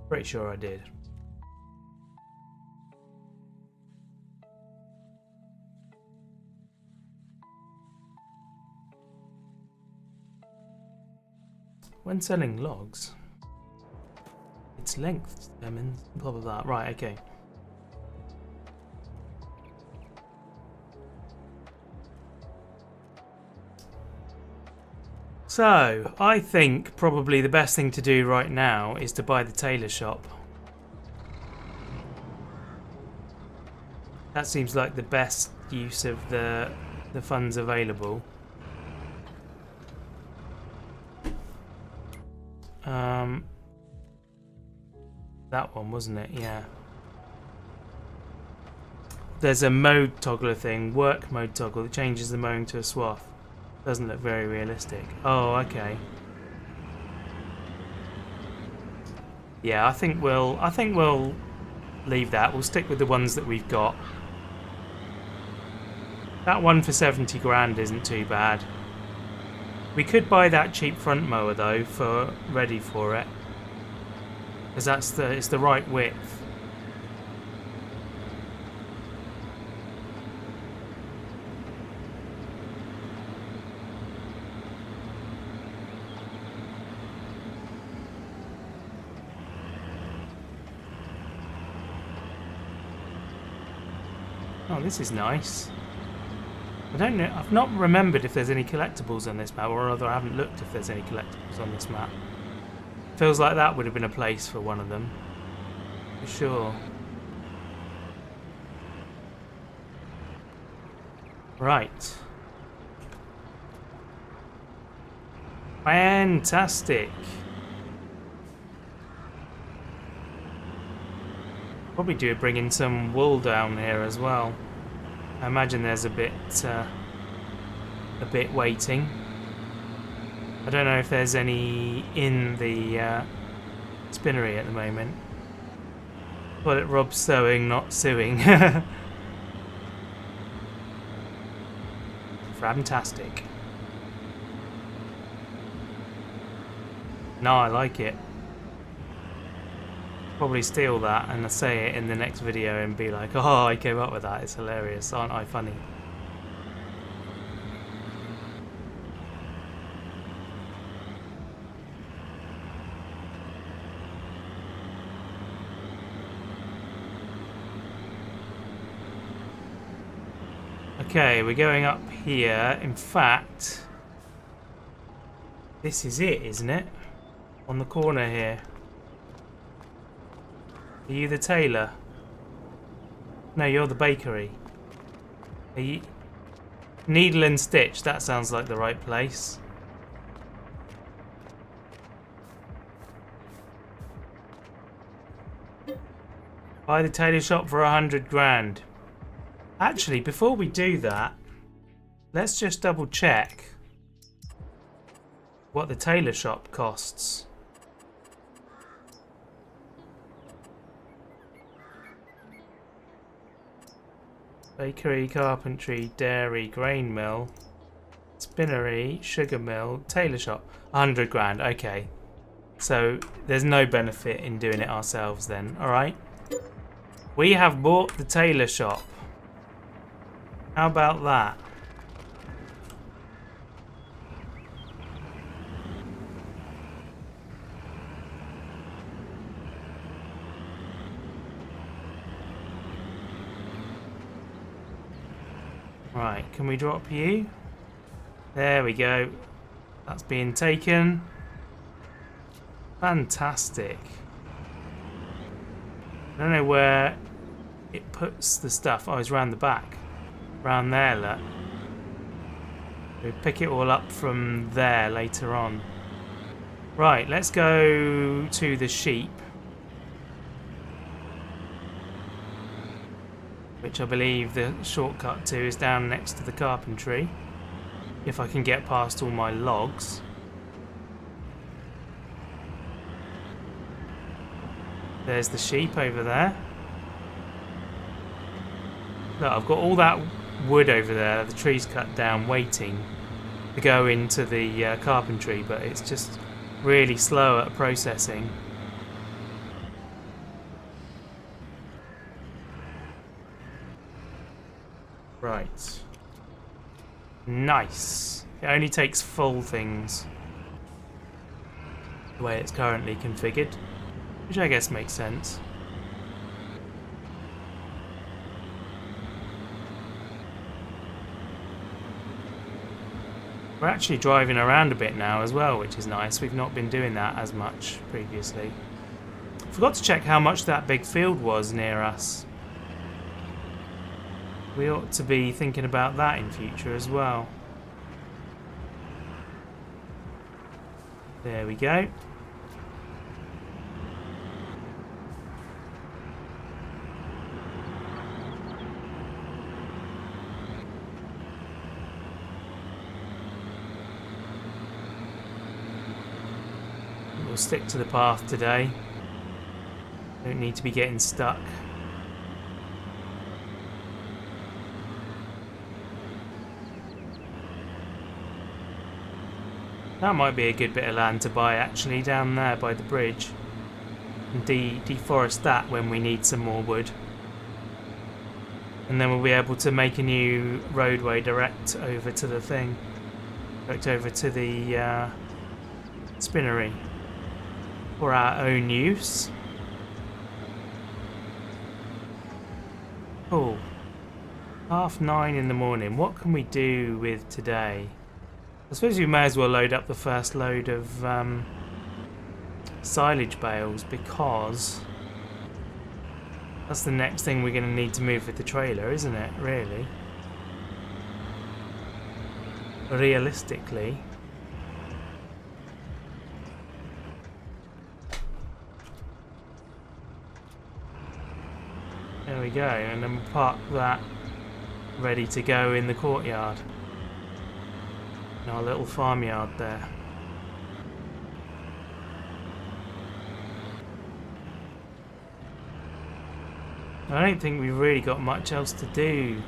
Pretty sure I did. When selling logs, its length determines blah blah blah. Right, okay. So, I think probably the best thing to do right now is to buy the tailor shop, That seems like the best use of the funds available. That one, wasn't it? Yeah. There's a mode toggler thing, work mode toggle, that changes the mowing to a swath. Doesn't look very realistic. Oh, okay. Yeah, I think we'll leave that. We'll stick with the ones that we've got. That one for 70 grand isn't too bad. We could buy that cheap front mower though, for ready for it, because it's the right width. Oh, this is nice. I don't know. I've not remembered if there's any collectibles on this map, or rather I haven't looked if there's any collectibles on this map. Feels like that would have been a place for one of them, for sure. Right. Fantastic. Probably do bring in some wool down here as well. I imagine there's a bit waiting. I don't know if there's any in the spinnery at the moment. Call it Rob sewing, not suing. Fantastic. No, I like it. Probably steal that and say it in the next video and be like, oh, I came up with that, it's hilarious, aren't I funny? Okay, we're going up here. In fact, this is it, isn't it? On the corner here. Are you the tailor? No, you're the bakery. Are you... Needle and Stitch, that sounds like the right place. Buy the tailor shop for 100 grand. Actually, before we do that, let's just double check what the tailor shop costs. Bakery, carpentry, dairy, grain mill, spinnery, sugar mill, tailor shop. 100 grand, okay. So there's no benefit in doing it ourselves then, alright? We have bought the tailor shop. How about that? Right, can we drop you? There we go. That's being taken. Fantastic. I don't know where it puts the stuff. Oh, it's round the back. Round there, look. We'll pick it all up from there later on. Right, let's go to the sheep. Which I believe the shortcut to is down next to the carpentry. If I can get past all my logs. There's the sheep over there. Look, I've got all that wood over there, the trees cut down, waiting to go into the carpentry, but it's just really slow at processing. Right. Nice. It only takes full things the way it's currently configured, which I guess makes sense. We're actually driving around a bit now as well, which is nice. We've not been doing that as much previously. Forgot to check how much that big field was near us. We ought to be thinking about that in future as well. There we go. We'll stick to the path today. Don't need to be getting stuck. That might be a good bit of land to buy actually down there by the bridge. And deforest that when we need some more wood. And then we'll be able to make a new roadway direct over to the thing. Direct over to the spinnery. For our own use. Cool. 9:30 in the morning. What can we do with today? I suppose we may as well load up the first load of silage bales because that's the next thing we're going to need to move with the trailer, isn't it? Really? Realistically. There we go, and then we'll park that ready to go in the courtyard. In our little farmyard there. I don't think we've really got much else to do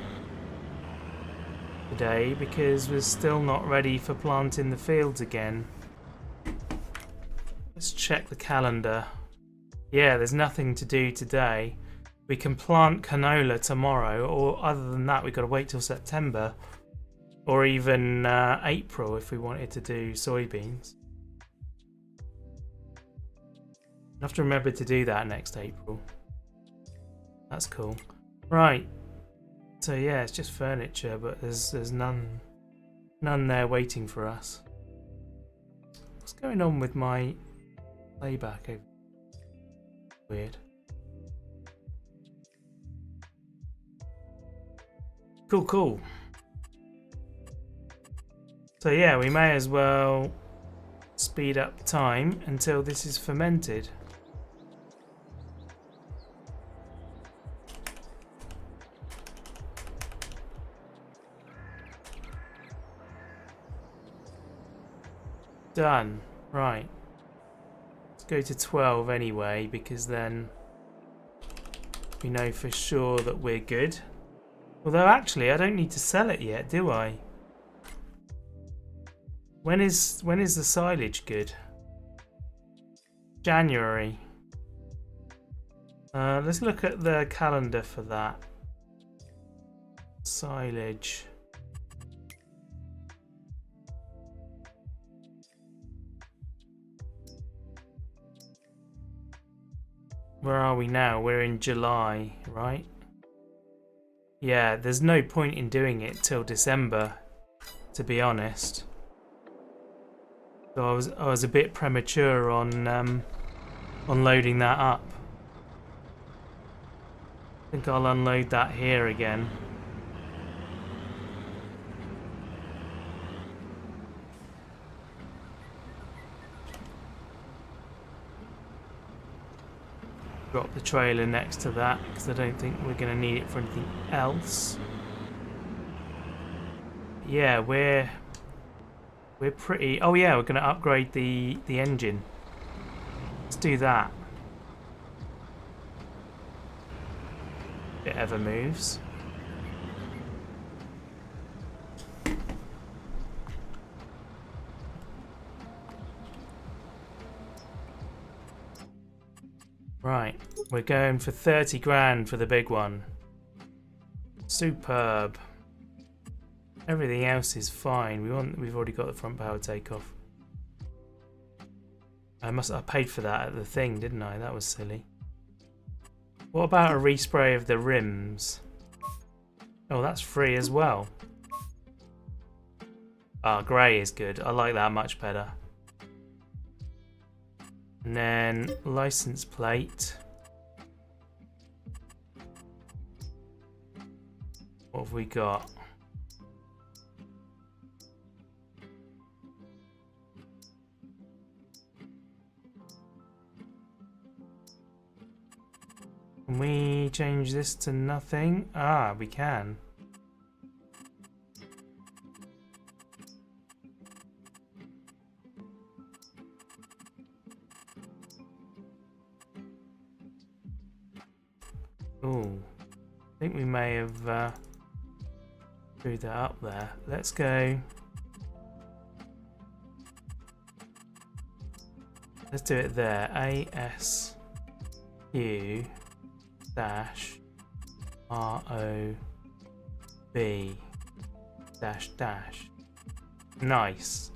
today because we're still not ready for planting the fields again. Let's check the calendar. Yeah, there's nothing to do today. We can plant canola tomorrow, or other than that we've got to wait till September. Or even April if we wanted to do soybeans. I'll have to remember to do that next April. That's cool. Right. So yeah, it's just furniture, but there's none there waiting for us. What's going on with my playback? Weird. Cool. So yeah, we may as well speed up time until this is fermented. Done. Right. Let's go to 12 anyway, because then we know for sure that we're good. Although actually, I don't need to sell it yet, do I? When is the silage good? January. Let's look at the calendar for that. Silage. Where are we now? We're in July, right? Yeah, there's no point in doing it till December, to be honest. So I was a bit premature on loading that up. I think I'll unload that here again. Drop the trailer next to that because I don't think we're going to need it for anything else. Yeah, we're pretty... Oh yeah, we're going to upgrade the engine. Let's do that. If it ever moves. Right, we're going for 30 grand for the big one. Superb. Everything else is fine. We've already got the front power takeoff. I paid for that at the thing, didn't I? That was silly. What about a respray of the rims? Oh, that's free as well. Ah, grey is good. I like that much better. And then license plate. What we got? Can we change this to nothing? Ah, we can. Oh, I think we may have screwed that up there. Let's go. Let's do it there. ASQ dash ROB dash dash. Nice.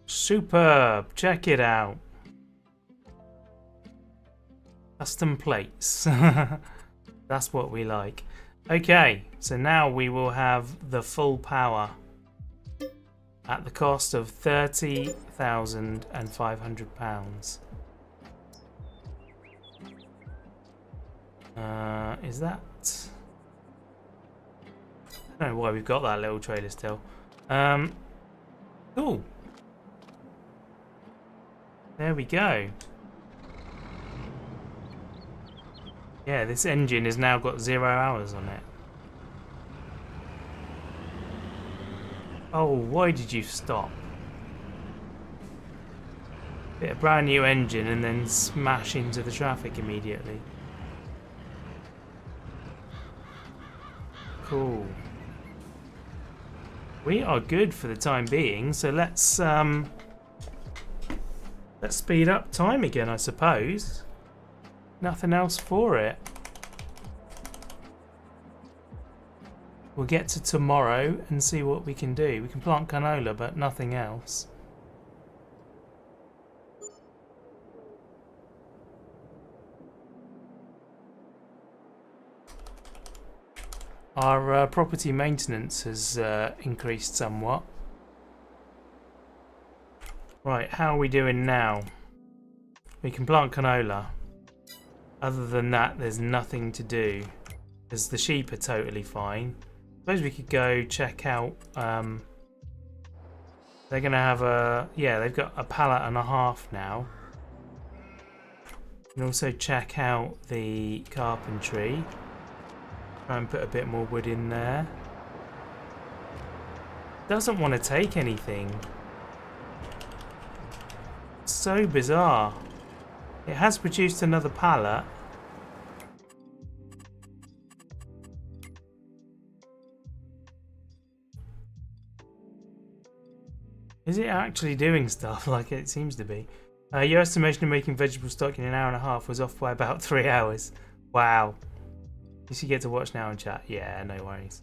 Superb. Check it out. Custom plates. That's what we like. Okay, so now we will have the full power at the cost of £30,500. Is that? I don't know why we've got that little trailer still. Cool. There we go. Yeah, this engine has now got 0 hours on it. Oh, why did you stop? Get a brand new engine and then smash into the traffic immediately. Cool. We are good for the time being, so let's speed up time again, I suppose. Nothing else for it. We'll get to tomorrow and see what we can do. We can plant canola, but nothing else. Our property maintenance has increased somewhat. Right, how are we doing now? We can plant canola. Other than that, there's nothing to do, because the sheep are totally fine. Suppose we could go check out. They're going to have a... Yeah, they've got a pallet and a half now. And also check out the carpentry. Try and put a bit more wood in there. Doesn't want to take anything. So bizarre. It has produced another pallet. Is it actually doing stuff like it seems to be? Your estimation of making vegetable stock in an hour and a half was off by about 3 hours. Wow. You should get to watch now and chat. Yeah, no worries.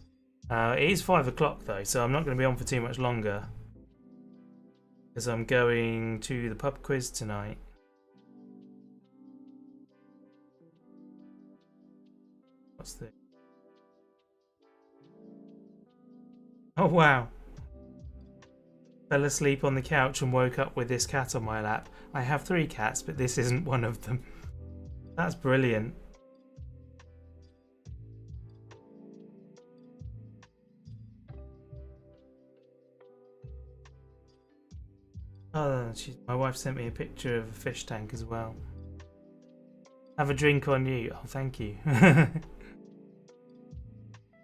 It is 5 o'clock though, so I'm not going to be on for too much longer. Because I'm going to the pub quiz tonight. What's this? Oh wow. Fell asleep on the couch and woke up with this cat on my lap. I have 3 cats, but this isn't one of them. That's brilliant. Oh, my wife sent me a picture of a fish tank as well. Have a drink on you. Oh, thank you.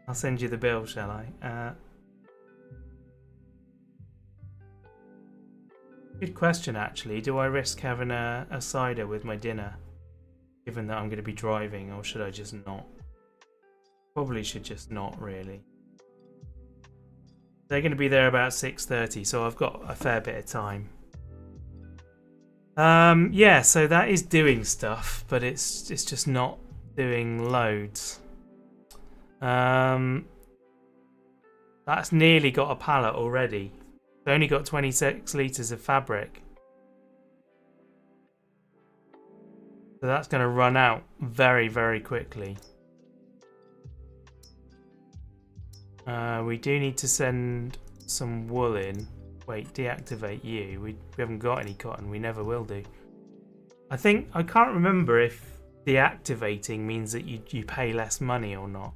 I'll send you the bill, shall I? Good question, actually. Do I risk having a cider with my dinner, given that I'm going to be driving, or should I just not? Probably should just not, really. They're going to be there about 6:30, so I've got a fair bit of time. Yeah, so that is doing stuff, but it's just not doing loads. That's nearly got a pallet already. It's only got 26 litres of fabric. So that's going to run out very, very quickly. We do need to send some wool in. Wait, deactivate you. We haven't got any cotton. We never will do. I think I can't remember if deactivating means that you pay less money or not.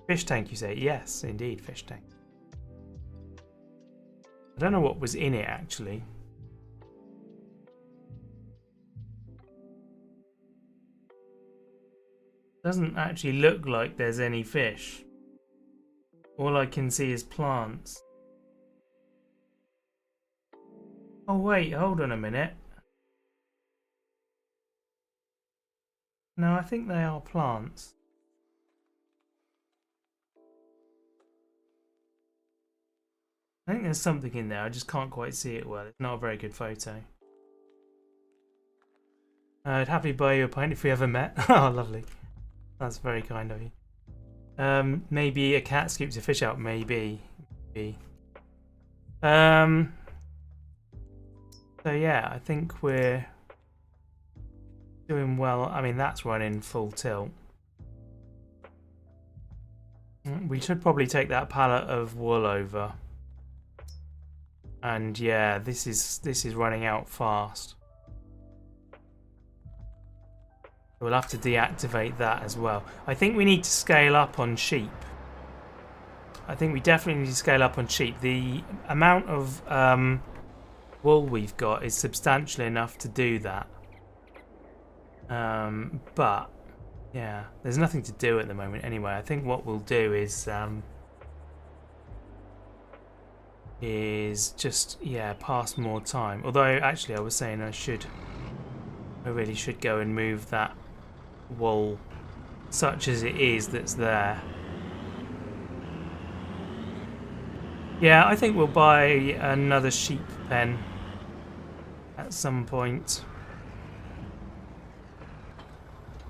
Fish tank, you say? Yes, indeed, fish tank. I don't know what was in it actually. Doesn't actually look like there's any fish. All I can see is plants. Oh wait, hold on a minute. No, I think they are plants. I think there's something in there, I just can't quite see it well. It's not a very good photo. I'd happily buy you a pint if we ever met. Oh, lovely. That's very kind of you. Maybe a cat scoops a fish out, maybe. So yeah, I think we're doing well. I mean, that's running full tilt. We should probably take that pallet of wool over. And yeah, this is running out fast. We'll have to deactivate that as well. I think we need to scale up on sheep. I think we definitely need to scale up on sheep. The amount of wool we've got is substantial enough to do that. But yeah, there's nothing to do at the moment anyway. I think what we'll do is just pass more time. Although actually I was saying I really should go and move that wool such as it is that's there. Yeah, I think we'll buy another sheep pen at some point.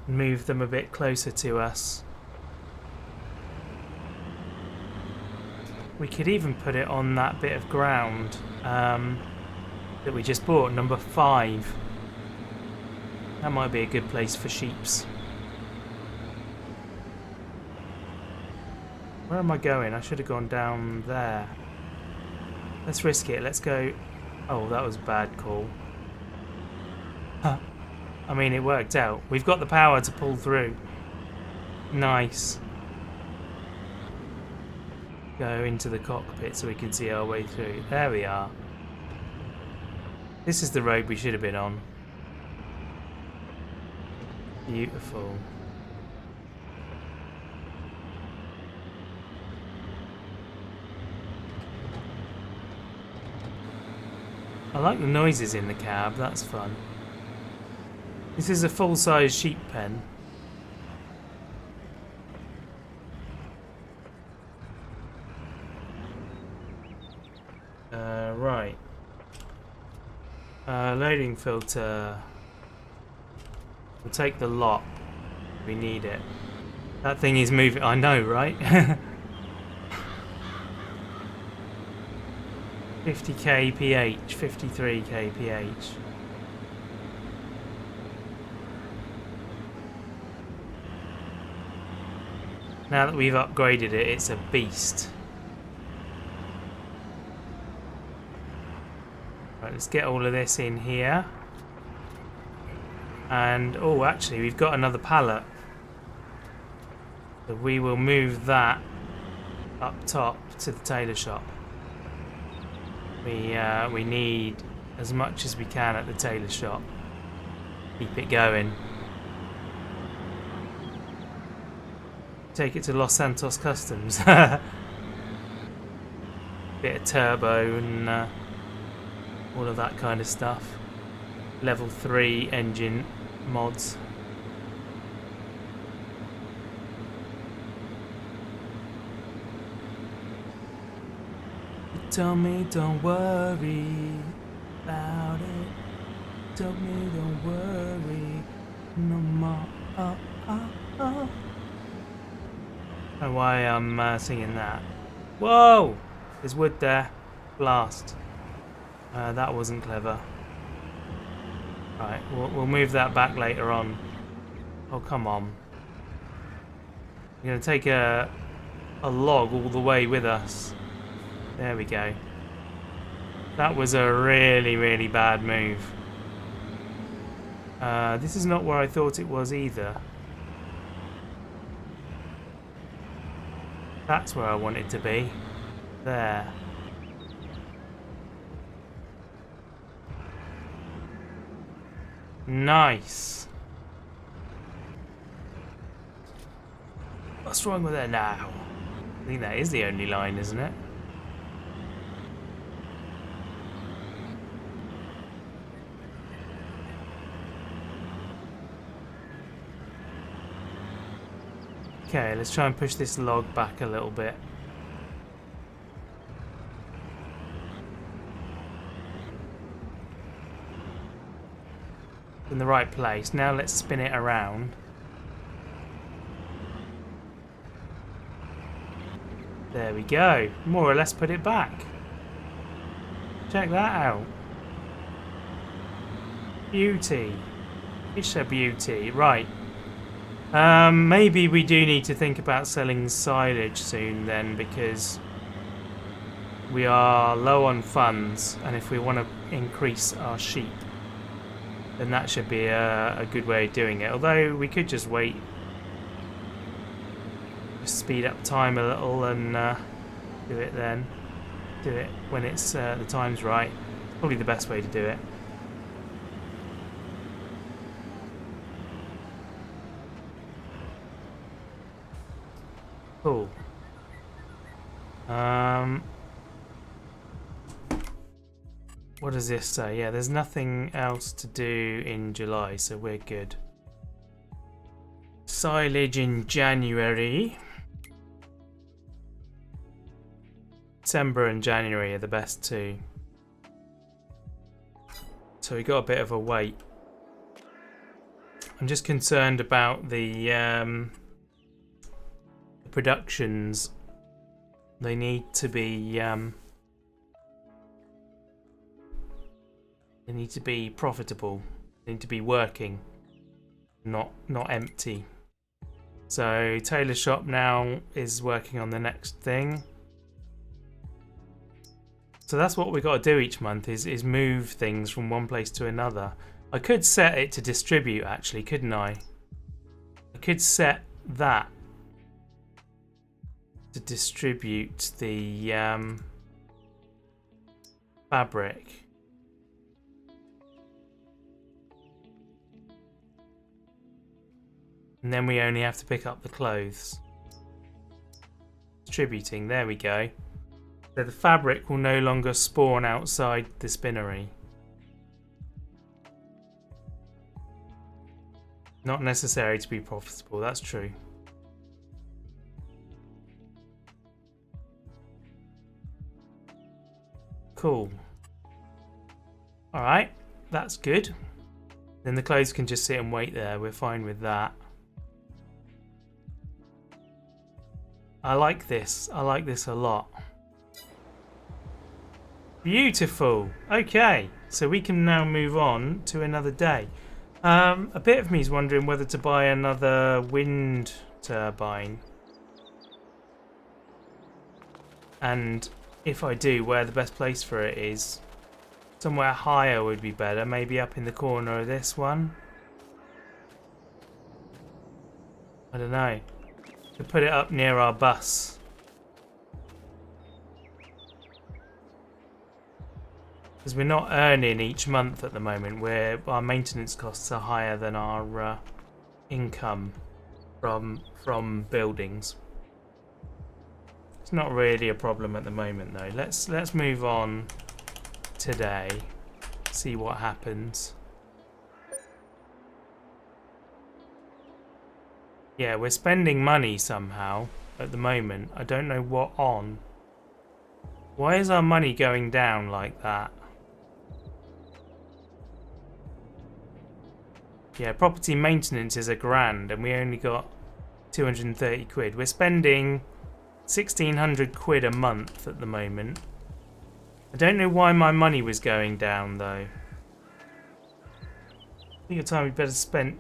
Move them a bit closer to us. We could even put it on that bit of ground that we just bought, number 5. That might be a good place for sheeps. Where am I going? I should have gone down there. Let's risk it. Let's go. Oh, that was a bad call. Huh. I mean, it worked out. We've got the power to pull through. Nice. Go into the cockpit so we can see our way through. There we are. This is the road we should have been on. Beautiful. I like the noises in the cab, that's fun. This is a full-size sheep pen. Right. Loading filter. We'll take the lot. We need it. That thing is moving. I know, right? 50 kph, 53 kph. Now that we've upgraded it, it's a beast. Right, let's get all of this in here. And, oh, actually, we've got another pallet. So we will move that up top to the tailor shop. We need as much as we can at the tailor shop. Keep it going. Take it to Los Santos Customs. Bit of turbo and all of that kind of stuff. Level 3 engine mods. Tell me don't worry about it. Tell me don't worry no more. Oh, oh, oh. I don't know why I'm singing that. Whoa! There's wood there. Blast. That wasn't clever. Right, we'll move that back later on. Oh, come on. We're going to take a log all the way with us. There we go. That was a really, really bad move. This is not where I thought it was either. That's where I want it to be. There. Nice. What's wrong with it now? I think that is the only line, isn't it? Okay, let's try and push this log back a little bit. In the right place. Now let's spin it around. There we go. More or less put it back. Check that out. Beauty. It's a beauty. Right. Maybe we do need to think about selling silage soon then, because we are low on funds, and if we want to increase our sheep, then that should be a good way of doing it. Although we could just wait, just speed up time a little and do it then. Do it when it's the time's right. Probably the best way to do it. Cool. What does this say? Yeah, there's nothing else to do in July, so we're good. Silage in January. December and January are the best two. So we got a bit of a wait. I'm just concerned about the productions. They need to be profitable. They need to be working, not empty. So Tailor Shop now is working on the next thing. So that's what we've got to do each month, is move things from one place to another. I could set it to distribute actually, couldn't I? I could set that to distribute the fabric. And then we only have to pick up the clothes. Distributing, there we go. So the fabric will no longer spawn outside the spinnery. Not necessary to be profitable, that's true. Cool. Alright, that's good. Then the clothes can just sit and wait there, we're fine with that. I like this a lot. Beautiful. Okay, so we can now move on to another day. A bit of me is wondering whether to buy another wind turbine. And if I do, where the best place for it is. Somewhere higher would be better, maybe up in the corner of this one. I don't know. To put it up near our bus. Because we're not earning each month at the moment, where our maintenance costs are higher than our income from buildings. It's not really a problem at the moment though. Let's move on today. See what happens. Yeah, we're spending money somehow at the moment. I don't know what on. Why is our money going down like that? Yeah, property maintenance is £1,000 and we only got 230 quid. We're spending 1,600 quid a month at the moment. I don't know why my money was going down though. I think your time would be better spent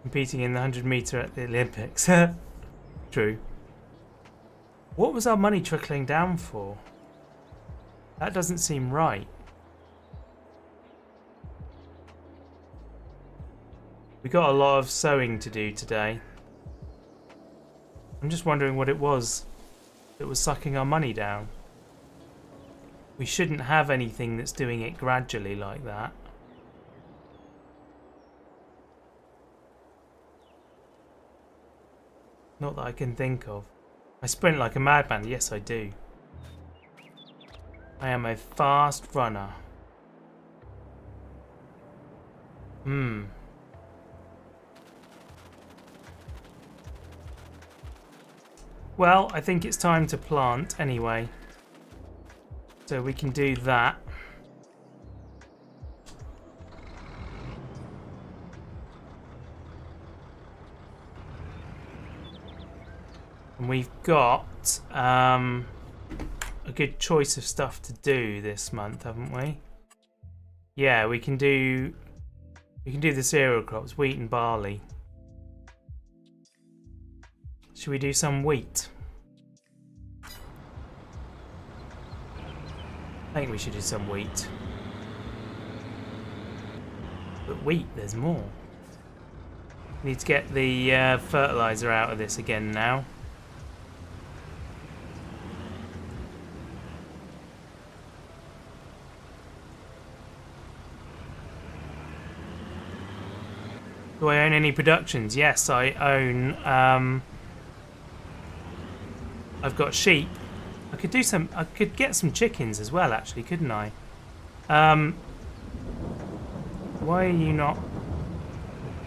competing in the 100 metre at the Olympics. True. What was our money trickling down for? That doesn't seem right. We got a lot of sewing to do today. I'm just wondering what it was that was sucking our money down. We shouldn't have anything that's doing it gradually like that. Not that I can think of. I sprint like a madman. Yes, I do. I am a fast runner. Well, I think it's time to plant anyway. So we can do that. And we've got a good choice of stuff to do this month, haven't we? Yeah, we can do the cereal crops, wheat and barley. Should we do some wheat? I think we should do some wheat. But wheat, there's more. Need to get the fertilizer out of this again now. Do I own any productions? Yes, I own. I've got sheep. I could do some. I could get some chickens as well, actually, couldn't I? Why are you not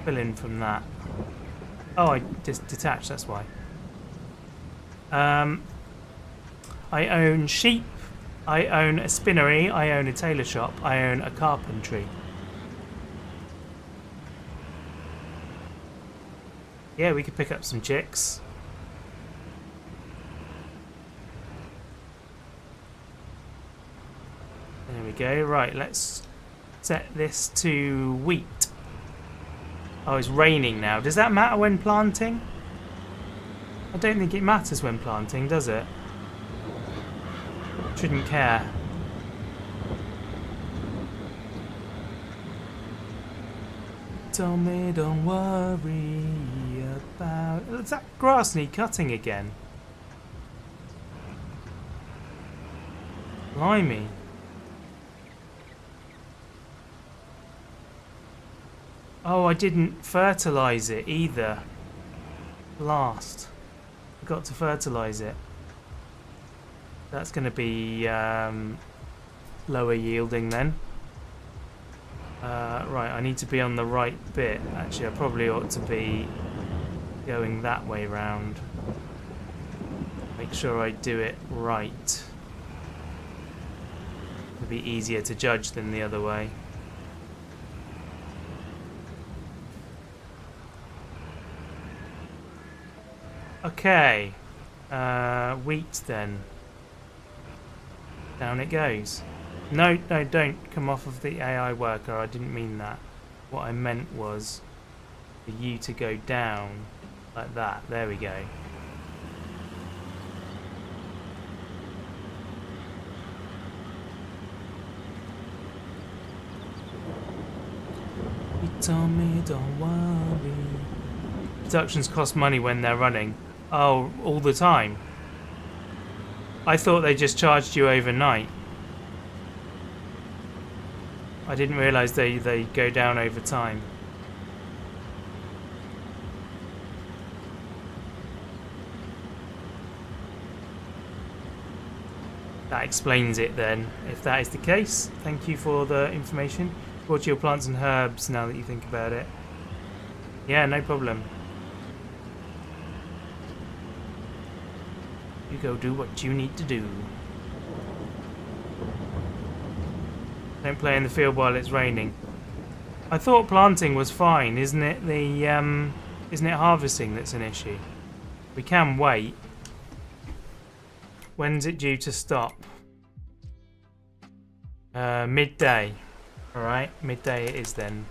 filling from that? Oh, I just detached. That's why. I own sheep. I own a spinnery. I own a tailor shop. I own a carpentry. Yeah, we could pick up some chicks. There we go. Right, let's set this to wheat. Oh, it's raining now. Does that matter when planting? I don't think it matters when planting, does it? Shouldn't care. Tell me, don't worry about... Does that grass need cutting again? Blimey. Oh, I didn't fertilise it either. Last. Forgot to fertilise it. That's going to be lower yielding then. Right, I need to be on the right bit. Actually, I probably ought to be going that way round. Make sure I do it right. It'll be easier to judge than the other way. Okay. Wheat then. Down it goes. No, no, don't come off of the AI worker. I didn't mean that. What I meant was for you to go down like that. There we go. You told me don't worry. Productions cost money when they're running. Oh, all the time? I thought they just charged you overnight. I didn't realise they go down over time. That explains it then. If that is the case, thank you for the information. Water your plants and herbs now that you think about it. Yeah, no problem. You go do what you need to do. Don't play in the field while it's raining. I thought planting was fine, isn't it? Isn't it harvesting that's an issue? We can wait. When's it due to stop? Midday. Alright, midday it is then.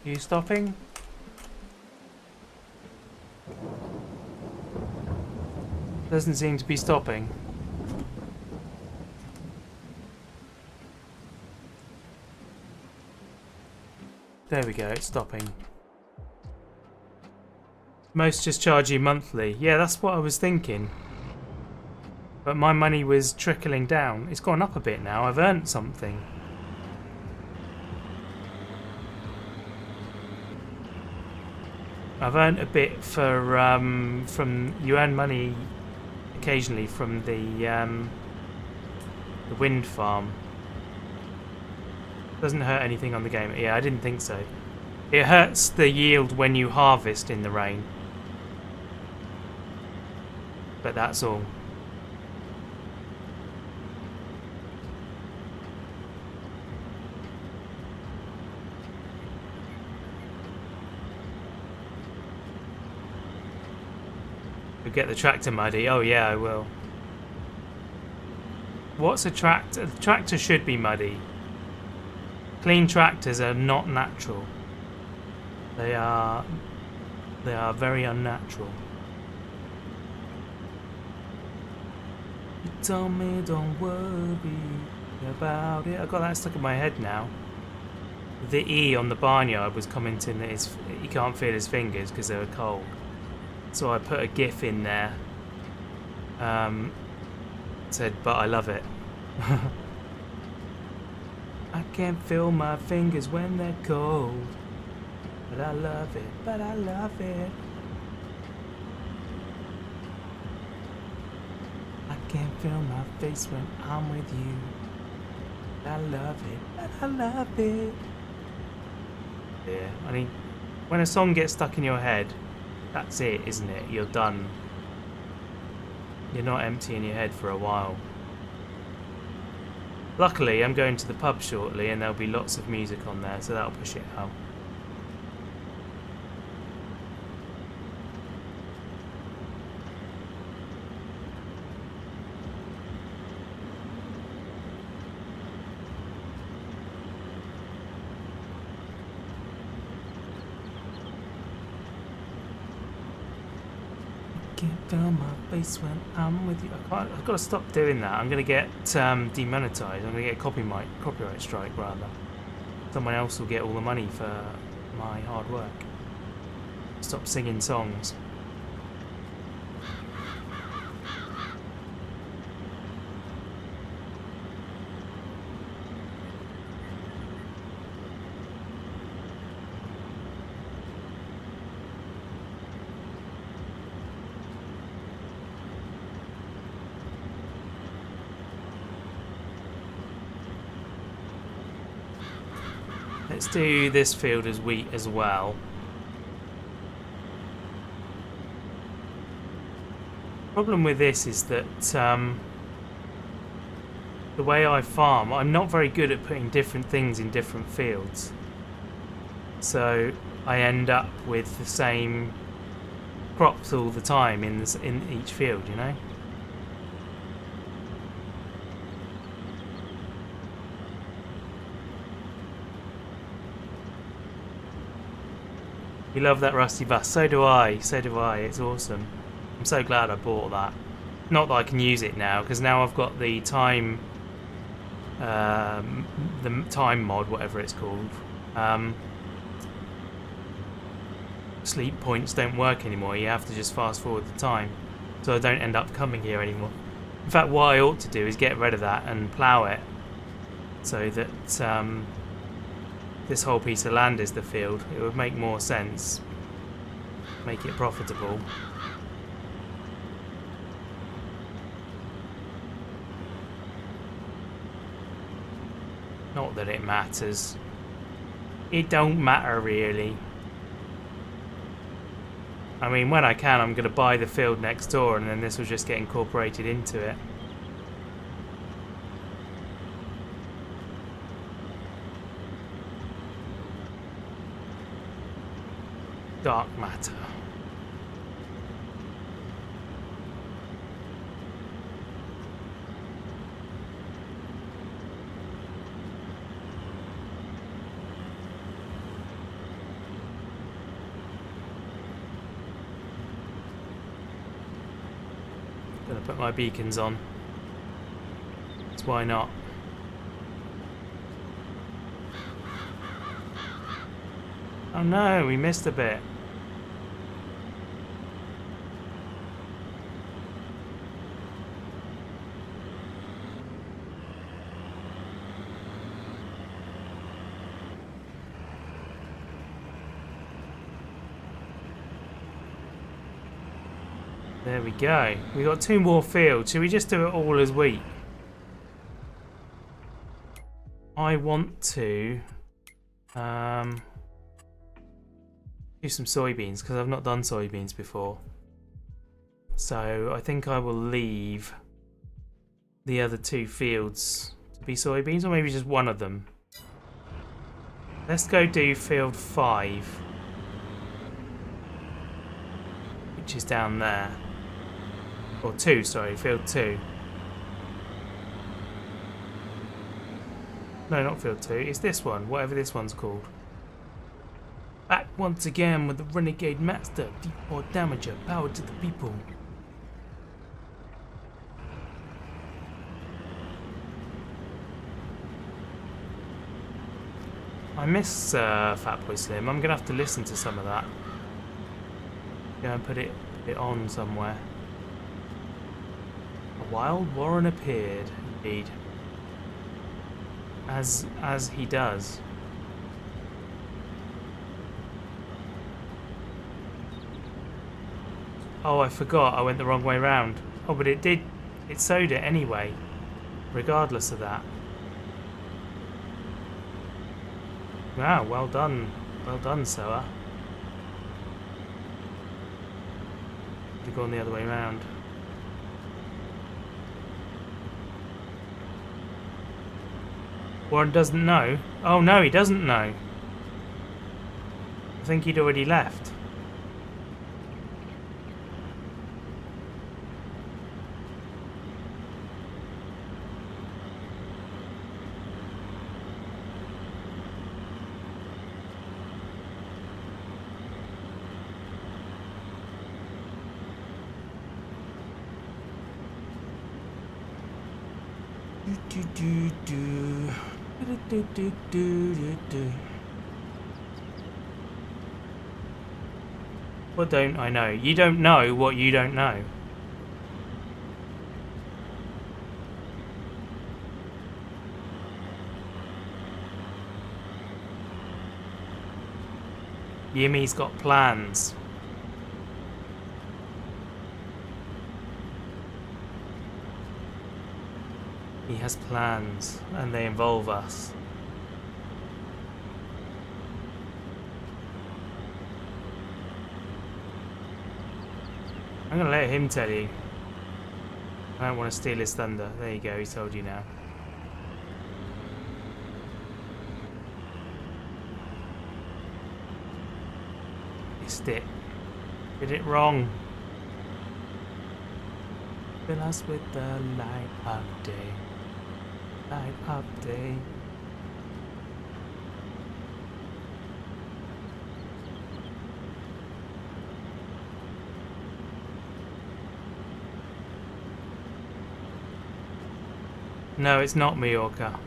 You stopping? Doesn't seem to be stopping. There we go, it's stopping. Most just charge you monthly. Yeah, that's what I was thinking. But my money was trickling down. It's gone up a bit now. I've earned something. I've earned a bit for from you earn money occasionally from the wind farm. Doesn't hurt anything on the game. Yeah, I didn't think so. It hurts the yield when you harvest in the rain. But that's all. You'll get the tractor muddy. Oh yeah, I will. What's a tractor? A tractor should be muddy. Clean tractors are not natural. They are very unnatural. You told me don't worry about it. I got that stuck in my head now. The E on the barnyard was commenting that he can't feel his fingers because they were cold. So I put a GIF in there. Said, but I love it. I can't feel my fingers when they're cold. But I love it, but I love it. I can't feel my face when I'm with you. But I love it, but I love it. Yeah, I mean, when a song gets stuck in your head, that's it, isn't it? You're done. You're not emptying your head for a while. Luckily, I'm going to the pub shortly and there'll be lots of music on there, so that'll push it out. Can't feel my face when I'm with you. I've got to stop doing that. I'm going to get demonetized. I'm going to get a copyright strike rather. Someone else will get all the money for my hard work. Stop singing songs. Let's do this field as wheat as well. Problem with this is that the way I farm, I'm not very good at putting different things in different fields. So I end up with the same crops all the time in each field, you know? You love that rusty bus. So do I. So do I. It's awesome. I'm so glad I bought that. Not that I can use it now, because now I've got the time mod, whatever it's called. Sleep points don't work anymore. You have to just fast forward the time, so I don't end up coming here anymore. In fact, what I ought to do is get rid of that and plough it, so that this whole piece of land is the field. It would make more sense. Make it profitable. Not that it matters. It don't matter really. I mean, when I can, I'm going to buy the field next door and then this will just get incorporated into it. Dark matter. Gonna put my beacons on. That's why not. Oh no, we missed a bit. There we go. We got 2 more fields. Should we just do it all as wheat? I want to do some soybeans because I've not done soybeans before. So I think I will leave the other 2 fields to be soybeans, or maybe just one of them. Let's go do field 5, which is down there. Or 2, sorry, field 2. No, not field 2, it's this one, whatever this one's called. Back once again with the Renegade Master, D4 Damager, power to the people. I miss Fatboy Slim, I'm going to have to listen to some of that. Go and put it on somewhere. A wild Warren appeared, indeed. As he does. Oh, I forgot. I went the wrong way round. Oh, but it did. It sowed it anyway. Regardless of that. Wow, well done. Well done, sower. You've gone the other way round. Warren doesn't know. Oh no, he doesn't know. I think he'd already left. What don't I know? You don't know what you don't know. Yimmy's got plans. He has plans, and they involve us. I'm gonna let him tell you. I don't want to steal his thunder. There you go, he told you now. Missed it. Did it wrong. Fill us with the light of day. Light of day. No, it's not Mallorca.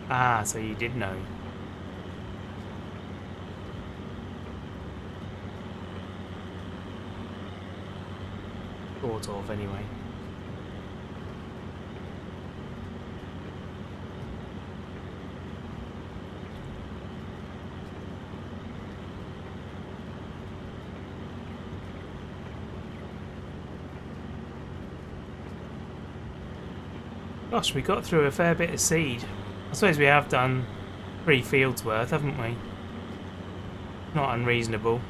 Ah, so you did know. Thought of, anyway. Gosh, we got through a fair bit of seed. I suppose we have done 3 fields worth, haven't we? Not unreasonable.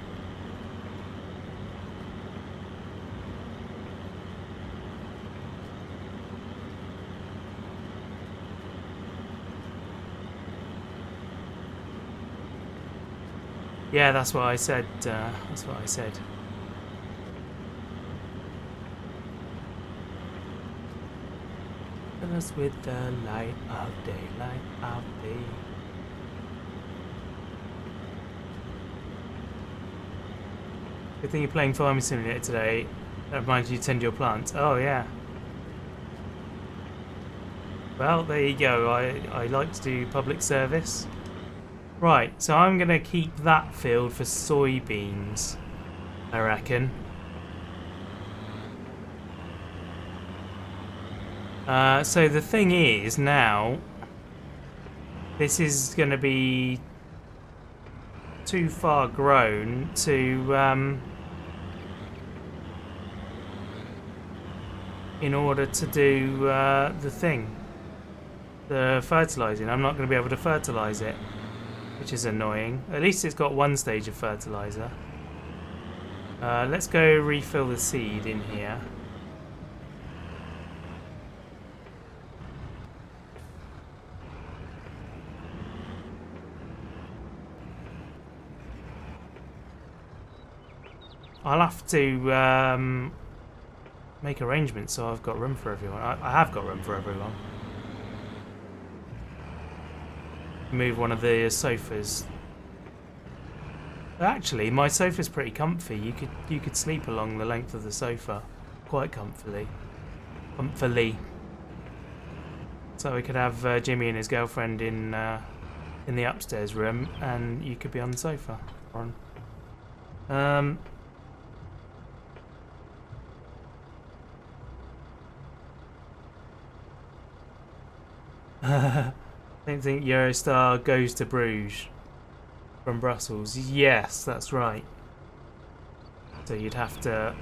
Yeah, that's what I said. That's what I said. Fill us with the light of day, light of day. Good thing you're playing Farming Simulator today. That reminds you to tend your plants. Oh yeah. Well, there you go. I like to do public service. Right, so I'm going to keep that field for soybeans, I reckon. So the thing is now, this is going to be too far grown to, in order to do the thing, the fertilising. I'm not going to be able to fertilise it, which is annoying. At least it's got one stage of fertiliser. Let's go refill the seed in here. I'll have to make arrangements so I've got room for everyone. I have got room for everyone. Move one of the sofas. Actually, my sofa's pretty comfy. You could sleep along the length of the sofa quite comfortably. So we could have Jimmy and his girlfriend in the upstairs room, and you could be on the sofa. I don't think Eurostar goes to Bruges from Brussels. Yes, that's right. So you'd have to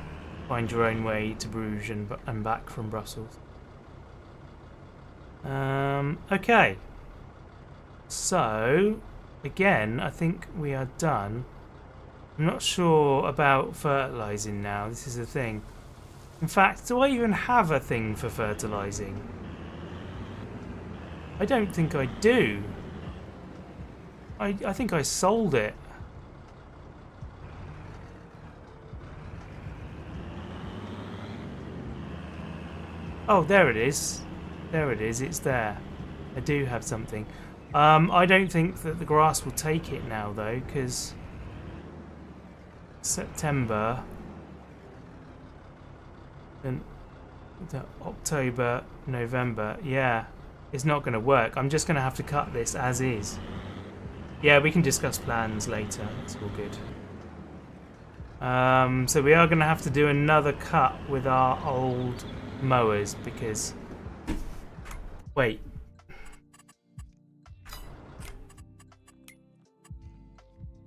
find your own way to Bruges and back from Brussels. Okay. So, again, I think we are done. I'm not sure about fertilising now. This is the thing. In fact, do I even have a thing for fertilising? I don't think I do. I think I sold it. Oh, there it is. There it is. It's there. I do have something. I don't think that the grass will take it now, though, because September and October, November, yeah. It's not going to work. I'm just going to have to cut this as is. Yeah, we can discuss plans later. It's all good. So we are going to have to do another cut with our old mowers because... Wait.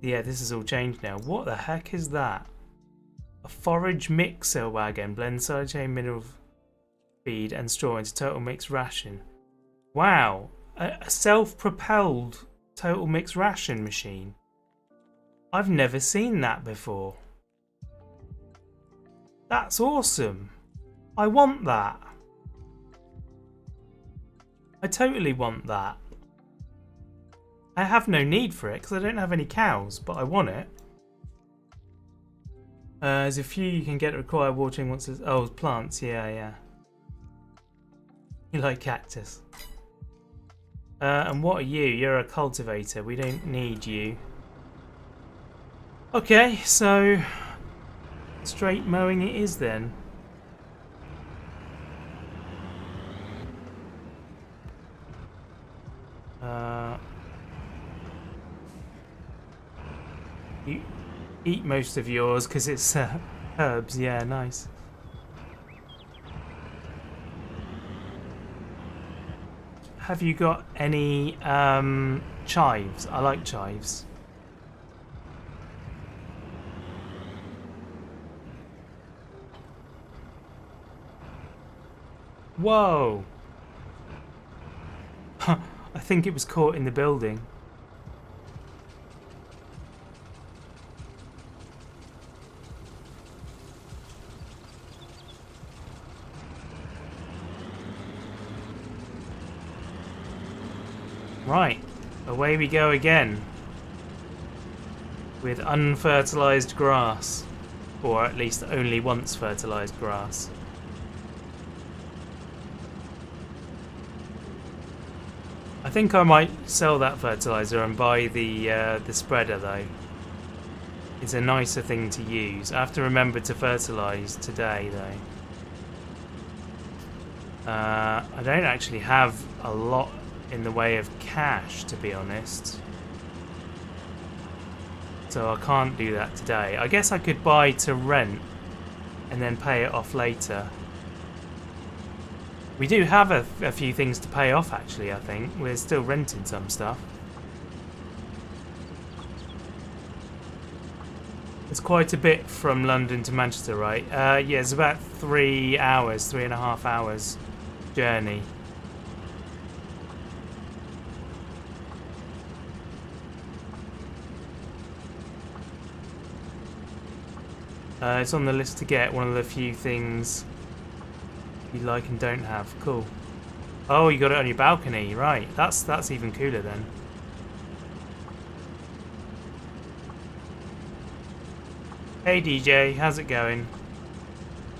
Yeah, this has all changed now. What the heck is that? A forage mixer wagon. Blends sidechain mineral feed and straw into total mixed ration. Wow, a self-propelled total mixed ration machine. I've never seen that before. That's awesome. I want that. I totally want that. I have no need for it because I don't have any cows, but I want it. There's a few you can get required watering once there's... Oh, plants, yeah. You like cactus. And what are you? You're a cultivator. We don't need you. Okay, so straight mowing it is then. You eat most of yours because it's herbs. Yeah, nice. Have you got any chives? I like chives. Whoa! I think it was caught in the building. Right, away we go again with unfertilised grass, or at least only once fertilised grass. I think I might sell that fertilizer and buy the spreader though. It's a nicer thing to use. I have to remember to fertilize today though. I don't actually have a lot in the way of cash, to be honest. So I can't do that today. I guess I could buy to rent and then pay it off later. We do have a few things to pay off actually, I think. We're still renting some stuff. It's quite a bit from London to Manchester, right? Yeah, it's about 3 hours, 3.5 hours journey. It's on the list to get, one of the few things you like and don't have. Cool. Oh, you got it on your balcony, right? That's even cooler then. Hey DJ, how's it going?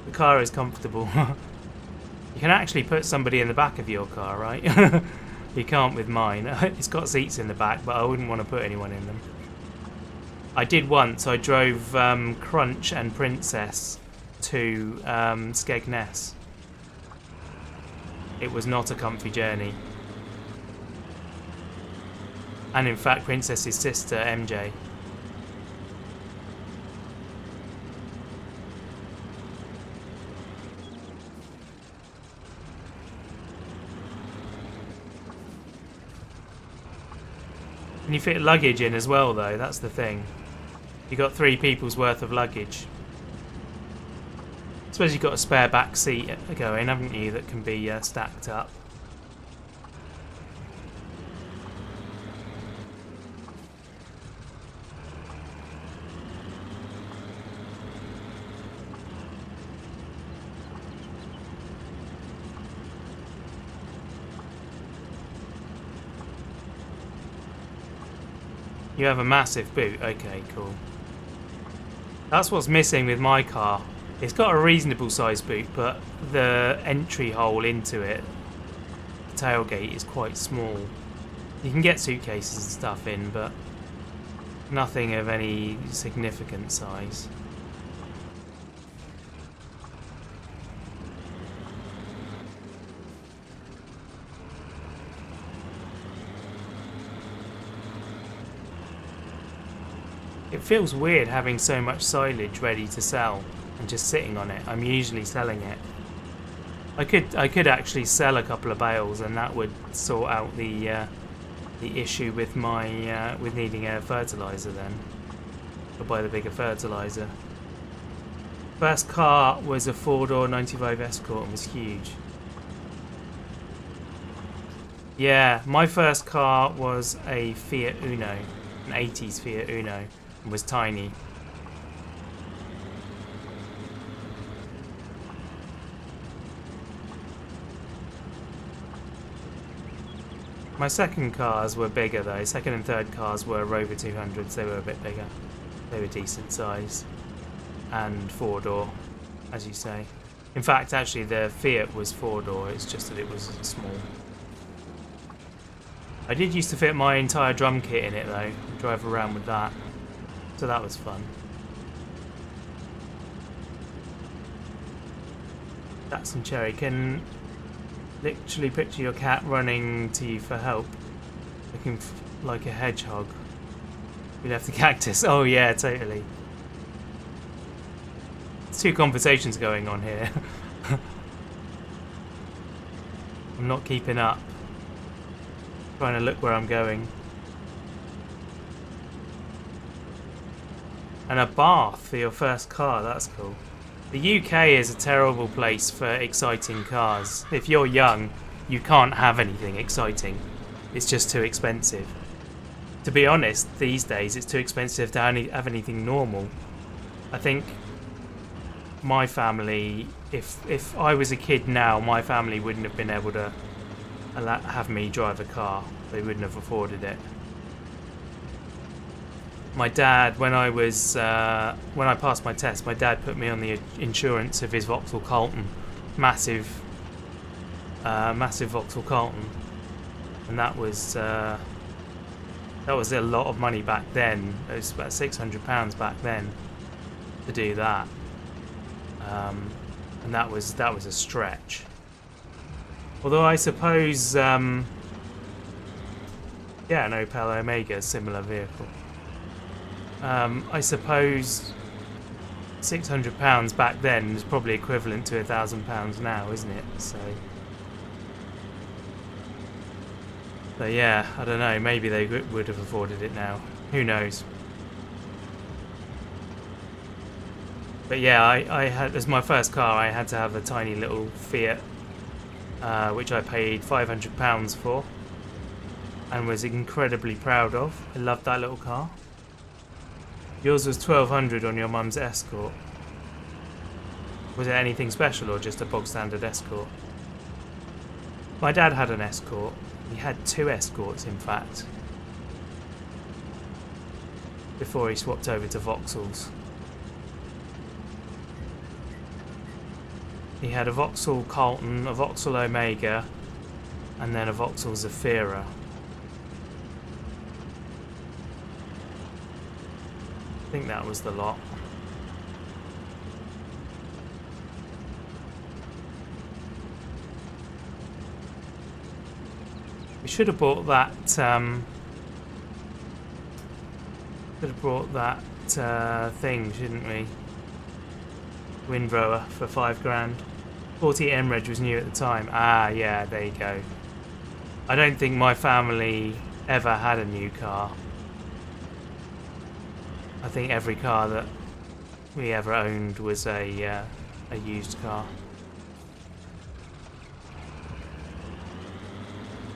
The car is comfortable. You can actually put somebody in the back of your car, right? You can't with mine. It's got seats in the back, but I wouldn't want to put anyone in them. I did once. I drove Crunch and Princess to Skegness. It was not a comfy journey. And in fact, Princess's sister, MJ. And you fit luggage in as well, though. That's the thing. You got 3 people's worth of luggage. I suppose you've got a spare back seat going, haven't you, that can be stacked up. You have a massive boot. Okay, cool. That's what's missing with my car. It's got a reasonable sized boot, but the entry hole into it, the tailgate, is quite small. You can get suitcases and stuff in, but nothing of any significant size. It feels weird having so much silage ready to sell and just sitting on it. I'm usually selling it. I could actually sell a couple of bales, and that would sort out the issue with my with needing a fertilizer. Then I'll buy the bigger fertilizer. First car was a 4-door 95 Escort and was huge. Yeah, my first car was a Fiat Uno, an 80s Fiat Uno. Was tiny. My second cars were bigger though. Second and third cars were Rover 200s. They were a bit bigger. They were decent size. And 4-door, as you say. In fact, actually the Fiat was 4-door. It's just that it was small. I did used to fit my entire drum kit in it though. Drive around with that. So that was fun. That's some cherry. Can literally picture your cat running to you for help, looking like a hedgehog. We left the cactus. Oh yeah, totally. There's 2 conversations going on here. I'm not keeping up. Trying to look where I'm going. And a bath for your first car, that's cool. The UK is a terrible place for exciting cars. If you're young, you can't have anything exciting. It's just too expensive. To be honest, these days it's too expensive to have anything normal. I think my family, if I was a kid now, my family wouldn't have been able to have me drive a car. They wouldn't have afforded it. My dad, when I passed my test, my dad put me on the insurance of his Vauxhall Carlton, massive Vauxhall Carlton, and that was a lot of money back then. It was about £600 back then to do that, and that was a stretch. Although I suppose, yeah, an Opel Omega, a similar vehicle. I suppose £600 back then is probably equivalent to £1,000 now, isn't it? So yeah, I don't know. Maybe they would have afforded it now. Who knows? But yeah, I had, as my first car, I had to have a tiny little Fiat, which I paid £500 for, and was incredibly proud of. I loved that little car. Yours was £1,200 on your mum's Escort. Was it anything special or just a bog standard Escort? My dad had an Escort. He had 2 Escorts, in fact, before he swapped over to Vauxhalls. He had a Vauxhall Carlton, a Vauxhall Omega, and then a Vauxhall Zafira. I think that was the lot. We should have bought that. Thing, shouldn't we? Windrower for £5,000. 40 MREG was new at the time. Ah, yeah, there you go. I don't think my family ever had a new car. I think every car that we ever owned was a used car.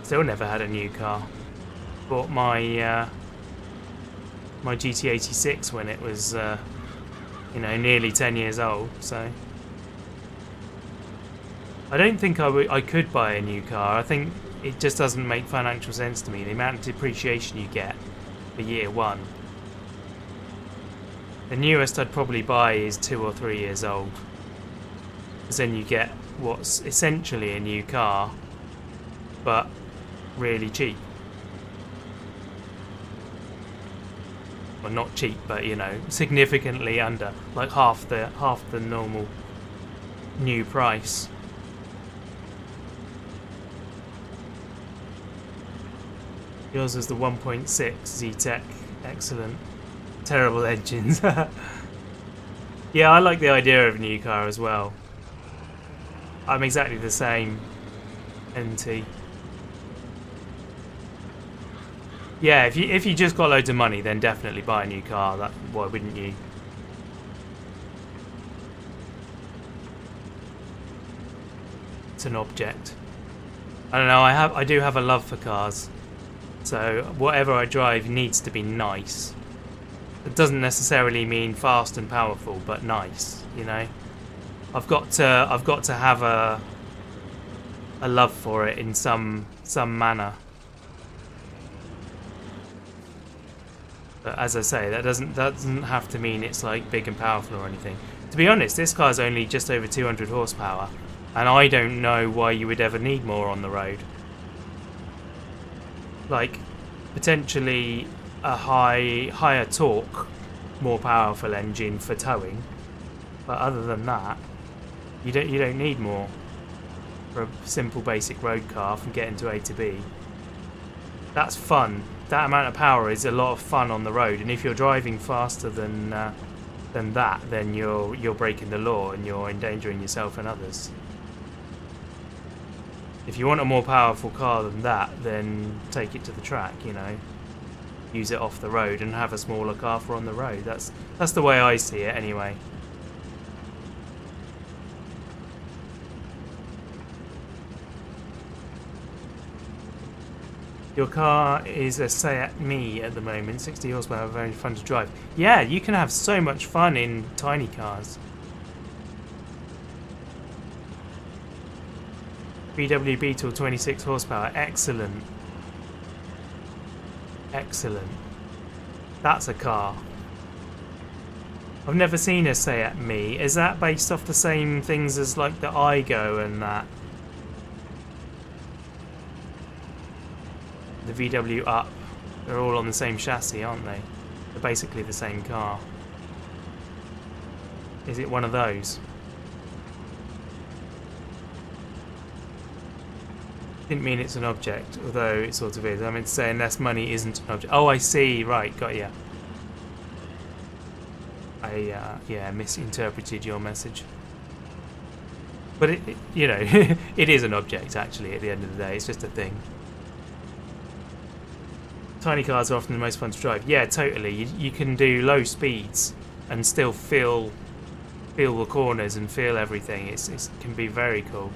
Still never had a new car. Bought my my GT86 when it was nearly 10 years old. So I don't think I could buy a new car. I think it just doesn't make financial sense to me. The amount of depreciation you get for year one. The newest I'd probably buy is 2 or 3 years old, because then you get what's essentially a new car, but really cheap. Well, not cheap, but significantly under, like half the normal new price. Yours was the 1.6 Z-Tech, excellent. Terrible engines. Yeah, I like the idea of a new car as well. I'm exactly the same. NT. Yeah, if you just got loads of money, then definitely buy a new car. Why wouldn't you? It's an object. I don't know. I do have a love for cars. So whatever I drive needs to be nice. It doesn't necessarily mean fast and powerful, but nice, I've got to have a love for it in some manner. But as I say, that doesn't have to mean it's like big and powerful or anything. To be honest, this car's only just over 200 horsepower, and I don't know why you would ever need more on the road. Like, potentially a higher torque, more powerful engine for towing, but other than that, you don't need more for a simple basic road car from getting to A to B. That's fun. That amount of power is a lot of fun on the road, and if you're driving faster than that, then you're breaking the law and you're endangering yourself and others. If you want a more powerful car than that, then take it to the track, Use it off the road and have a smaller car for on the road. That's the way I see it anyway. Your car is a Seat Me at the moment, 60 horsepower, very fun to drive. Yeah, you can have so much fun in tiny cars. VW Beetle, 26 horsepower, excellent. Excellent. That's a car. I've never seen a Seat Me. Is that based off the same things as like the Igo and that? the VW Up. They're all on the same chassis, aren't they? They're basically the same car. Is it one of those? Didn't mean it's an object, although it sort of is. I meant to say unless money isn't an object. Oh, I see. Right, got ya. Yeah, misinterpreted your message. But it you know, it is an object actually. At the end of the day, it's just a thing. Tiny cars are often the most fun to drive. Yeah, totally. You can do low speeds and still feel the corners and feel everything. It can be very cool.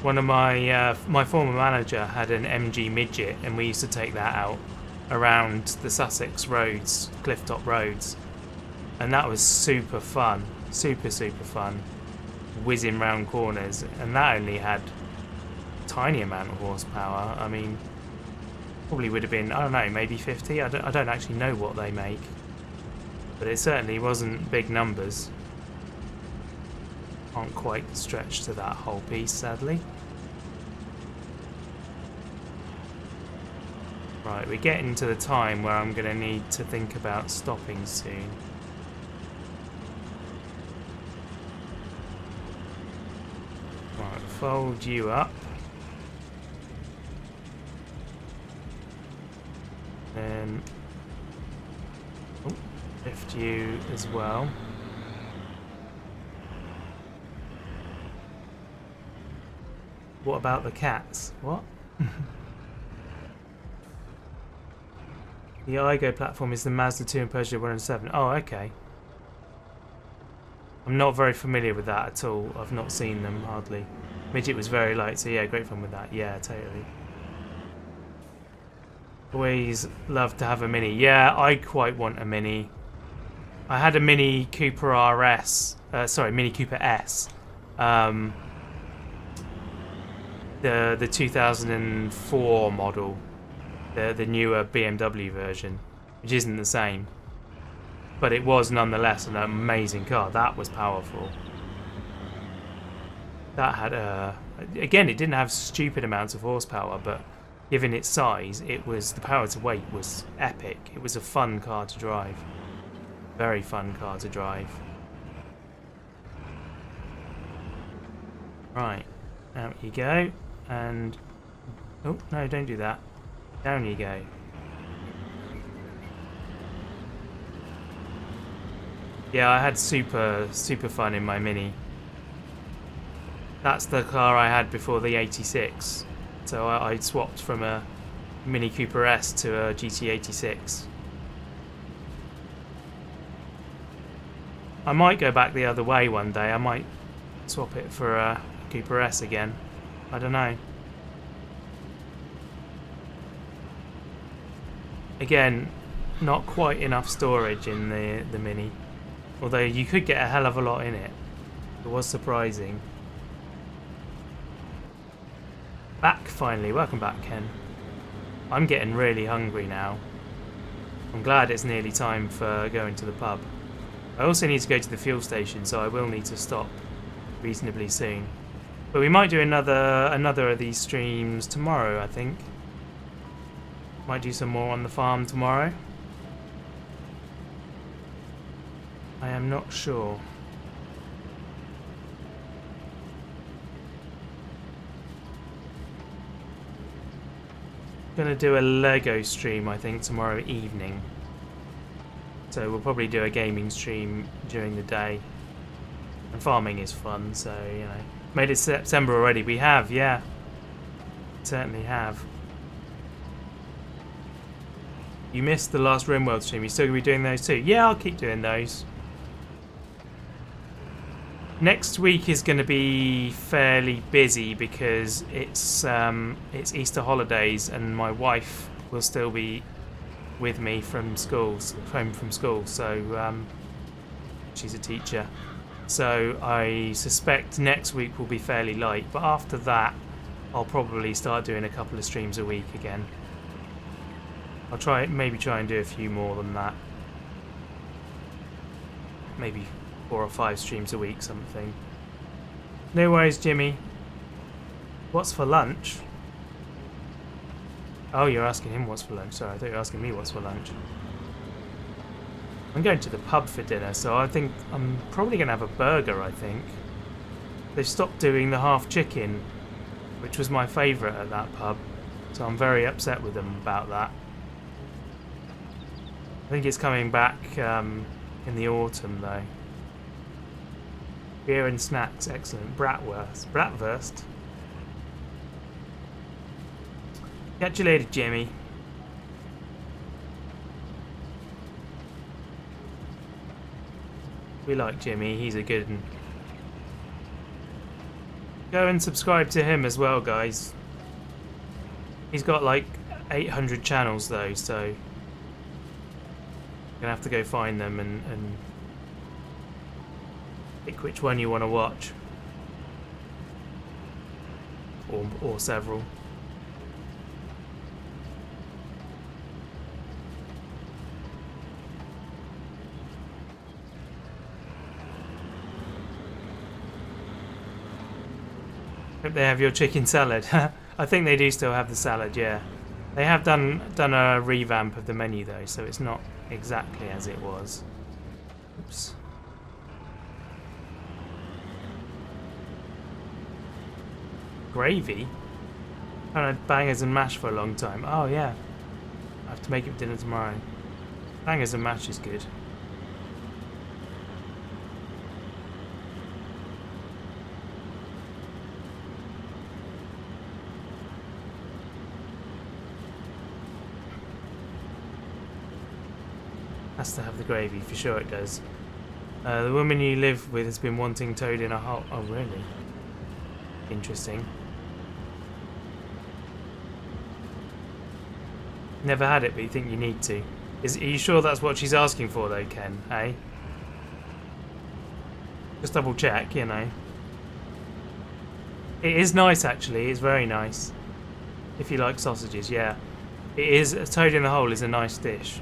One of my former manager had an MG Midget, and we used to take that out around the Sussex roads, clifftop roads, and that was super fun, super fun, whizzing round corners. And that only had a tiny amount of horsepower. I mean, probably would have been, I don't know, maybe 50. I don't actually know what they make, but it certainly wasn't big numbers. Aren't quite stretched to that whole piece, sadly. Right, we're getting to the time where I'm going to need to think about stopping soon. Right, fold you up. Then lift you as well. What about the cats? What? The iGo platform is the Mazda 2 and Peugeot 107. Oh, okay. I'm not very familiar with that at all. I've not seen them, hardly. Midget was very light, so yeah, great fun with that. Yeah, totally. Always love to have a Mini. Yeah, I quite want a Mini. I had a Mini Cooper RS. Mini Cooper S. The 2004 model. The newer BMW version, which isn't the same, but it was nonetheless an amazing car. That was powerful. That had again, it didn't have stupid amounts of horsepower, but given its size, the power to weight was epic. It was a fun car to drive, very fun car to drive. Right, out you go, and oh no, don't do that. Down you go. Yeah, I had super fun in my Mini. That's the car I had before the 86. So I swapped from a Mini Cooper S to a GT86. I might go back the other way one day. I might swap it for a Cooper S again. I don't know. Again, not quite enough storage in the Mini, although you could get a hell of a lot in it. It was surprising. Back finally, welcome back, Ken. I'm getting really hungry now. I'm glad it's nearly time for going to the pub. I also need to go to the fuel station, so I will need to stop reasonably soon. But we might do another of these streams tomorrow, I think. Might do some more on the farm tomorrow. I am not sure. Gonna do a Lego stream, I think, tomorrow evening. So we'll probably do a gaming stream during the day. And farming is fun, so, you know. Made it September already. We have, yeah. Certainly have. You missed the last RimWorld stream. You still going to be doing those too? Yeah, I'll keep doing those. Next week is going to be fairly busy because it's Easter holidays and my wife will still be with me home from school. So she's a teacher. So I suspect next week will be fairly light. But after that, I'll probably start doing a couple of streams a week again. I'll maybe try and do a few more than that. Maybe 4 or 5 streams a week, something. No worries, Jimmy. What's for lunch? Oh, you're asking him what's for lunch. Sorry, I thought you were asking me what's for lunch. I'm going to the pub for dinner, so I think I'm probably going to have a burger, I think. They've stopped doing the half chicken, which was my favourite at that pub, so I'm very upset with them about that. I think it's coming back in the autumn, though. Beer and snacks, excellent. Bratwurst. Bratwurst? Catch you later, Jimmy. We like Jimmy, he's a good one. Go and subscribe to him as well, guys. He's got like 800 channels though, so you're gonna have to go find them and pick which one you want to watch. Or several. Hope they have your chicken salad. I think they do still have the salad, yeah. They have done a revamp of the menu though, so it's not exactly as it was. Oops. Gravy? I haven't had bangers and mash for a long time. Oh yeah. I have to make it for dinner tomorrow. Bangers and mash is good. Has to have the gravy, for sure it does. The woman you live with has been wanting toad in a hole. Oh, really? Interesting. Never had it, but you think you need to. Are you sure that's what she's asking for, though, Ken? Eh? Just double check, you know. It is nice, actually. It's very nice. If you like sausages, yeah. It is. A toad in the hole is a nice dish.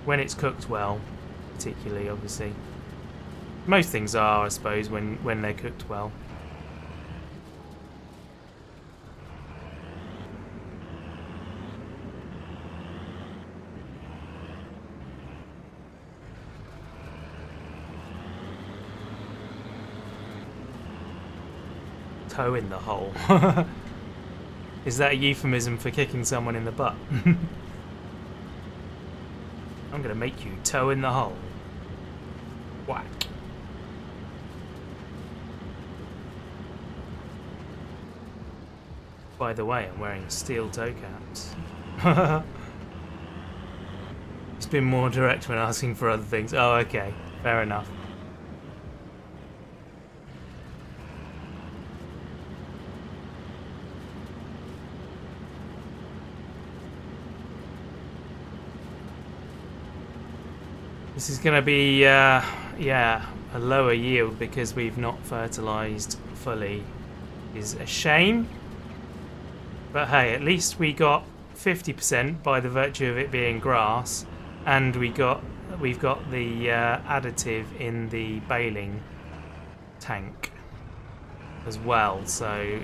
When it's cooked well, particularly, obviously. Most things are, I suppose, when they're cooked well. Toe in the hole. Is that a euphemism for kicking someone in the butt? I'm gonna make you toe in the hole. Whack. By the way, I'm wearing steel toe caps. It's been more direct when asking for other things. Oh, okay. Fair enough. This is going to be, yeah, a lower yield because we've not fertilised fully. Is a shame. But hey, at least we got 50% by the virtue of it being grass, and we've got the additive in the baling tank as well. So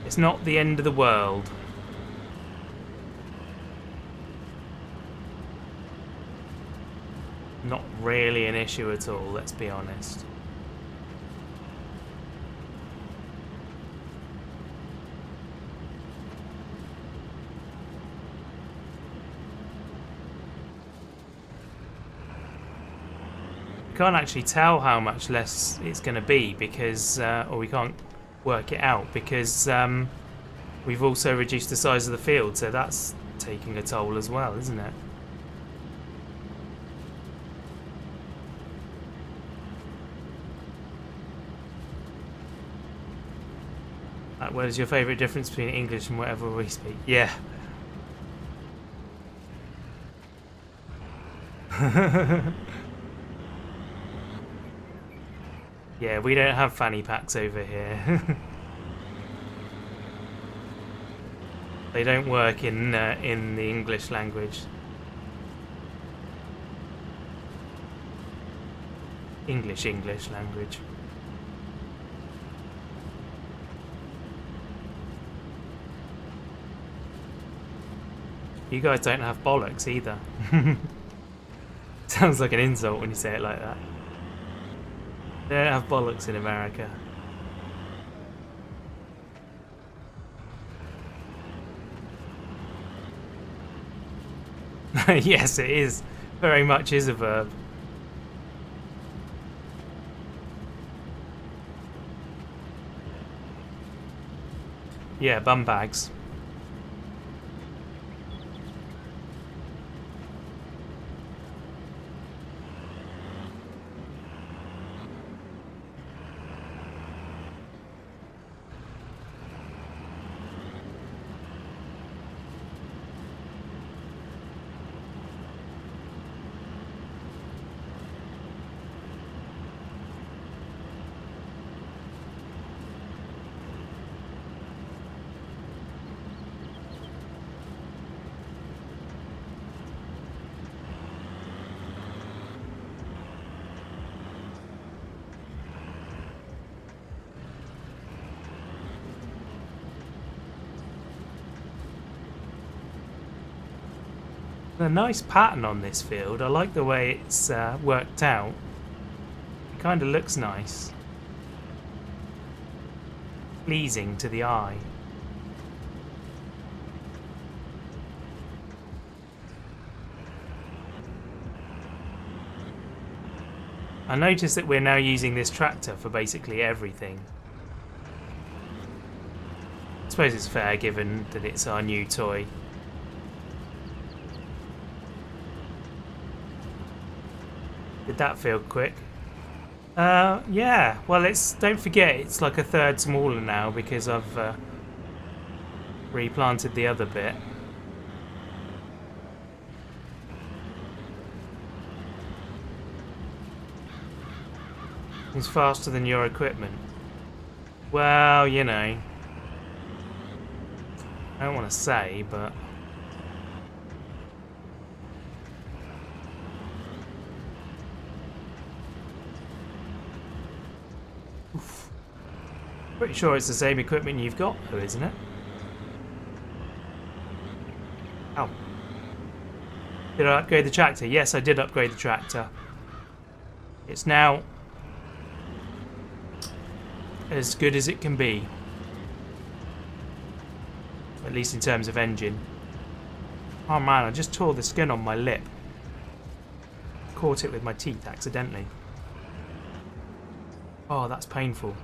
it's not the end of the world. Not really an issue at all, let's be honest. Can't actually tell how much less it's going to be because, or we can't work it out because we've also reduced the size of the field, so that's taking a toll as well, isn't it? What is your favourite difference between English and whatever we speak? Yeah. Yeah, we don't have fanny packs over here. They don't work in the English language. English language. You guys don't have bollocks either. Sounds like an insult when you say it like that. They don't have bollocks in America. Yes, it is. Very much is a verb. Yeah, bum bags. A nice pattern on this field. I like the way it's worked out. It kind of looks nice. Pleasing to the eye. I notice that we're now using this tractor for basically everything. I suppose it's fair given that it's our new toy. Did that feel quick? Yeah. Well, don't forget, it's like a third smaller now because I've replanted the other bit. It's faster than your equipment. Well, you know. I don't want to say, but... Oof. Pretty sure it's the same equipment you've got, though, isn't it? Ow. Did I upgrade the tractor? Yes, I did upgrade the tractor. It's now as good as it can be. At least in terms of engine. Oh man, I just tore the skin on my lip. Caught it with my teeth accidentally. Oh, that's painful.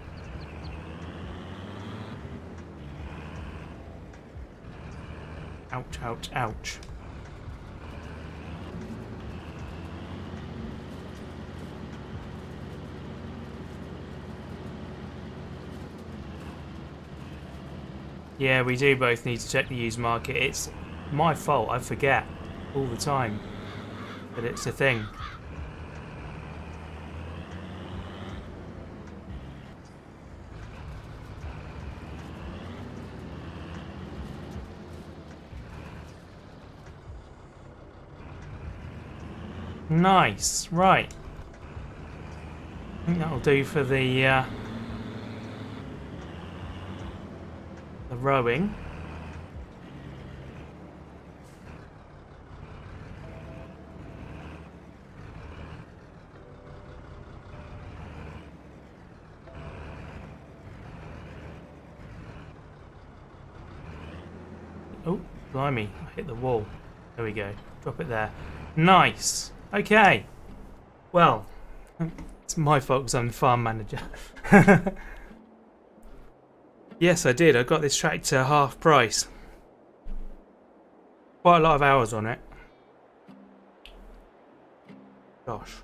Ouch, ouch, ouch. Yeah, we do both need to check the used market. It's my fault, I forget all the time that it's a thing. Nice, right. I think that'll do for the rowing. Oh, blimey, I hit the wall. There we go. Drop it there. Nice. Okay. Well, it's my fault because I'm the farm manager. Yes, I did. I got this tractor half price. Quite a lot of hours on it. Gosh.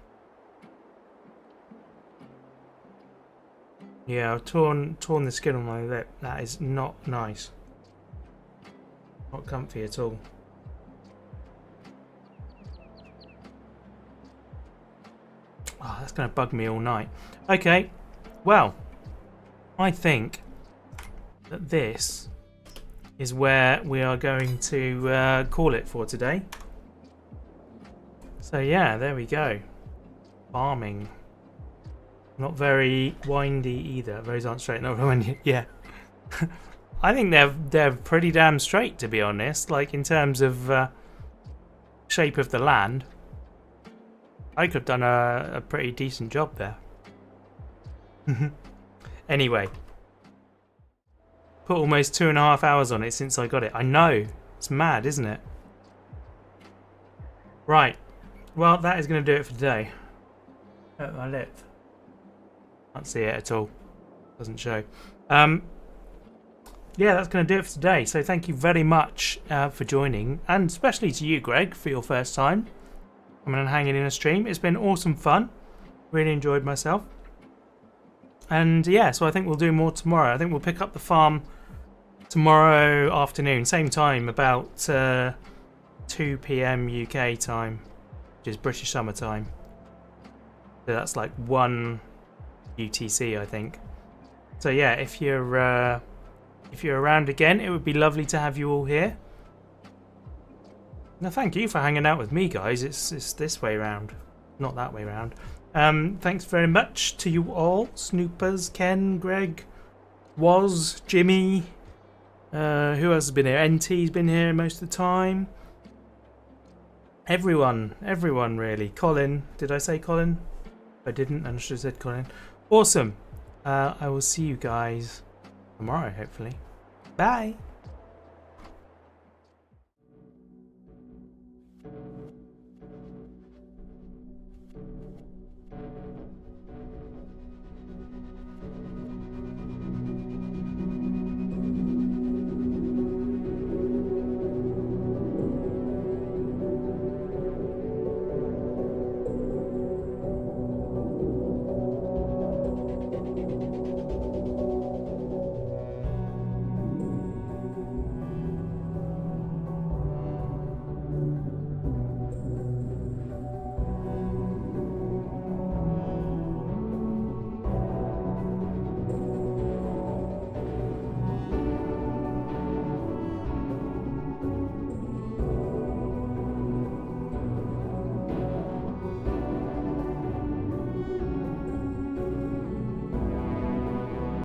Yeah, I've torn the skin on my lip. That is not nice. Not comfy at all. Oh, that's going to bug me all night. Okay, well, I think that this is where we are going to call it for today. So yeah, there we go. Farming. Not very windy either. Roads aren't straight, not windy. Yeah. I think they're pretty damn straight, to be honest. Like, in terms of shape of the land. I could have done a pretty decent job there. Anyway. Put almost 2.5 hours on it since I got it. I know. It's mad, isn't it? Right. Well, that is going to do it for today. Oh, my lip. Can't see it at all. Doesn't show. Yeah, that's going to do it for today. So thank you very much for joining. And especially to you, Greg, for your first time coming and hanging in a stream. It's been awesome fun. Really enjoyed myself. And yeah, so I think we'll do more tomorrow. I think we'll pick up the farm tomorrow afternoon. Same time, about 2 PM UK time, which is British summer time. So that's like 1 UTC, I think. So yeah, if you're around again, it would be lovely to have you all here. Now, thank you for hanging out with me, guys. It's this way round, not that way round. Thanks very much to you all, Snoopers, Ken, Greg, Woz, Jimmy. Who else has been here? NT's been here most of the time. Everyone really. Colin, did I say Colin? I didn't, I should have said Colin. Awesome. I will see you guys tomorrow, hopefully. Bye.